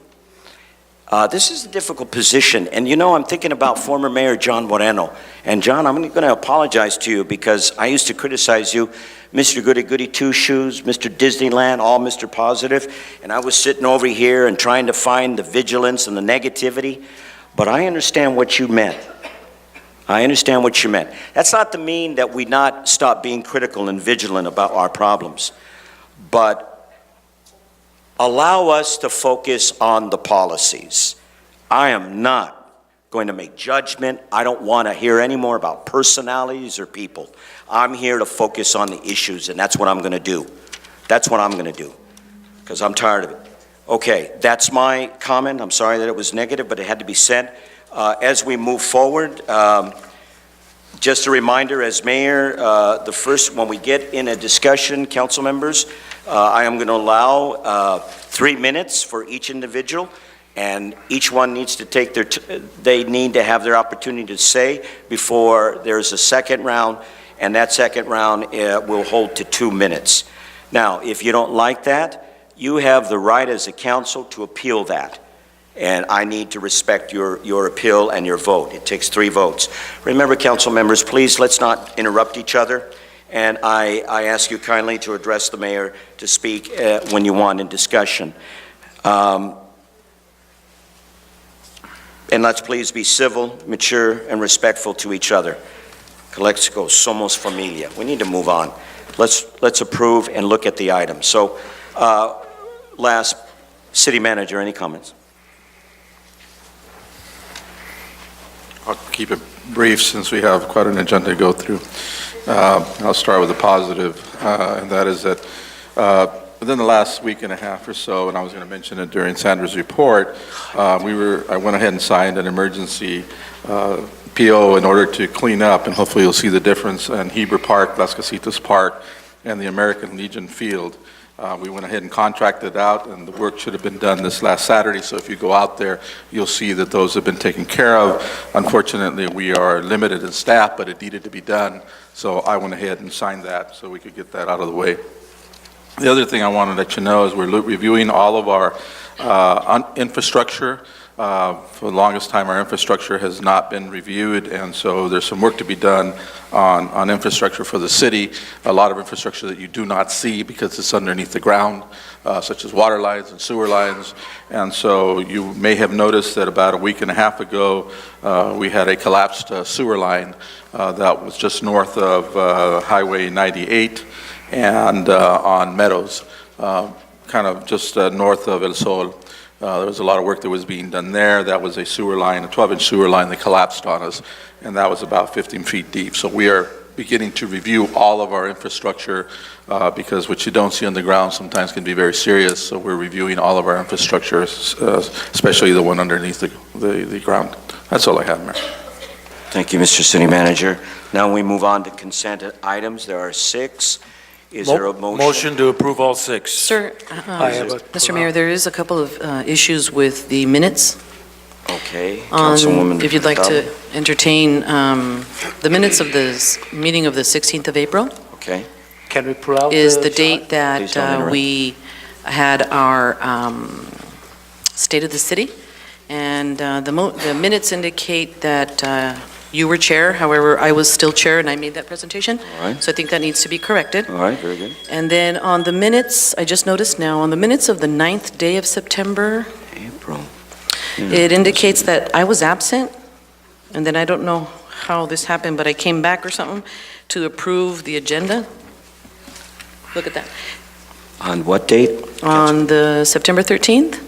Speaker 1: This is a difficult position, and you know, I'm thinking about former Mayor John Moreno. And John, I'm going to apologize to you because I used to criticize you, Mr. Goody-Goody Two-Shoes, Mr. Disneyland, all Mr. Positive, and I was sitting over here and trying to find the vigilance and the negativity, but I understand what you meant. I understand what you meant. That's not to mean that we not stop being critical and vigilant about our problems, but allow us to focus on the policies. I am not going to make judgment. I don't want to hear any more about personalities or people. I'm here to focus on the issues, and that's what I'm going to do. That's what I'm going to do, because I'm tired of it. Okay, that's my comment. I'm sorry that it was negative, but it had to be said. As we move forward, just a reminder as mayor, when we get in a discussion, council members, I am going to allow 3 minutes for each individual. And each one needs to take they need to have their opportunity to say before there's a second round, and that second round will hold to 2 minutes. Now, if you don't like that, you have the right as a council to appeal that. And I need to respect your appeal and your vote. It takes 3 votes. Remember, council members, please, let's not interrupt each other. And I ask you kindly to address the mayor to speak when you want in discussion. And let's please be civil, mature, and respectful to each other. Calexico, somos familia. We need to move on. Let's approve and look at the item. So, last, city manager, any comments?
Speaker 6: I'll keep it brief since we have quite an agenda to go through. I'll start with the positive, and that is that within the last week and a half or so, and I was going to mention it during Sandra's report, I went ahead and signed an emergency PO in order to clean up, and hopefully you'll see the difference in Heber Park, Las Casitas Park, and the American Legion Field. We went ahead and contracted out, and the work should have been done this last Saturday, so if you go out there, you'll see that those have been taken care of. Unfortunately, we are limited in staff, but it needed to be done, so I went ahead and signed that so we could get that out of the way. The other thing I want to let you know is we're reviewing all of our infrastructure. For the longest time, our infrastructure has not been reviewed, and so there's some work to be done on infrastructure for the city, a lot of infrastructure that you do not see because it's underneath the ground, such as water lines and sewer lines. And so you may have noticed that about a week and a half ago, we had a collapsed sewer line that was just north of Highway 98 and on Meadows, kind of just north of El Sol. There was a lot of work that was being done there. That was a sewer line, a 12-inch sewer line that collapsed on us, and that was about 15 feet deep. So we are beginning to review all of our infrastructure because what you don't see on the ground sometimes can be very serious. So we're reviewing all of our infrastructure, especially the one underneath the ground. That's all I have, Mayor.
Speaker 1: Thank you, Mr. City Manager. Now we move on to consent items. There are 6. Is there a motion?
Speaker 8: Motion to approve all 6.
Speaker 9: Sir, Mr. Mayor, there is a couple of issues with the minutes.
Speaker 1: Okay, Councilwoman.
Speaker 9: If you'd like to entertain the minutes of the meeting of the 16th of April.
Speaker 1: Okay.
Speaker 3: Can we pull out?
Speaker 9: Is the date
Speaker 1: Please don't
Speaker 9: that
Speaker 1: interrupt.
Speaker 9: we had our State of the City. And the minutes indicate that you were chair, however, I was still chair and I made that presentation.
Speaker 1: All right.
Speaker 9: So I think that needs to be corrected.
Speaker 1: All right, very good.
Speaker 9: And then on the minutes, I just noticed now, on the minutes of the 9th day of September,
Speaker 1: April.
Speaker 9: it indicates that I was absent, and then I don't know how this happened, but I came back or something to approve the agenda. Look at that.
Speaker 1: On what date?
Speaker 9: On the September 13th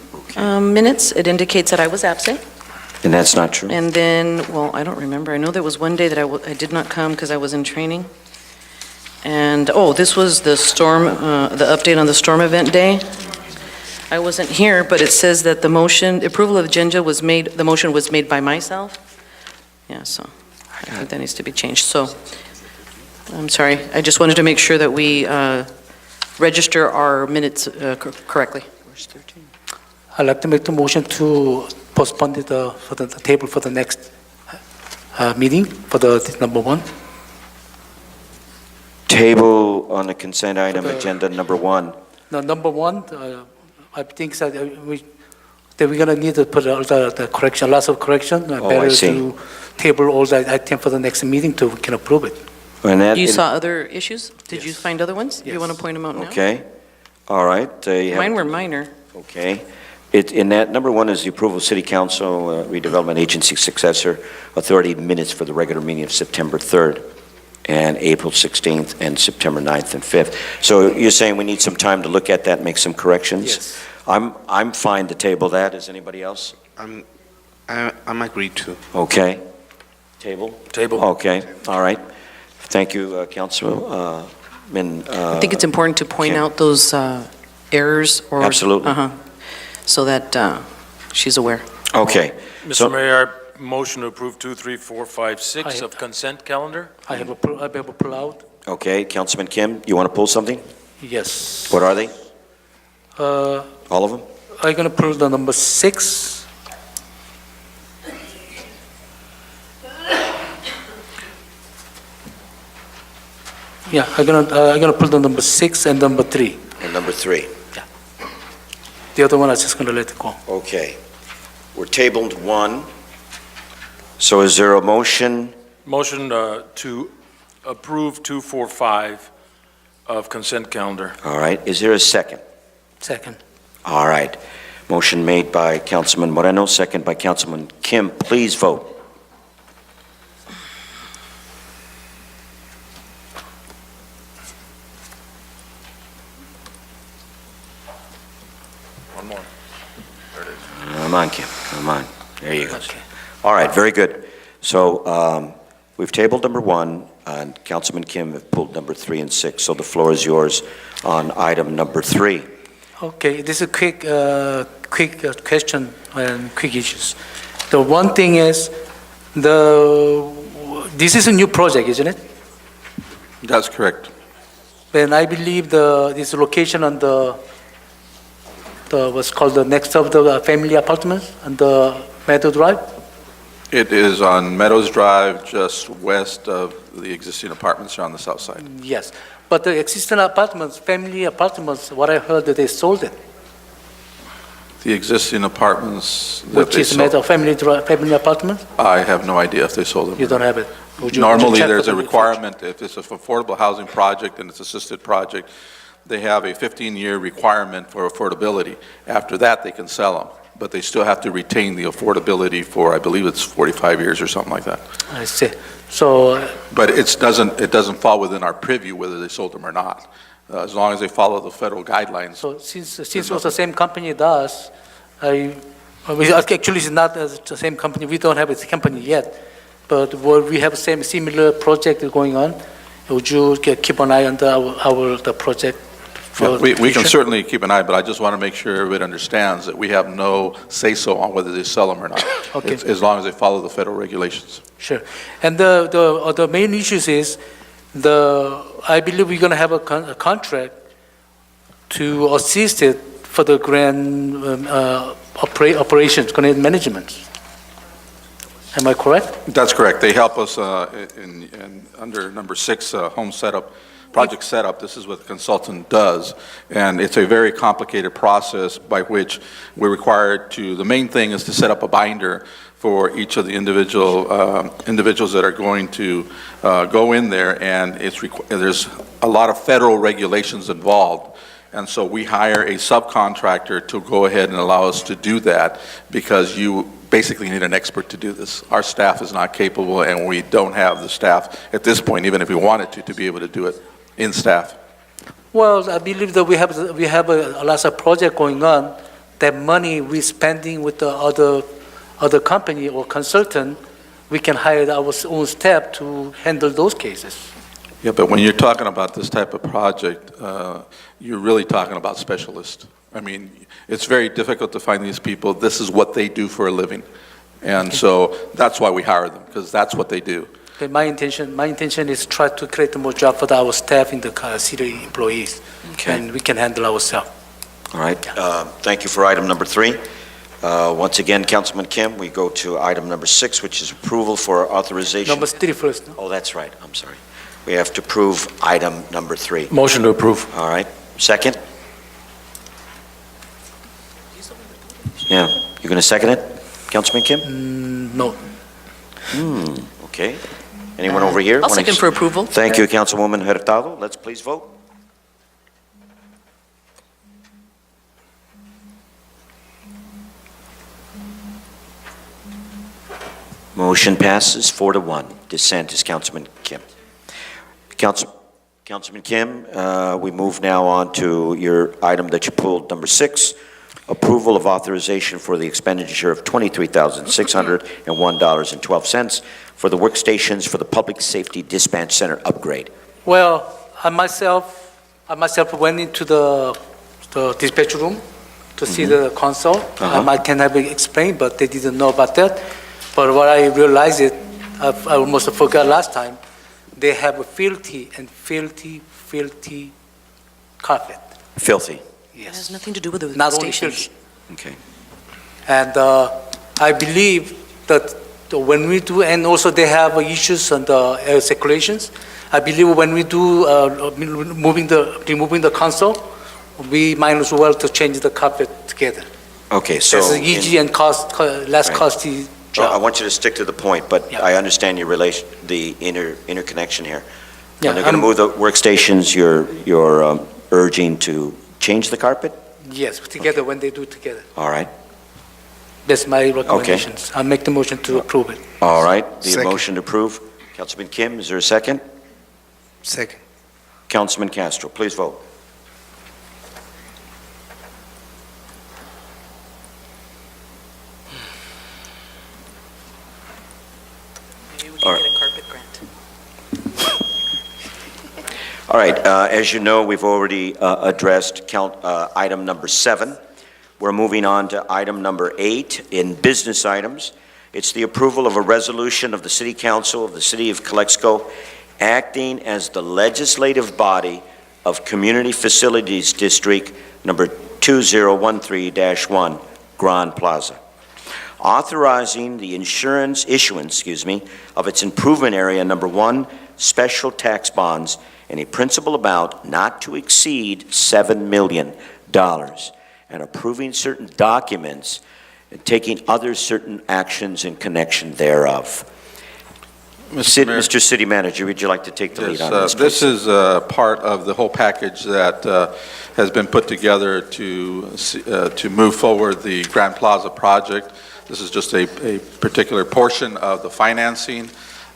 Speaker 9: minutes, it indicates that I was absent.
Speaker 1: And that's not true?
Speaker 9: And then, well, I don't remember. I know there was one day that I did not come because I was in training. And, this was the storm, the update on the storm event day. I wasn't here, but it says that the approval of agenda was made, the motion was made by myself. Yeah, so I think that needs to be changed. So, I'm sorry. I just wanted to make sure that we register our minutes correctly.
Speaker 3: I'd like to make the motion to postpone the table for the next meeting, for the number 1.
Speaker 1: Table on the consent item, agenda number 1.
Speaker 3: Now, number 1, I think that we're going to need to put all the correction, lots of correction.
Speaker 1: I see.
Speaker 3: To table all the item for the next meeting to we can approve it.
Speaker 1: And that,
Speaker 9: You saw other issues? Did you find other ones? You want to point them out now?
Speaker 1: Okay, all right.
Speaker 9: Mine were minor.
Speaker 1: Okay. In that, number 1 is the approval of City Council Redevelopment Agency Successor Authority minutes for the regular meeting of September 3rd and April 16th and September 9th and 5th. So you're saying we need some time to look at that, make some corrections?
Speaker 3: Yes.
Speaker 1: I'm fine to table that. Is anybody else?
Speaker 5: I'm agreed to.
Speaker 1: Okay. Table?
Speaker 8: Table.
Speaker 1: Okay, all right. Thank you, Councilman.
Speaker 9: I think it's important to point
Speaker 1: Kim.
Speaker 9: out those errors or...
Speaker 1: Absolutely.
Speaker 9: So that she's aware.
Speaker 1: Okay.
Speaker 8: Mr. Mayor, I motion to approve 2, 3, 4, 5, 6 of consent calendar.
Speaker 3: I have a pull out.
Speaker 1: Okay, Councilman Kim, you want to pull something?
Speaker 3: Yes.
Speaker 1: What are they?
Speaker 3: Uh,
Speaker 1: All of them?
Speaker 3: I'm going to pull the number 6, Yeah, I'm gonna put the number 6 and number 3.
Speaker 1: And number 3.
Speaker 3: The other one, I'm just gonna let it go.
Speaker 1: Okay. We're tabled 1. So is there a motion?
Speaker 8: Motion to approve 2, 4, 5 of consent calendar.
Speaker 1: All right. Is there a second?
Speaker 3: Second.
Speaker 1: All right. Motion made by Councilman Moreno, second by Councilman Kim. Please vote.
Speaker 8: One more. There it is.
Speaker 1: Come on, Kim. Come on. There you go.
Speaker 3: Okay.
Speaker 1: All right, very good. So we've tabled number 1, and Councilman Kim have pulled number 3 and 6. So the floor is yours on item number 3.
Speaker 3: Okay, this is a quick question and quick issues. The one thing is, this is a new project, isn't it?
Speaker 6: That's correct.
Speaker 3: And I believe this location on the what's called the next of the family apartments on the Meadow Drive?
Speaker 6: It is on Meadows Drive, just west of the existing apartments on the south side.
Speaker 3: Yes, but the existing apartments, family apartments, what I heard that they sold it,
Speaker 6: The existing apartments that
Speaker 3: which
Speaker 6: they
Speaker 3: is Meadow
Speaker 6: sold,
Speaker 3: family apartments?
Speaker 6: I have no idea if they sold them.
Speaker 3: You don't have it? Would you
Speaker 6: Normally,
Speaker 3: check
Speaker 6: there's
Speaker 3: for
Speaker 6: a
Speaker 3: the
Speaker 6: requirement, if it's an affordable housing project and it's assisted project, they have a 15-year requirement for affordability. After that, they can sell them, but they still have to retain the affordability for, I believe it's 45 years or something like that.
Speaker 3: I see. So,
Speaker 6: But it doesn't fall within our purview whether they sold them or not, as long as they follow the federal guidelines.
Speaker 3: so since it was the same company does, actually it's not the same company, we don't have a company yet, but we have similar project going on. Would you keep an eye on the project?
Speaker 6: Yeah, we can certainly keep an eye, but I just want to make sure everybody understands that we have no say-so on whether they sell them or not,
Speaker 3: Okay.
Speaker 6: as long as they follow the federal regulations.
Speaker 3: Sure. And the main issues is, I believe we're going to have a contract to assist it for the grand operations, grand management. Am I correct?
Speaker 6: That's correct. They help us under number 6, home setup, project setup. This is what the consultant does, and it's a very complicated process by which we're required to, the main thing is to set up a binder for each of the individuals that are going to go in there, and there's a lot of federal regulations involved. And so we hire a subcontractor to go ahead and allow us to do that, because you basically need an expert to do this. Our staff is not capable, and we don't have the staff at this point, even if we wanted to be able to do it in staff.
Speaker 3: Well, I believe that we have a lot of project going on. That money we're spending with the other company or consultant, we can hire our own staff to handle those cases.
Speaker 6: Yeah, but when you're talking about this type of project, you're really talking about specialists. I mean, it's very difficult to find these people. This is what they do for a living. And so that's why we hire them, because that's what they do.
Speaker 3: Okay, my intention is try to create more job for our staff in the city employees, and we can handle ourselves.
Speaker 1: All right. Thank you for item number 3. Once again, Councilman Kim, we go to item number 6, which is approval for authorization.
Speaker 3: Number 3 first. No?
Speaker 1: Oh, that's right. I'm sorry. We have to approve item number 3.
Speaker 8: Motion to approve.
Speaker 1: All right. Second? Yeah. You going to second it, Councilman Kim?
Speaker 3: No.
Speaker 1: Okay. Anyone over here?
Speaker 9: I'll second for approval.
Speaker 1: Thank you, Councilwoman Hurtado. Let's please vote. Motion passes 4-1. Dissent is Councilman Kim. Councilman Kim, we move now on to your item that you pulled, number 6, approval of authorization for the expenditure of $23,601.12 for the workstations for the Public Safety Dispatch Center upgrade.
Speaker 3: Well, I myself went into the dispatch room to see the console. I can have it explained, but they didn't know about that. But what I realized I almost forgot last time, they have a filthy carpet.
Speaker 1: Filthy.
Speaker 9: It has nothing to do with the
Speaker 3: Not only
Speaker 9: stations.
Speaker 3: filthy.
Speaker 1: Okay.
Speaker 3: And I believe that when we do, and also they have issues on the air circulations, I believe when we do removing the console, we might as well to change the carpet together.
Speaker 1: Okay, so...
Speaker 3: It's an easy and less
Speaker 1: Right.
Speaker 3: costly
Speaker 1: I
Speaker 3: job.
Speaker 1: want you to stick to the point, but
Speaker 3: Yeah.
Speaker 1: I understand your the interconnection here.
Speaker 3: Yeah,
Speaker 1: When they're going to move the workstations, you're urging to change the carpet?
Speaker 3: Yes, together, when they do it together.
Speaker 1: All right,
Speaker 3: That's my recommendations. I'll make the motion to approve it.
Speaker 1: all right. The
Speaker 5: Second.
Speaker 1: motion to approve. Councilman Kim, is there a second?
Speaker 5: Second.
Speaker 1: Councilman Castro, please vote.
Speaker 9: Maybe we
Speaker 1: All
Speaker 9: can
Speaker 1: right.
Speaker 9: get a carpet grant.
Speaker 1: All right, as you know, we've already addressed item number 7. We're moving on to item number 8 in business items. It's the approval of a resolution of the City Council of the City of Calexico acting as the legislative body of Community Facilities District number 2013-1, Grand Plaza, authorizing the issuance, of its improvement area number 1 special tax bonds in a principal amount not to exceed $7 million, and approving certain documents and taking other certain actions in connection thereof. Mr. City Manager, would you like to take the lead on this,
Speaker 6: This
Speaker 1: please?
Speaker 6: is part of the whole package that has been put together to move forward the Grand Plaza project. This is just a particular portion of the financing.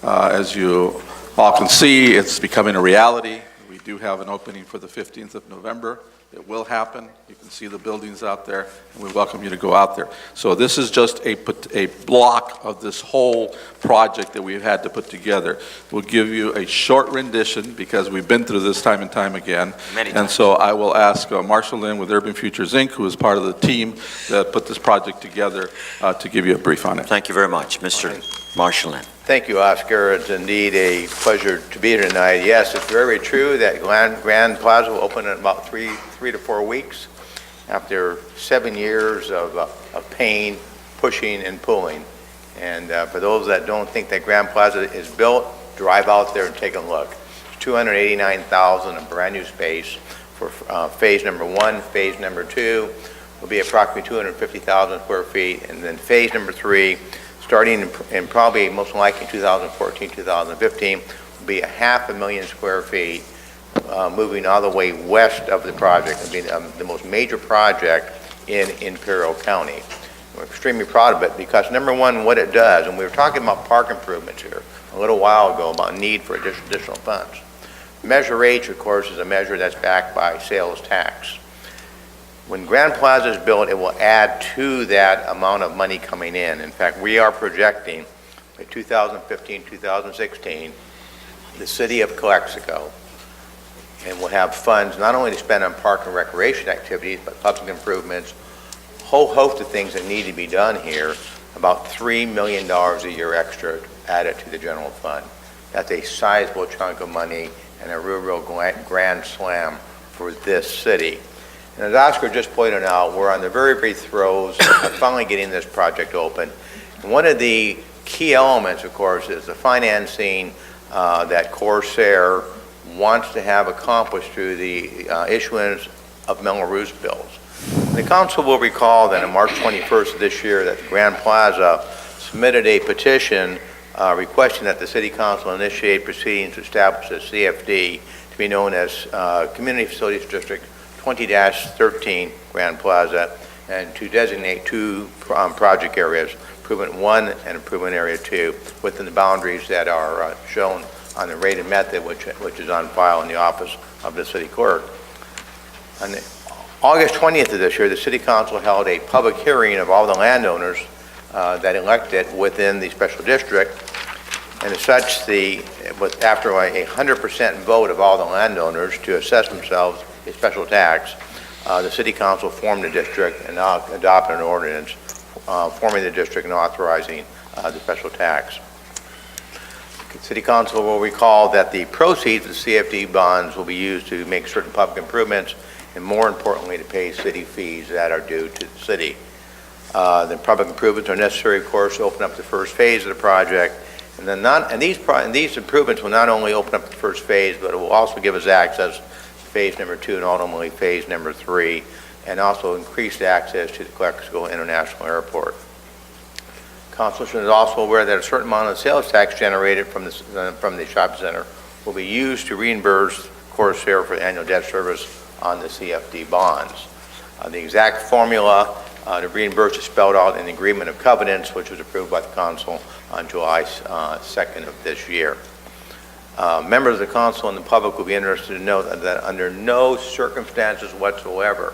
Speaker 6: As you all can see, it's becoming a reality. We do have an opening for the 15th of November. It will happen. You can see the buildings out there, and we welcome you to go out there. So this is just a block of this whole project that we've had to put together. We'll give you a short rendition because we've been through this time and time again.
Speaker 1: Many
Speaker 6: And
Speaker 1: times.
Speaker 6: so I will ask Marshall Lynn with Urban Futures Inc., who is part of the team that put this project together, to give you a brief on it.
Speaker 1: Thank you very much. Mr. Marshall Lynn.
Speaker 18: Thank you, Oscar. It's indeed a pleasure to be here tonight. Yes, it's very true that Grand Plaza will open in about three to 4 weeks after 7 years of pain, pushing, and pulling. And for those that don't think that Grand Plaza is built, drive out there and take a look. It's 289,000 of brand-new space for phase number 1. Phase number 2 will be approximately 250,000 square feet, and then phase number 3, starting in probably most likely 2014, 2015, will be 500,000 square feet, moving all the way west of the project. It'll be the most major project in Imperial County. We're extremely proud of it because, number one, what it does, and we were talking about park improvements here a little while ago about need for additional funds. Measure H, of course, is a measure that's backed by sales tax. When Grand Plaza is built, it will add to that amount of money coming in. In fact, we are projecting by 2015, 2016, the city of Calexico, and will have funds not only to spend on park and recreation activities, but public improvements, a whole host of things that need to be done here, about $3 million a year extra added to the general fund. That's a sizable chunk of money and a real grand slam for this city. And as Oscar just pointed out, we're on the very throes of finally getting this project open. And one of the key elements, of course, is the financing that Corsair wants to have accomplished through the issuance of Melrose bills. The council will recall that on March 21st of this year that the Grand Plaza submitted a petition requesting that the City Council initiate proceedings to establish a CFD to be known as Community Facilities District 20-13 Grand Plaza, and to designate 2 project areas, Improvement 1 and Improvement Area 2, within the boundaries that are shown on the rated method, which is on file in the office of the city clerk. On August 20th of this year, the City Council held a public hearing of all the landowners that elected within the special district, and as such, after a 100% vote of all the landowners to assess themselves a special tax, the City Council formed the district and now adopted an ordinance forming the district and authorizing the special tax. City Council will recall that the proceeds of the CFD bonds will be used to make certain public improvements and, more importantly, to pay city fees that are due to the city. The public improvements are necessary, of course, to open up the first phase of the project, And these improvements will not only open up the first phase, but it will also give us access to phase number 2 and ultimately phase number 3, and also increased access to the Calexico International Airport. Council is also aware that a certain amount of sales tax generated from the shopping center will be used to reimburse Corsair for annual debt service on the CFD bonds. The exact formula to reimburse is spelled out in the Agreement of Covenants, which was approved by the council on July 2nd of this year. Members of the council and the public will be interested to know that under no circumstances whatsoever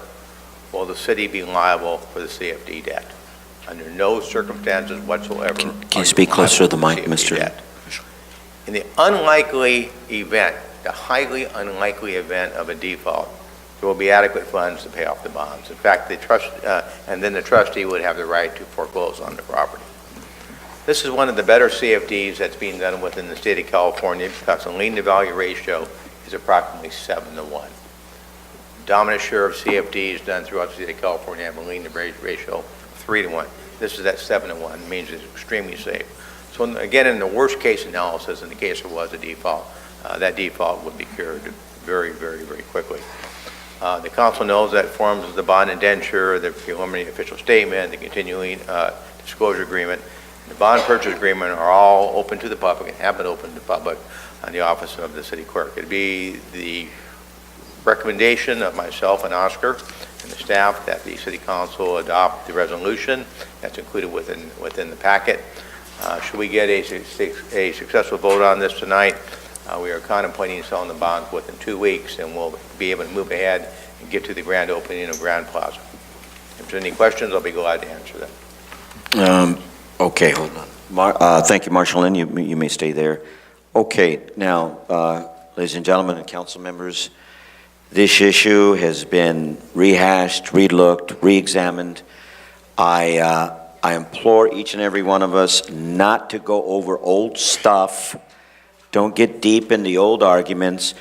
Speaker 18: will the city be liable for the CFD debt. Under no circumstances whatsoever.
Speaker 1: Can you speak closer to the mic, Mr.?
Speaker 18: Debt. In the unlikely event, the highly unlikely event of a default, there will be adequate funds to pay off the bonds. In fact, and then the trustee would have the right to foreclose on the property. This is one of the better CFDs that's being done within the state of California because the lien to value ratio is approximately 7-to-1. Dominant share of CFDs done throughout the state of California have a lien to value ratio 3-to-1. This is at 7-to-1. It means it's extremely safe. So again, in the worst case analysis, in the case there was a default, that default would be cured very, very, very quickly. The council knows that forms of the bond indenture, the preliminary official statement, the continuing disclosure agreement, the bond purchase agreement are all open to the public and have been open to the public on the office of the city clerk. It'd be the recommendation of myself and Oscar and the staff that the city council adopt the resolution that's included within the packet. Should we get a successful vote on this tonight, we are contemplating selling the bonds within 2 weeks, and we'll be able to move ahead and get to the grand opening of Grand Plaza. If there's any questions, I'll be glad to answer them.
Speaker 1: Okay, hold on. Thank you, Marshal Lynn. You may stay there. Okay, now, ladies and gentlemen and council members, this issue has been rehashed, relooked, re-examined. I implore each and every one of us not to go over old stuff. Don't get deep in the old arguments.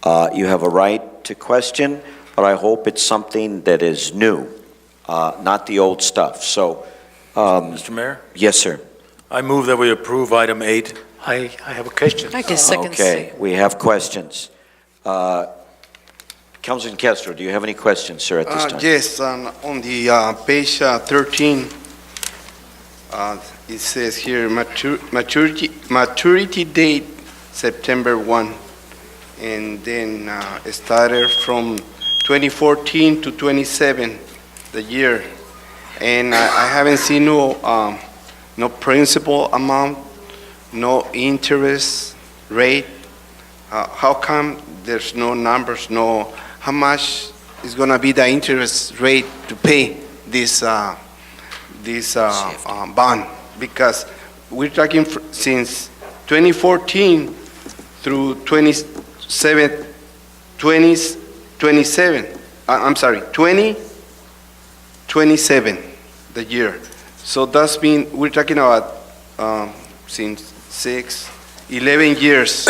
Speaker 1: You have a right to question, but I hope it's something that is new, not the old stuff. So,
Speaker 8: Mr. Mayor?
Speaker 1: yes, sir.
Speaker 8: I move that we approve item 8.
Speaker 3: I have a question.
Speaker 9: I guess second.
Speaker 1: Okay, we have questions. Councilman Castro, do you have any questions, sir, at this time?
Speaker 19: Yes, on the page 13, it says here maturity date September 1, and then it started from 2014 to 27, the year, and I haven't seen no principal amount, no interest rate. How come there's no numbers, no how much is going to be the interest rate to pay this bond? Because we're talking since 2014 through 2027, the year. So that's mean we're talking about since 11 years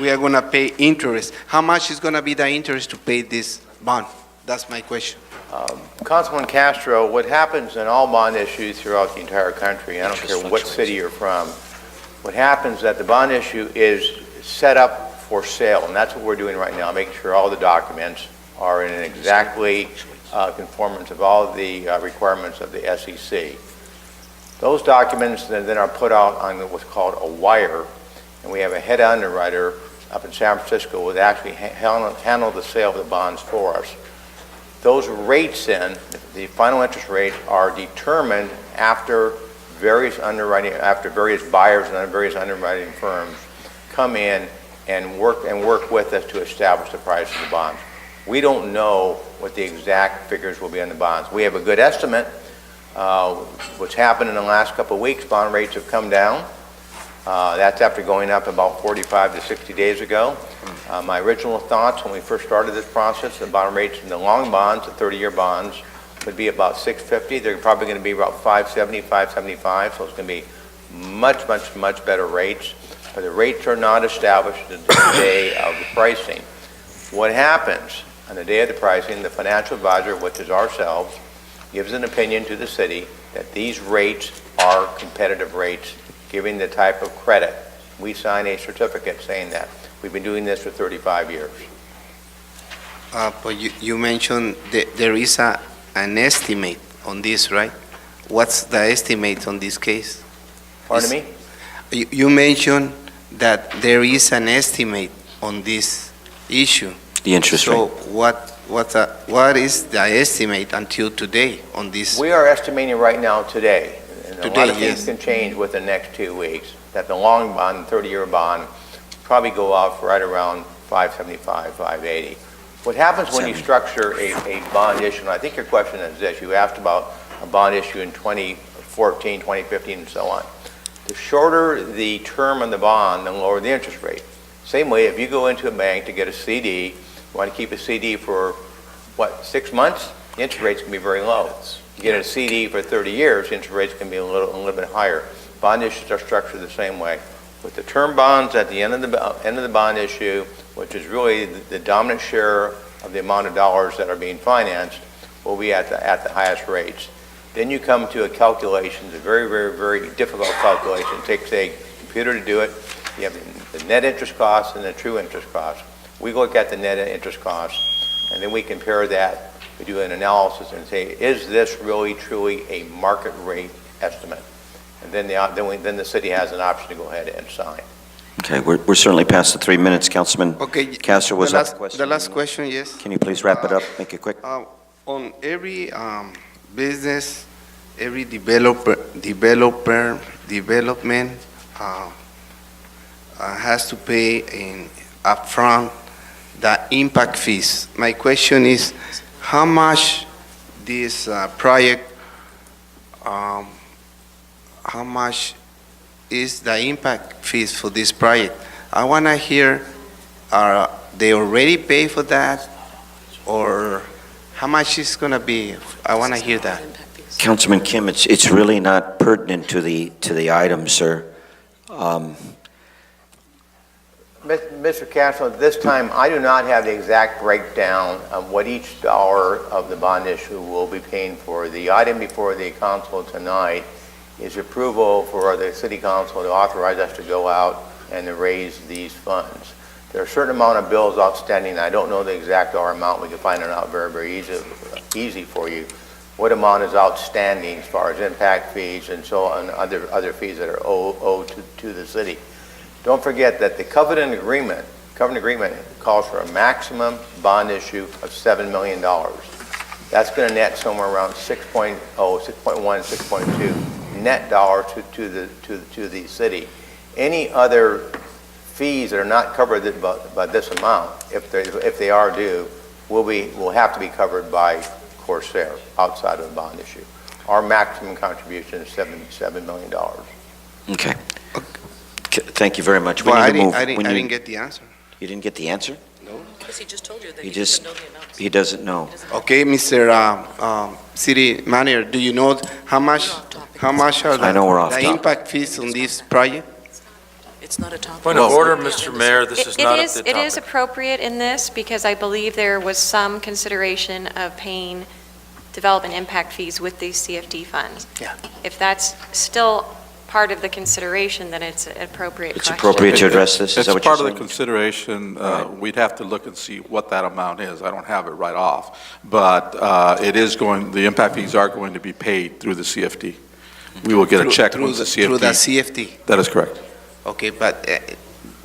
Speaker 19: we are going to pay interest. How much is going to be the interest to pay this bond? That's my question.
Speaker 18: Councilman Castro, what happens in all bond issues throughout the entire country, I don't care what city you're from, what happens is that the bond issue is set up for sale, and that's what we're doing right now, making sure all the documents are in exactly conformance of all of the requirements of the SEC. Those documents then are put out on what's called a wire, and we have a head underwriter up in San Francisco who would actually handle the sale of the bonds for us. Those rates then, the final interest rates, are determined after various buyers and various underwriting firms come in and work with us to establish the price of the bonds. We don't know what the exact figures will be on the bonds. We have a good estimate. What's happened in the last couple of weeks, bond rates have come down. That's after going up about 45 to 60 days ago. My original thoughts when we first started this process, the bond rates in the long bonds, the 30-year bonds, would be about 650. They're probably going to be about 570, 575, so it's going to be much, much, much better rates. But the rates are not established on the day of the pricing. What happens on the day of the pricing, the financial advisor, which is ourselves, gives an opinion to the city that these rates are competitive rates giving the type of credit. We sign a certificate saying that. We've been doing this for 35 years.
Speaker 19: But you mentioned that there is an estimate on this, right? What's the estimate on this case?
Speaker 18: Pardon me?
Speaker 19: You mentioned that there is an estimate on this issue.
Speaker 1: The interest
Speaker 19: So
Speaker 1: rate.
Speaker 19: what is the estimate until today on this?
Speaker 18: We are estimating right now today, and a lot
Speaker 19: Today,
Speaker 18: of things
Speaker 19: yes.
Speaker 18: can change within the next 2 weeks, that the long bond, 30-year bond, probably go off right around 575, 580. What happens when you structure a bond issue, and I think your question is this, you asked about a bond issue in 2014, 2015, and so on. The shorter the term on the bond, the lower the interest rate. Same way, if you go into a bank to get a CD, you want to keep a CD for, 6 months? The interest rates can be very low. You get a CD for 30 years, interest rates can be a little bit higher. Bond issues are structured the same way. With the term bonds at the end of the bond issue, which is really the dominant share of the amount of dollars that are being financed, will be at the highest rates. Then you come to a calculation, it's a very, very, very difficult calculation. It takes a computer to do it. You have the net interest cost and the true interest cost. We look at the net interest cost, and then we compare that. We do an analysis and say, is this really, truly a market rate estimate? And then the city has an option to go ahead and sign.
Speaker 1: Okay, we're certainly past the 3 minutes. Councilman Castro, was that the question?
Speaker 19: The last question, yes.
Speaker 1: Can you please wrap it up, make it quick?
Speaker 19: On every business, every development has to pay in upfront the impact fees. My question is, how much this project, how much is the impact fees for this project? I want to hear, are they already pay for that, or how much is going to be? I want to hear that.
Speaker 1: Councilman Kim, it's really not pertinent to the item, sir.
Speaker 18: Mr. Castro, at this time, I do not have the exact breakdown of what each dollar of the bond issue will be paying for. The item before the council tonight is approval for the city council to authorize us to go out and to raise these funds. There are a certain amount of bills outstanding. I don't know the exact dollar amount. We can find it out very, very easy for you. What amount is outstanding as far as impact fees and so on, other fees that are owed to the city. Don't forget that the covenant agreement calls for a maximum bond issue of $7 million. That's going to net somewhere around 6.1, 6.2 net dollars to the city. Any other fees that are not covered by this amount, if they are due, will have to be covered by Corsair outside of the bond issue. Our maximum contribution is $7 million.
Speaker 1: Okay. Thank you very much. We
Speaker 19: Well,
Speaker 1: need to move.
Speaker 19: I didn't get the answer.
Speaker 1: You didn't get the answer?
Speaker 19: No.
Speaker 9: Because he just told you that
Speaker 1: He
Speaker 9: he
Speaker 1: just,
Speaker 9: doesn't know the amounts.
Speaker 1: he doesn't know.
Speaker 19: Okay, Mr. City Manager, do you know how much are
Speaker 1: I know we're off
Speaker 19: the
Speaker 1: topic.
Speaker 19: impact fees on this project?
Speaker 9: It's not a topic.
Speaker 8: Point of order, Mr. Mayor, this is not at the
Speaker 2: It is
Speaker 8: topic.
Speaker 2: appropriate in this because I believe there was some consideration of paying development impact fees with these CFD funds.
Speaker 19: Yeah.
Speaker 2: If that's still part of the consideration, then it's an appropriate
Speaker 1: It's
Speaker 2: question.
Speaker 1: appropriate to address this, is that what you're
Speaker 6: It's part of
Speaker 1: saying?
Speaker 6: the consideration. We'd have to look and see what that amount is. I don't have it right off. But the impact fees are going to be paid through the CFD. We will get a check from the CFD.
Speaker 19: Through the CFD.
Speaker 6: That is correct.
Speaker 19: Okay, but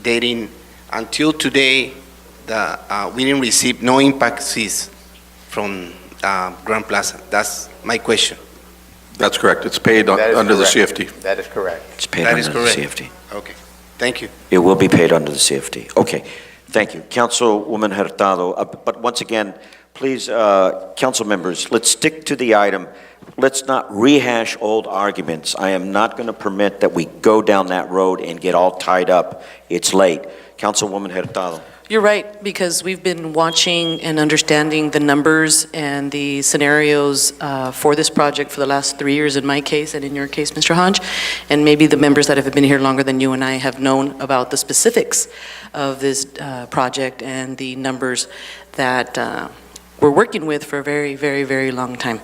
Speaker 19: dating until today, we didn't receive no impact fees from Grand Plaza. That's my question.
Speaker 6: That's correct. It's paid
Speaker 18: That is
Speaker 6: under the
Speaker 18: correct.
Speaker 6: CFD.
Speaker 18: That is correct.
Speaker 1: It's paid
Speaker 19: That
Speaker 1: under
Speaker 19: is
Speaker 1: the
Speaker 19: correct.
Speaker 1: CFD.
Speaker 19: Okay, thank you.
Speaker 1: It will be paid under the CFD. Okay, thank you. Councilwoman Hurtado, but once again, please, council members, let's stick to the item. Let's not rehash old arguments. I am not going to permit that we go down that road and get all tied up. It's late. Councilwoman Hurtado.
Speaker 9: You're right, because we've been watching and understanding the numbers and the scenarios for this project for the last 3 years in my case and in your case, Mr. Hodge. And maybe the members that have been here longer than you and I have known about the specifics of this project and the numbers that we're working with for a very, very, very long time.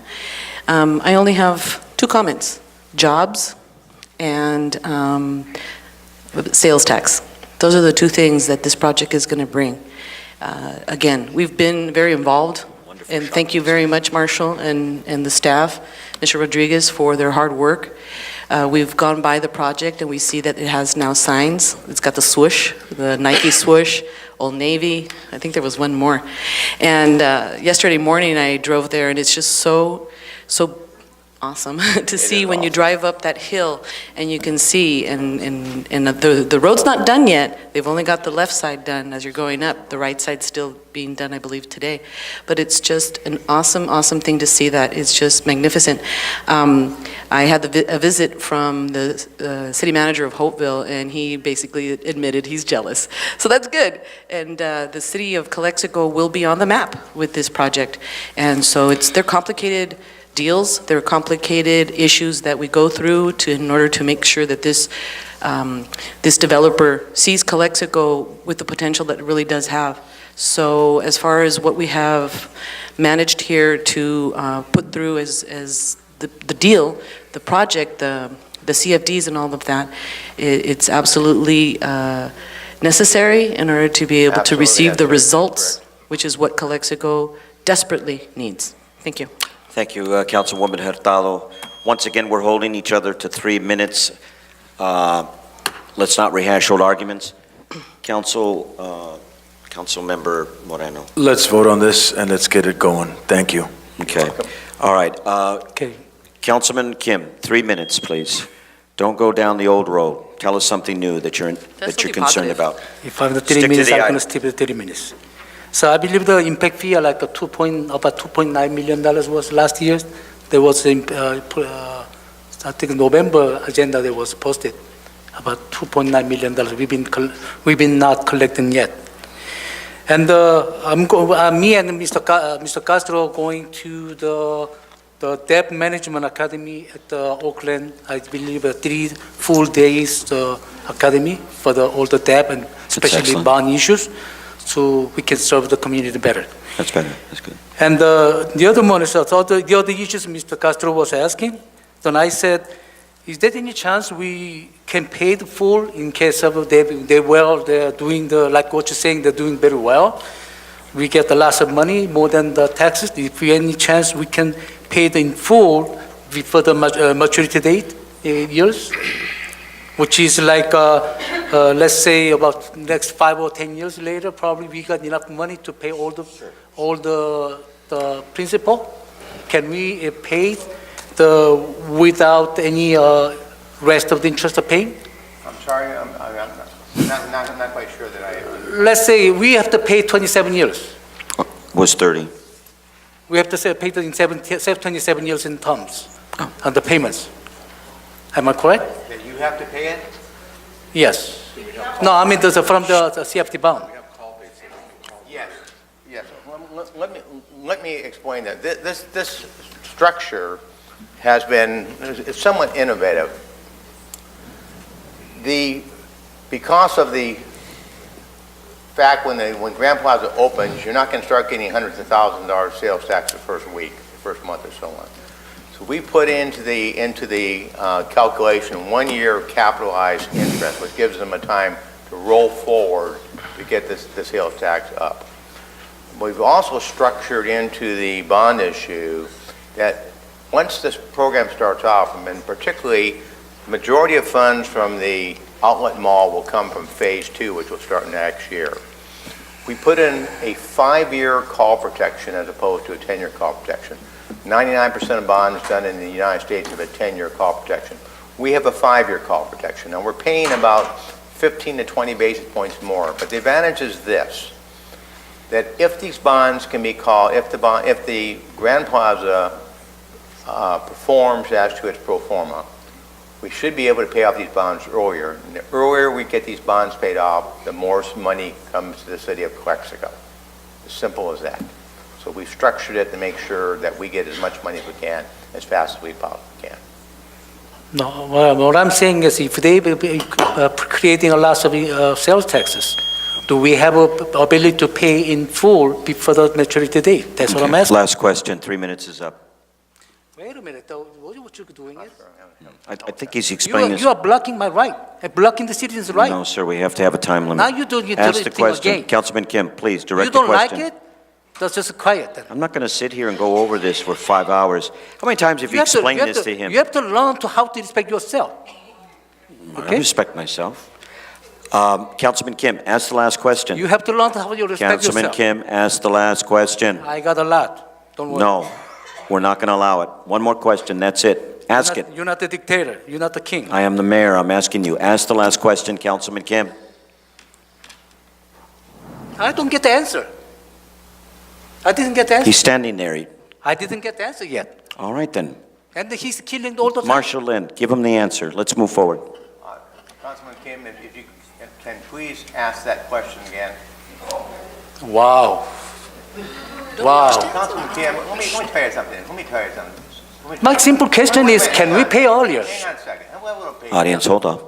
Speaker 9: I only have 2 comments: jobs and sales tax. Those are the two things that this project is going to bring. Again, we've been very involved, and thank you very much, Marshall, and the staff, Mr. Rodriguez, for their hard work. We've gone by the project, and we see that it has now signs. It's got the swoosh, the Nike swoosh, Old Navy. I think there was one more. And yesterday morning, I drove there, and it's just so awesome to see when you drive up that hill and you can see, and the road's not done yet. They've only got the left side done as you're going up. The right side's still being done, I believe, today. But it's just an awesome thing to see that. It's just magnificent. I had a visit from the city manager of Hopeville, and he basically admitted he's jealous. So that's good. And the city of Calexico will be on the map with this project. And so they're complicated deals, there are complicated issues that we go through in order to make sure that this developer sees Calexico with the potential that it really does have. So as far as what we have managed here to put through as the deal, the project, the CFDs and all of that, it's absolutely necessary in order to be able to receive the results, which is what Calexico desperately needs. Thank you.
Speaker 1: Thank you, Councilwoman Hurtado. Once again, we're holding each other to 3 minutes. Let's not rehash old arguments. Councilmember Moreno.
Speaker 8: Let's vote on this and let's get it going. Thank you.
Speaker 1: Okay. All right. Councilman Kim, 3 minutes, please. Don't go down the old road. Tell us something new that you're concerned about.
Speaker 3: If I have the 3 minutes, I'm going to stick with 3 minutes. So I believe the impact fee, like about $2.9 million was last year. There was, I think, November agenda that was posted, about $2.9 million. We've been not collecting yet. And me and Mr. Castro going to the Debt Management Academy at Oakland. I believe 3 full days academy for all the debt and especially bond issues, so we can serve the community better.
Speaker 1: That's better. That's good.
Speaker 3: And the other one is the other issues Mr. Castro was asking. Then I said, is there any chance we can pay the full in case of they're doing like what you're saying, they're doing very well. We get a lot of money, more than the taxes. If we any chance we can pay it in full before the maturity date, years, which is like, let's say about next 5 or 10 years later, probably we got enough money to pay all the principal. Can we pay without any rest of the interest of paying?
Speaker 18: I'm sorry, I'm not quite sure that I...
Speaker 3: Let's say we have to pay 27 years.
Speaker 1: Was 30.
Speaker 3: We have to pay in 27 years in terms on the payments. Am I correct?
Speaker 18: That you have to pay it?
Speaker 3: Yes. No, I mean from the CFT bond.
Speaker 18: Yes. Let me explain that. This structure has been somewhat innovative. Because of the fact when Grand Plaza opens, you're not going to start getting hundreds of thousands of dollars sales tax the first week, the first month or so on. So we put into the calculation 1 year capitalized interest, which gives them a time to roll forward to get the sales tax up. We've also structured into the bond issue that once this program starts off, and particularly the majority of funds from the outlet mall will come from phase 2, which will start next year. We put in a 5-year call protection as opposed to a 10-year call protection. 99% of bonds done in the United States have a 10-year call protection. We have a 5-year call protection. Now we're paying about 15 to 20 basis points more, but the advantage is this, that if these bonds can be called, if the Grand Plaza performs as to its pro forma, we should be able to pay off these bonds earlier. And the earlier we get these bonds paid off, the more money comes to the city of Calexico. As simple as that. So we've structured it to make sure that we get as much money as we can, as fast as we possibly can.
Speaker 3: No, what I'm saying is if they be creating a lot of sales taxes, do we have a ability to pay in full before the maturity date? That's what I'm asking.
Speaker 1: Last question, 3 minutes is up.
Speaker 3: Wait a minute, though. What you're doing is?
Speaker 1: I think he's explaining this.
Speaker 3: You are blocking my right, and blocking the citizens' right.
Speaker 1: No, sir, we have to have a time limit.
Speaker 3: Now you do
Speaker 1: Ask the
Speaker 3: thing
Speaker 1: question.
Speaker 3: again.
Speaker 1: Councilman Kim, please, direct
Speaker 3: You
Speaker 1: the
Speaker 3: don't like
Speaker 1: question.
Speaker 3: it? That's just quiet then.
Speaker 1: I'm not going to sit here and go over this for 5 hours. How many times have you explained this to him?
Speaker 3: You have to learn to how to respect yourself.
Speaker 1: I respect myself. Councilman Kim, ask the last question.
Speaker 3: You have to learn how you respect
Speaker 1: Councilman
Speaker 3: yourself.
Speaker 1: Kim, ask the last question.
Speaker 3: I got a lot. Don't worry.
Speaker 1: No, we're not going to allow it. One more question, that's it. Ask it.
Speaker 3: You're not the dictator. You're not the king.
Speaker 1: I am the mayor, I'm asking you. Ask the last question, Councilman Kim.
Speaker 3: I don't get the answer. I didn't get the answer.
Speaker 1: He's standing there.
Speaker 3: I didn't get the answer yet.
Speaker 1: All right then.
Speaker 3: And he's killing all the time.
Speaker 1: Marshall Lynn, give him the answer. Let's move forward.
Speaker 18: Councilman Kim, if you can please ask that question again.
Speaker 3: Wow. Wow.
Speaker 18: Councilman Kim, let me tell you something.
Speaker 3: My simple question is, can we pay earlier?
Speaker 18: Hang on a second. We'll pay.
Speaker 1: Audience, hold on.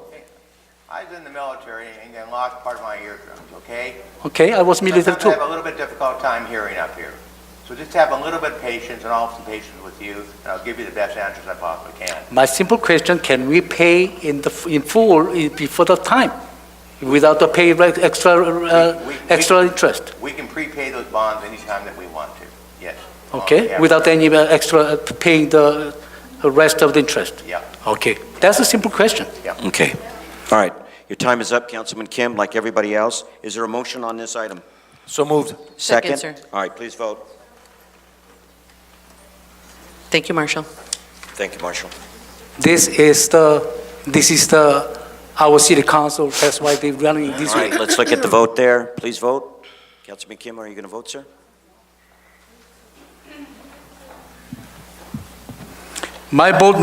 Speaker 18: I was in the military and lost part of my eardrums, okay?
Speaker 3: Okay, I was military
Speaker 18: Sometimes I
Speaker 3: too.
Speaker 18: have a little bit difficult time hearing up here. So just have a little bit of patience, and I'll have some patience with you, and I'll give you the best answers I possibly can.
Speaker 3: My simple question, can we pay in full before the time? Without the pay extra interest?
Speaker 18: We can prepay those bonds anytime that we want to, yes.
Speaker 3: Okay,
Speaker 18: Yeah.
Speaker 3: without any extra paying the rest of the interest?
Speaker 18: Yeah.
Speaker 3: Okay, that's a simple question.
Speaker 1: Okay. All right. Your time is up, Councilman Kim, like everybody else. Is there a motion on this item?
Speaker 8: So moved.
Speaker 9: Second, sir.
Speaker 1: All right, please vote.
Speaker 9: Thank you, Marshall.
Speaker 1: Thank you, Marshall.
Speaker 3: This is our city council, that's why they're running this
Speaker 1: All
Speaker 3: way.
Speaker 1: right, let's look at the vote there. Please vote. Councilman Kim, are you going to vote, sir?
Speaker 3: My vote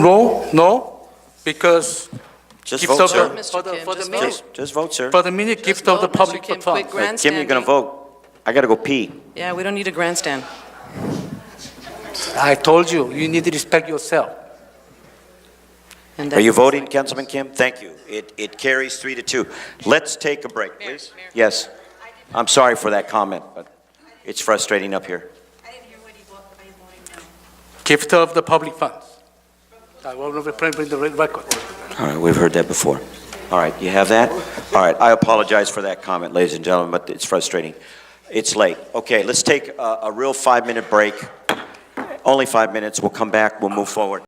Speaker 3: no, because
Speaker 1: Just
Speaker 3: gift
Speaker 1: vote,
Speaker 3: of
Speaker 1: sir.
Speaker 3: the-
Speaker 9: Mr.
Speaker 3: for the-
Speaker 9: Kim,
Speaker 3: for the
Speaker 9: just
Speaker 3: minute-
Speaker 9: vote.
Speaker 1: Just vote, sir.
Speaker 3: For the minute, gift of the
Speaker 9: vote, Mr.
Speaker 3: public
Speaker 9: Kim,
Speaker 3: funds.
Speaker 9: quit
Speaker 1: Kim, you're going to
Speaker 9: grandstanding.
Speaker 1: vote. I got to go pee.
Speaker 9: Yeah, we don't need a grandstand.
Speaker 3: I told you, you need to respect yourself.
Speaker 9: And
Speaker 1: Are you
Speaker 9: that's-
Speaker 1: voting, Councilman Kim? Thank you. It carries 3-2. Let's take a break, please. Yes. I'm sorry for that comment, but it's frustrating up here.
Speaker 3: Gift of the public funds. I will bring the record.
Speaker 1: All right, we've heard that before. All right, you have that? All right, I apologize for that comment, ladies and gentlemen, but it's frustrating. It's late. Okay, let's take a real 5-minute break. Only 5 minutes. We'll come back. We'll move forward.